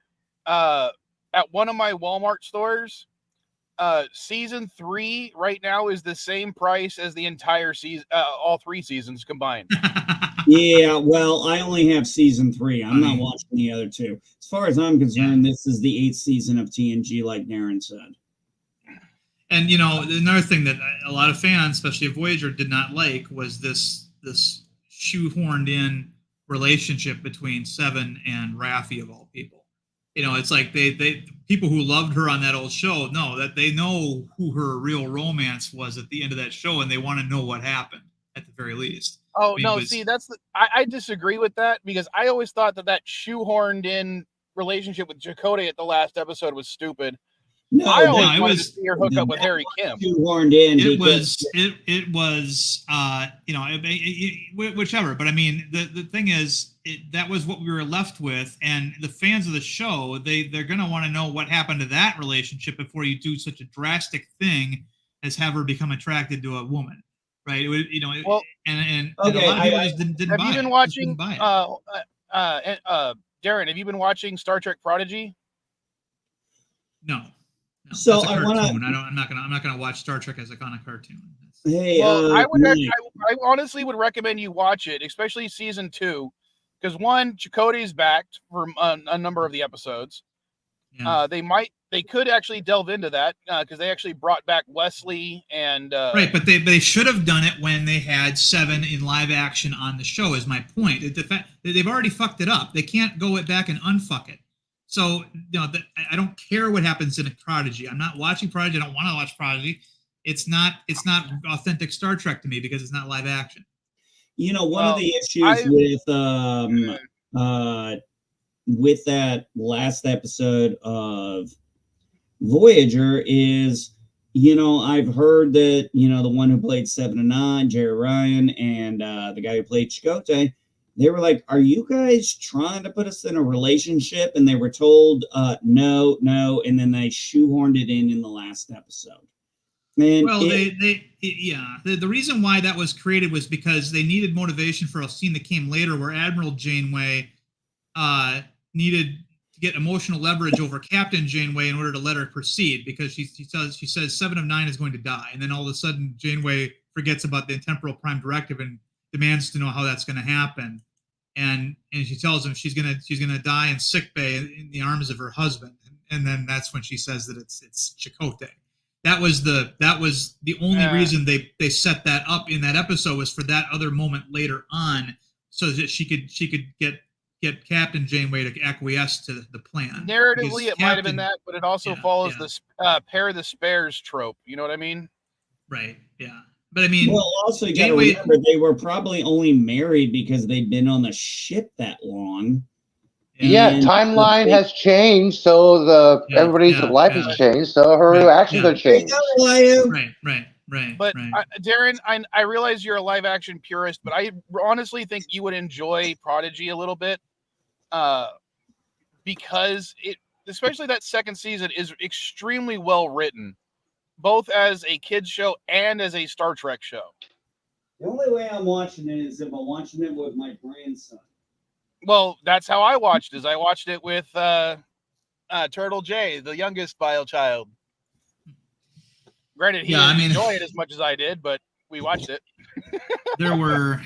At one of my Walmart stores, season 3 right now is the same price as the entire season, all 3 seasons combined. Yeah, well, I only have season 3. I'm not watching the other 2. As far as I'm concerned, this is the 8th season of TNG, like Darren said. And, you know, another thing that a lot of fans, especially of Voyager, did not like was this shoehorned in relationship between Seven and Raffi, of all people. You know, it's like they people who loved her on that old show know that they know who her real romance was at the end of that show, and they want to know what happened at the very least. Oh, no, see, I disagree with that, because I always thought that shoehorned in relationship with Chakotay at the last episode was stupid. No, I always wanted to see her hook up with Harry Kim. Shoehorned in. It was you know, whichever. But I mean, the thing is, that was what we were left with, and the fans of the show, they're going to want to know what happened to that relationship before you do such a drastic thing as have her become attracted to a woman. Right, you know, and a lot of people just didn't buy it. Have you been watching? Darren, have you been watching Star Trek Prodigy? No. So I'm not gonna watch Star Trek as a kind of cartoon. Hey, well, I honestly would recommend you watch it, especially season 2, because one, Chakotay's back for a number of the episodes. Yeah. They could actually delve into that because they actually brought back Wesley and right, but they should have done it when they had Seven in live action on the show. Is my point? The fact that they've already fucked it up, they can't go back and unfuck it. So I don't care what happens in a Prodigy. I'm not watching Prodigy. I don't want to watch Prodigy. It's not authentic Star Trek to me because it's not live action. One of the issues with that last episode of Voyager is, I've heard that, the one who played 7 and 9, Jerry Ryan, and the guy who played Chakotay, they were like, are you guys trying to put us in a relationship? And they were told, no. And then they shoehorned it in the last episode. And the reason why that was created was because they needed motivation for a scene that came later where Admiral Janeway needed to get emotional leverage over Captain Janeway in order to let her proceed, because she says 7 of 9 is going to die, and then all of a sudden Janeway forgets about the temporal prime directive and demands to know how that's going to happen, and she tells him she's gonna die in sickbay in the arms of her husband, and then that's when she says that it's Chakotay. That was the only reason they set that up in that episode, was for that other moment later on, so that she could get Captain Janeway to acquiesce to the plan. Narratively, it might have been that, but it also follows this pair of the spares trope. You know what I mean? Right. Yeah. But I mean, well, also you got to remember they were probably only married because they'd been on the ship that long. Yeah, timeline has changed, so everybody's life has changed, so her actions have changed. Right. But Darren, I realize you're a live action purist, but I honestly think you would enjoy Prodigy a little bit, because especially that second season, is extremely well written, both as a kids show and as a Star Trek show. The only way I'm watching it is if I'm watching it with my grandson. Well, that's how I watched it. I watched it with Turtle J, the youngest Vile child. Granted, he didn't enjoy it as much as I did, but we watched it. there were,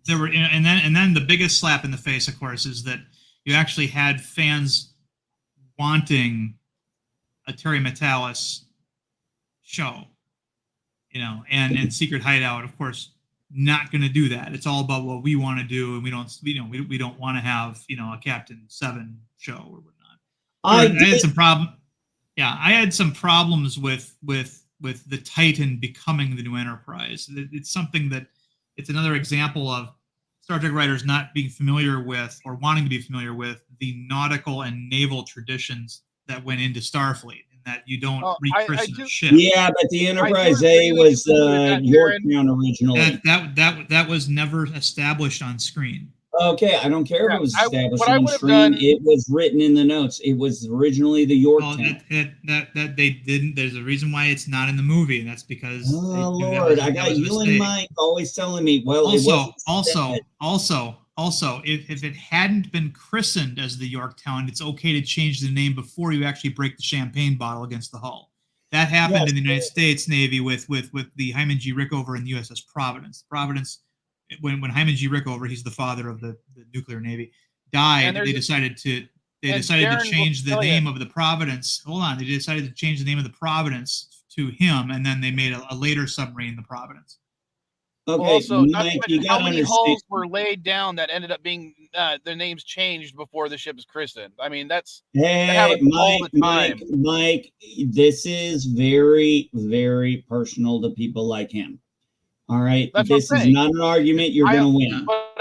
and then the biggest slap in the face, of course, is that you actually had fans wanting a Terry Metalis show, and Secret Hideout, of course, not going to do that. It's all about what we want to do, and we don't want to have a Captain 7 show or whatnot. I had some problem. Yeah, I had some problems with the Titan becoming the new Enterprise. It's something that it's another example of Star Trek writers not being familiar with or wanting to be familiar with the nautical and naval traditions that went into Starfleet, and that you don't rechristen a ship. Yeah, but the Enterprise A was Yorktown originally. That was never established on screen. Okay, I don't care if it was established on screen. It was written in the notes. It was originally the Yorktown. That they didn't. There's a reason why it's not in the movie, and that's because Lord, I got VIleMike always telling me. Well, Also, if it hadn't been christened as the Yorktown, it's okay to change the name before you actually break the champagne bottle against the hull. That happened in the United States Navy with the Hyman G. Rickover and the USS Providence. When Hyman G. Rickover, he's the father of the nuclear navy, died, they decided to change the name of the Providence. Hold on, they decided to change the name of the Providence to him, and then they made a later submarine, the Providence. Okay, also, Mike, how many hulls were laid down that ended up being their names changed before the ship is christened? I mean, that happens all the time. Mike, this is very, very personal to people like him. All right, this is not an argument you're going to win. But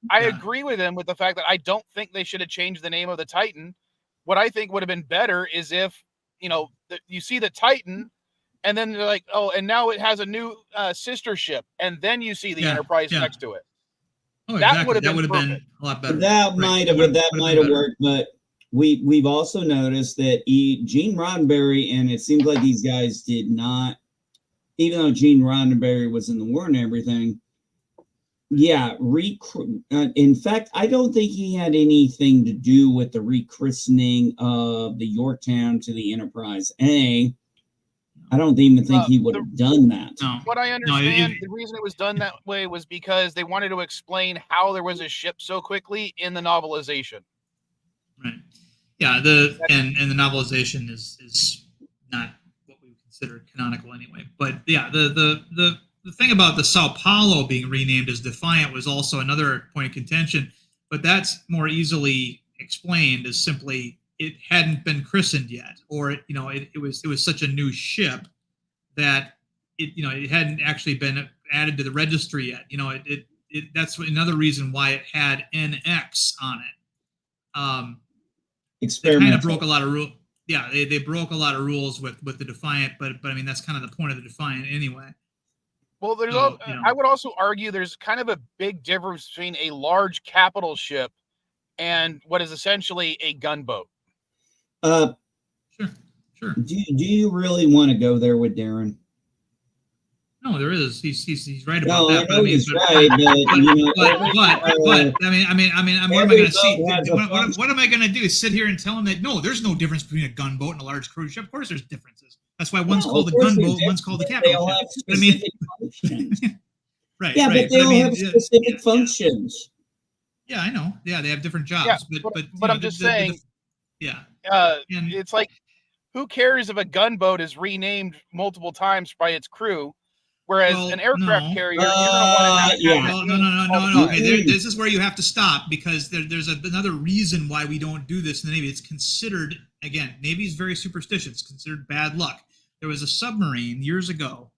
I agree with him with the fact that I don't think they should have changed the name of the Titan. What I think would have been better is if you see the Titan, and then they're like, oh, and now it has a new sister ship, and then you see the Enterprise next to it. Oh, that exactly. Would have been a lot better. That might have worked, but we've also noticed that Gene Roddenberry, and it seems like these guys did not. Even though Gene Roddenberry was in the war and everything, in fact, I don't think he had anything to do with the rechristening of the Yorktown to the Enterprise A. I don't even think he would have done that. No. What I understand, the reason it was done that way was because they wanted to explain how there was a ship so quickly in the novelization. Right. Yeah, the novelization is not what we would consider canonical anyway. But yeah, the thing about the Sao Paulo being renamed as Defiant was also another point of contention, but that's more easily explained as simply it hadn't been christened yet, or it was such a new ship that it hadn't actually been added to the registry yet. That's another reason why it had NX on it. They kind of broke a lot of rules. Yeah, they broke a lot of rules with the Defiant, but I mean that's kind of the point of the Defiant anyway. Well, I would also argue there's kind of a big difference between a large capital ship and what is essentially a gunboat. Sure. Do you really want to go there with Darren? No, there is. He's right about that. I know he's right, but I mean, what am I going to see? What am I going to do? Sit here and tell him that no, there's no difference between a gunboat and a large cruise ship? Of course, there's differences. That's why one's called a gunboat, one's called a capital ship. I mean, right? Yeah, but they all have specific functions. Yeah, I know. Yeah, they have different jobs. Yeah, but I'm just saying. It's like, who cares if a gunboat is renamed multiple times by its crew? Whereas an aircraft carrier, you're going to want to no. Okay, this is where you have to stop, because there's another reason why we don't do this in the Navy. It's considered, again, Navy's very superstitious. It's considered bad luck. There was a submarine years ago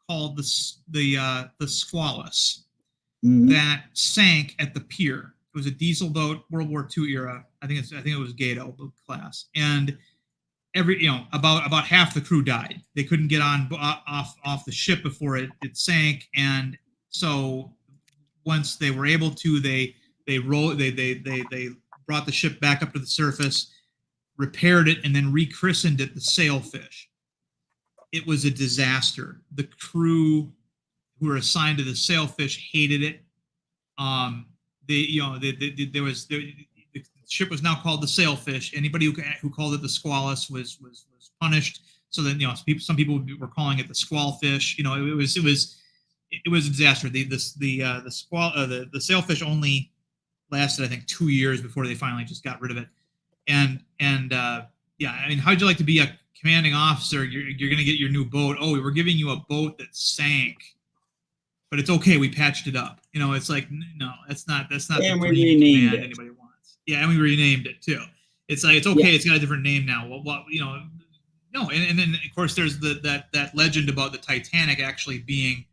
called the Squalus that sank at the pier. It was a diesel boat, World War II era. I think it was Gato class, and about half the crew died. They couldn't get off the ship before it sank, and so once they were able to, they brought the ship back up to the surface, repaired it, and then rechristened it the Sailfish. It was a disaster. The crew who were assigned to the Sailfish hated it. The ship was now called the Sailfish. Anybody who called it the Squalus was punished. So then, some people were calling it the Squallfish. It was a disaster. The Sailfish only lasted, I think, 2 years before they finally just got rid of it. And I mean, how'd you like to be a commanding officer? You're going to get your new boat. Oh, we're giving you a boat that sank, but it's okay. We patched it up. It's like, no, that's not and we renamed it. Anybody wants. Yeah, and we renamed it too. It's like, it's okay. Yeah. It's got a different name now. No. And then of course there's that legend about the Titanic actually being,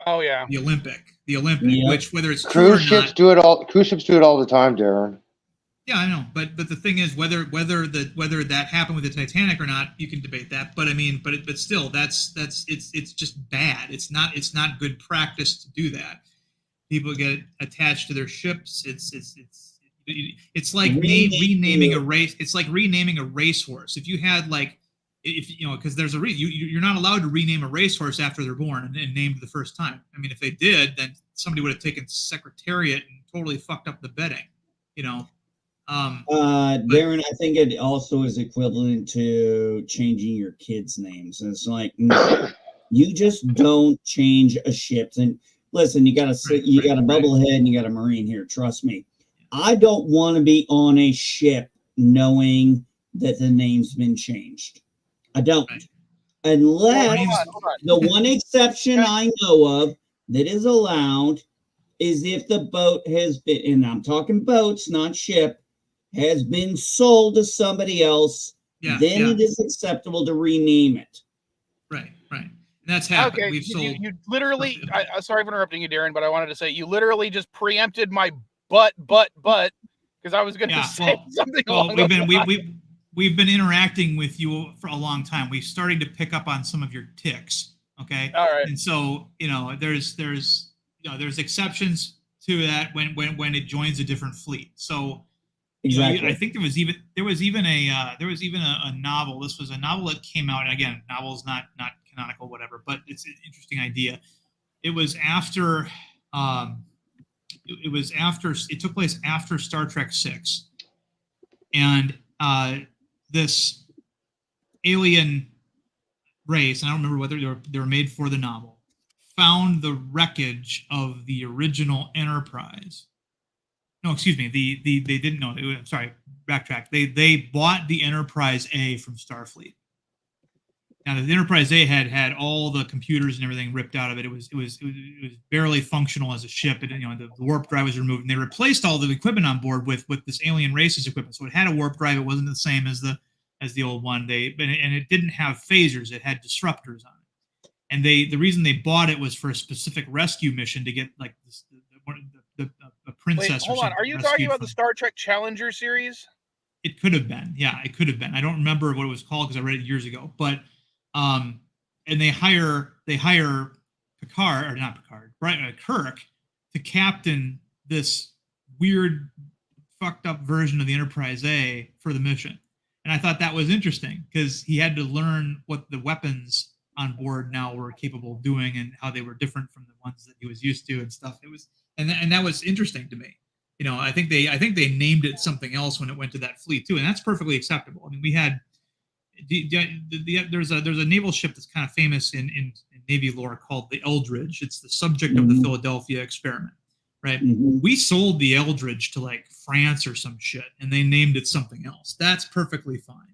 the Olympic, which whether it's cruise ships do it all. Cruise ships do it all the time, Darren. Yeah, I know, but the thing is, whether that happened with the Titanic or not, you can debate that. But I mean, but still, it's just bad. It's not good practice to do that. People get attached to their ships. It's like renaming a race. It's like renaming a racehorse. If you had because there's a reason you're not allowed to rename a racehorse after they're born and named the first time. I mean, if they did, then somebody would have taken Secretariat and totally fucked up the betting. Darren, I think it also is equivalent to changing your kids' names. It's like, no, you just don't change a ship. And listen, you got a bubblehead and you got a Marine here. Trust me. I don't want to be on a ship knowing that the name's been changed. I don't. Unless the one exception I know of that is allowed is if the boat has been, and I'm talking boats, not ship, has been sold to somebody else, it is acceptable to rename it. Right. And that's happened. Okay, you literally, sorry for interrupting you, Darren, but I wanted to say you literally just preempted my but, because I was going to say something along those lines. We've been interacting with you for a long time. We've started to pick up on some of your tics. Okay. All right. And so, there's exceptions to that when it joins a different fleet. So exactly. I think there was even a novel. This was a novel that came out, and again, novel's not canonical, whatever, but it's an interesting idea. It was after it took place after Star Trek VI, and this alien race, and I don't remember whether they were made for the novel, found the wreckage of the original Enterprise No, excuse me. They didn't know. Sorry, backtrack. They bought the Enterprise A from Starfleet. Now the Enterprise A had all the computers and everything ripped out of it. It was barely functional as a ship. And the warp drive was removed, and they replaced all the equipment on board with this alien race's equipment. So it had a warp drive. It wasn't the same as the old one. And it didn't have phasers. It had disruptors on it. And the reason they bought it was for a specific rescue mission to get like the princess. Wait, hold on. Are you talking about the Star Trek Challenger series? It could have been. Yeah, it could have been. I don't remember what it was called because I read it years ago. But and they hire Picard, or not Picard, Kirk, to captain this weird, fucked up version of the Enterprise A for the mission. And I thought that was interesting because he had to learn what the weapons on board now were capable of doing and how they were different from the ones that he was used to and stuff. It was, and that was interesting to me. I think they named it something else when it went to that fleet too, and that's perfectly acceptable. I mean, we had there's a naval ship that's kind of famous in Navy lore called the Eldridge. It's the subject of the Philadelphia experiment, right? We sold the Eldridge to like France or some shit, and they named it something else. That's perfectly fine,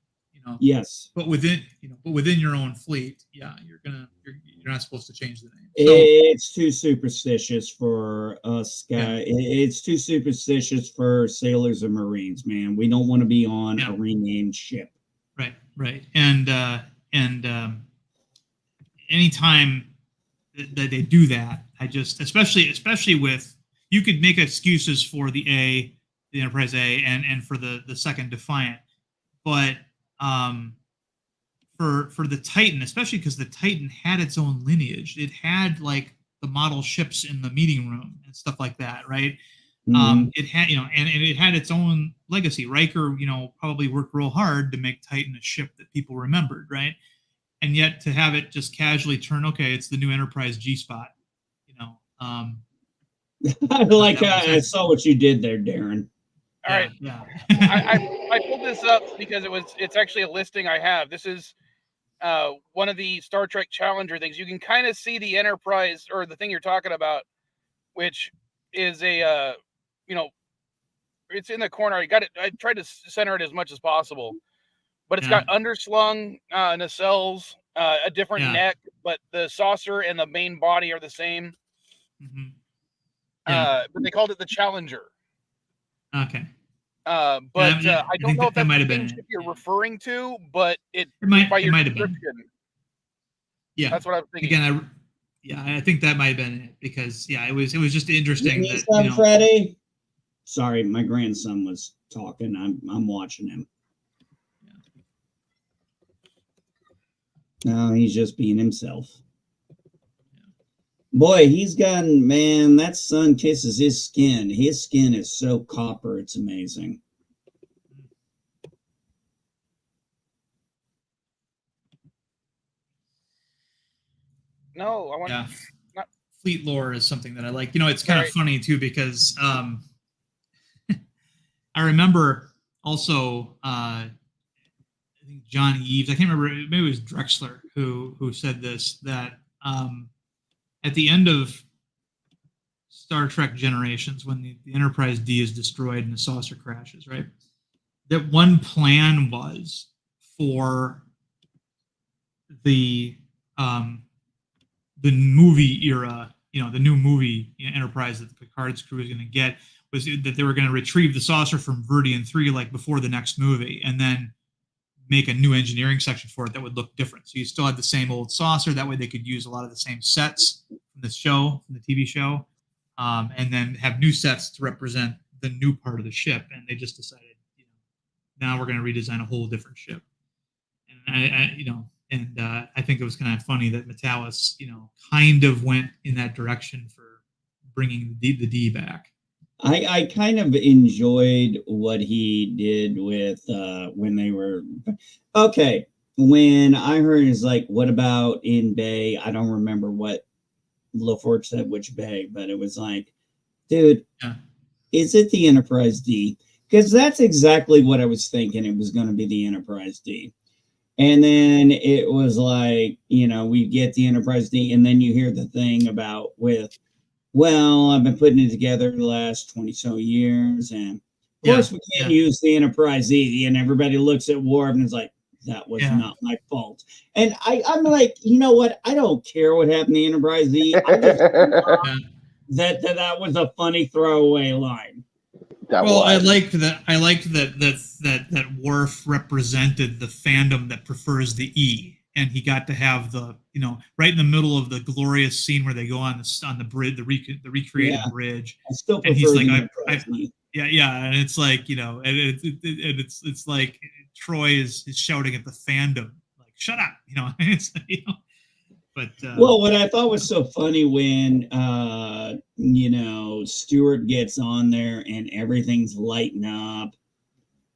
Yes, but within your own fleet, yeah, you're not supposed to change the name. It's too superstitious for us guys. Yeah. It's too superstitious for sailors and Marines, man. We don't want to be on a renamed ship. Right. And anytime that they do that, I just, especially with, you could make excuses for the Enterprise A and for the second Defiant, but for the Titan, especially because the Titan had its own lineage. It had like the model ships in the meeting room and stuff like that, right? It had, and it had its own legacy. Riker, probably worked real hard to make Titan a ship that people remembered, right? And yet to have it just casually turn, okay, it's the new Enterprise G-Spot, I saw what you did there, Darren. All right. Yeah. I pulled this up because it's actually a listing I have. This is one of the Star Trek Challenger things. You can kind of see the Enterprise, or the thing you're talking about, which is a it's in the corner. I tried to center it as much as possible, but it's got underslung nacelles, a different neck, but the saucer and the main body are the same. But they called it the Challenger. Okay. I don't know if that's the same ship you're referring to, but it might have been. Yeah, that's what I'm thinking. Again, I think that might have been it because it was just interesting. Freddie. Sorry, my grandson was talking. I'm watching him. No, he's just being himself. Boy, that sun kisses his skin. His skin is so copper, it's amazing. No, I want fleet lore is something that I like. It's kind of funny too because I remember also I think John Eves, I can't remember, maybe it was Drexler who said this, that at the end of Star Trek Generations, when the Enterprise D is destroyed and the saucer crashes, right? That one plan was for the movie era, the new movie Enterprise that the Picard's crew is going to get, was that they were going to retrieve the saucer from Verdian 3 like before the next movie, and then make a new engineering section for it that would look different. So you still had the same old saucer. That way they could use a lot of the same sets from the TV show, and then have new sets to represent the new part of the ship. And they just decided, now we're going to redesign a whole different ship. And I think it was kind of funny that Metalis, kind of went in that direction for bringing the D back. I kind of enjoyed what he did with when they were okay. When I heard it's like, what about in Bay? I don't remember what LaForge said, which Bay, but it was like, dude, is it the Enterprise D? Because that's exactly what I was thinking. It was going to be the Enterprise D. And then it was like, we get the Enterprise D, and then you hear the thing about with well, I've been putting it together the last 20 so years, and of course we can't use the Enterprise E, and everybody looks at Worf and is like, that was not my fault. And I'm like, you know what? I don't care what happened to the Enterprise E. I just that was a funny throwaway line. I liked that Worf represented the fandom that prefers the E, and he got to have the, you know, right in the middle of the glorious scene where they go on the bridge, the recreated bridge. I still prefer and he's like, and it's like, you know, and it's like Troy is shouting at the fandom, like, shut up, you know. It's, you know. But well, what I thought was so funny when you know, Stewart gets on there and everything's lighting up.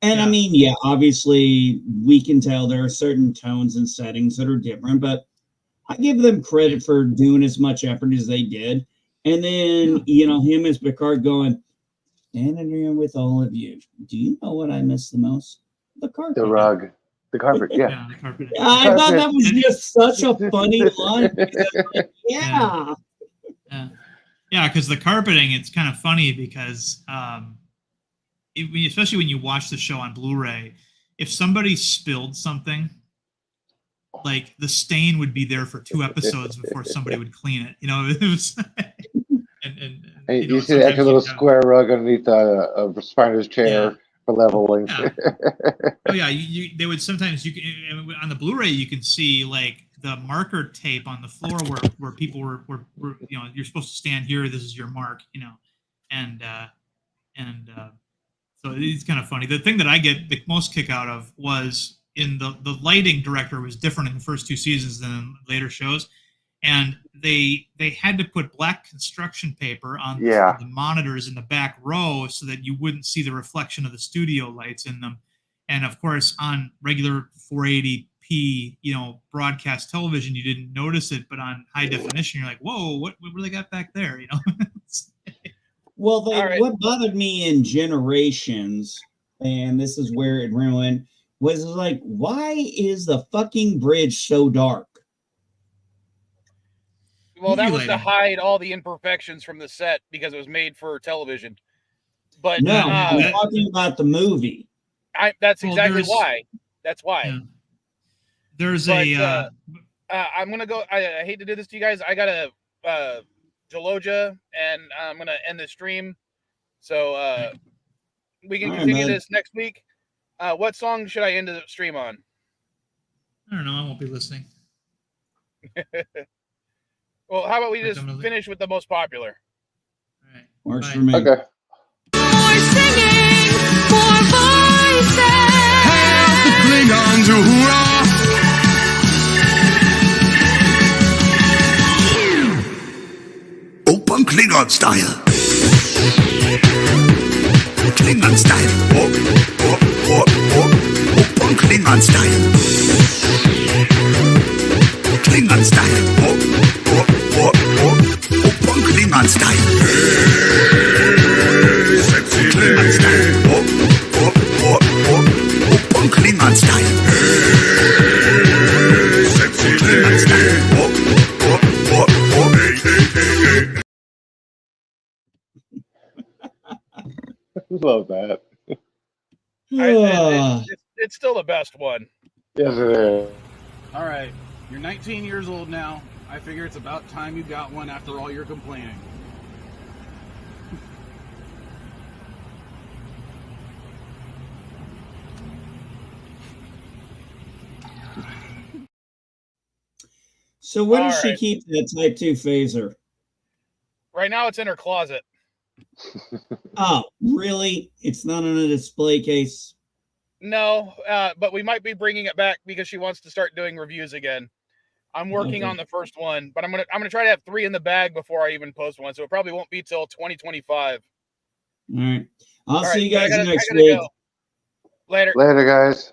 And I mean, obviously we can tell there are certain tones and settings that are different, but I give them credit for doing as much effort as they did. And then, you know, him as Picard going, standing here with all of you. Do you know what I miss the most? The carpet. The rug. The carpet, the carpet. I thought that was just such a funny line. Like, because the carpeting, it's kind of funny because especially when you watch the show on Blu-ray, if somebody spilled something, like the stain would be there for 2 episodes before somebody would clean it. You know, it was. and you see the extra little square rug underneath a spider's chair. For leveling. They would sometimes, you can, on the Blu-ray you can see like the marker tape on the floor where people were you know, you're supposed to stand here, this is your mark, you know, and so it's kind of funny. The thing that I get the most kick out of was in the lighting director was different in the first 2 seasons than in later shows, and they had to put black construction paper on the monitors in the back row so that you wouldn't see the reflection of the studio lights in them. And of course, on regular 480p, you know, broadcast television, you didn't notice it, but on high definition, you're like, whoa, what do they got back there? You know. Well, what bothered me in Generations, and this is where it ruined, was like, why is the fucking bridge so dark? Well, that was to hide all the imperfections from the set because it was made for television. But no, I'm talking about the movie. That's exactly why. That's why. Yeah. There's I'm gonna go. I hate to do this to you guys. I got a Jaloja, and I'm gonna end the stream. So we can continue this next week. What song should I end the stream on? I don't know. I won't be listening. Well, how about we just finish with the most popular? All right. Works for me. Okay. More singing, more voices. Help the Klingons to hoorah! Open Klingon style. Klingon style. Open Klingon style. Klingon style. Open Klingon style. Hey, sexy Klingon style. Open Klingon style. Hey, sexy Klingon style. Love that. It's still the best one. Yes, it is. All right. You're 19 years old now. I figure it's about time you got one after all your complaining. So where does she keep that Type 2 phaser? Right now it's in her closet. Oh, really? It's not in a display case? No, but we might be bringing it back because she wants to start doing reviews again. I'm working on the first one, but I'm gonna try to have 3 in the bag before I even post one, so it probably won't be till 2025. All right. I'll see you guys next week. Later. Later, guys.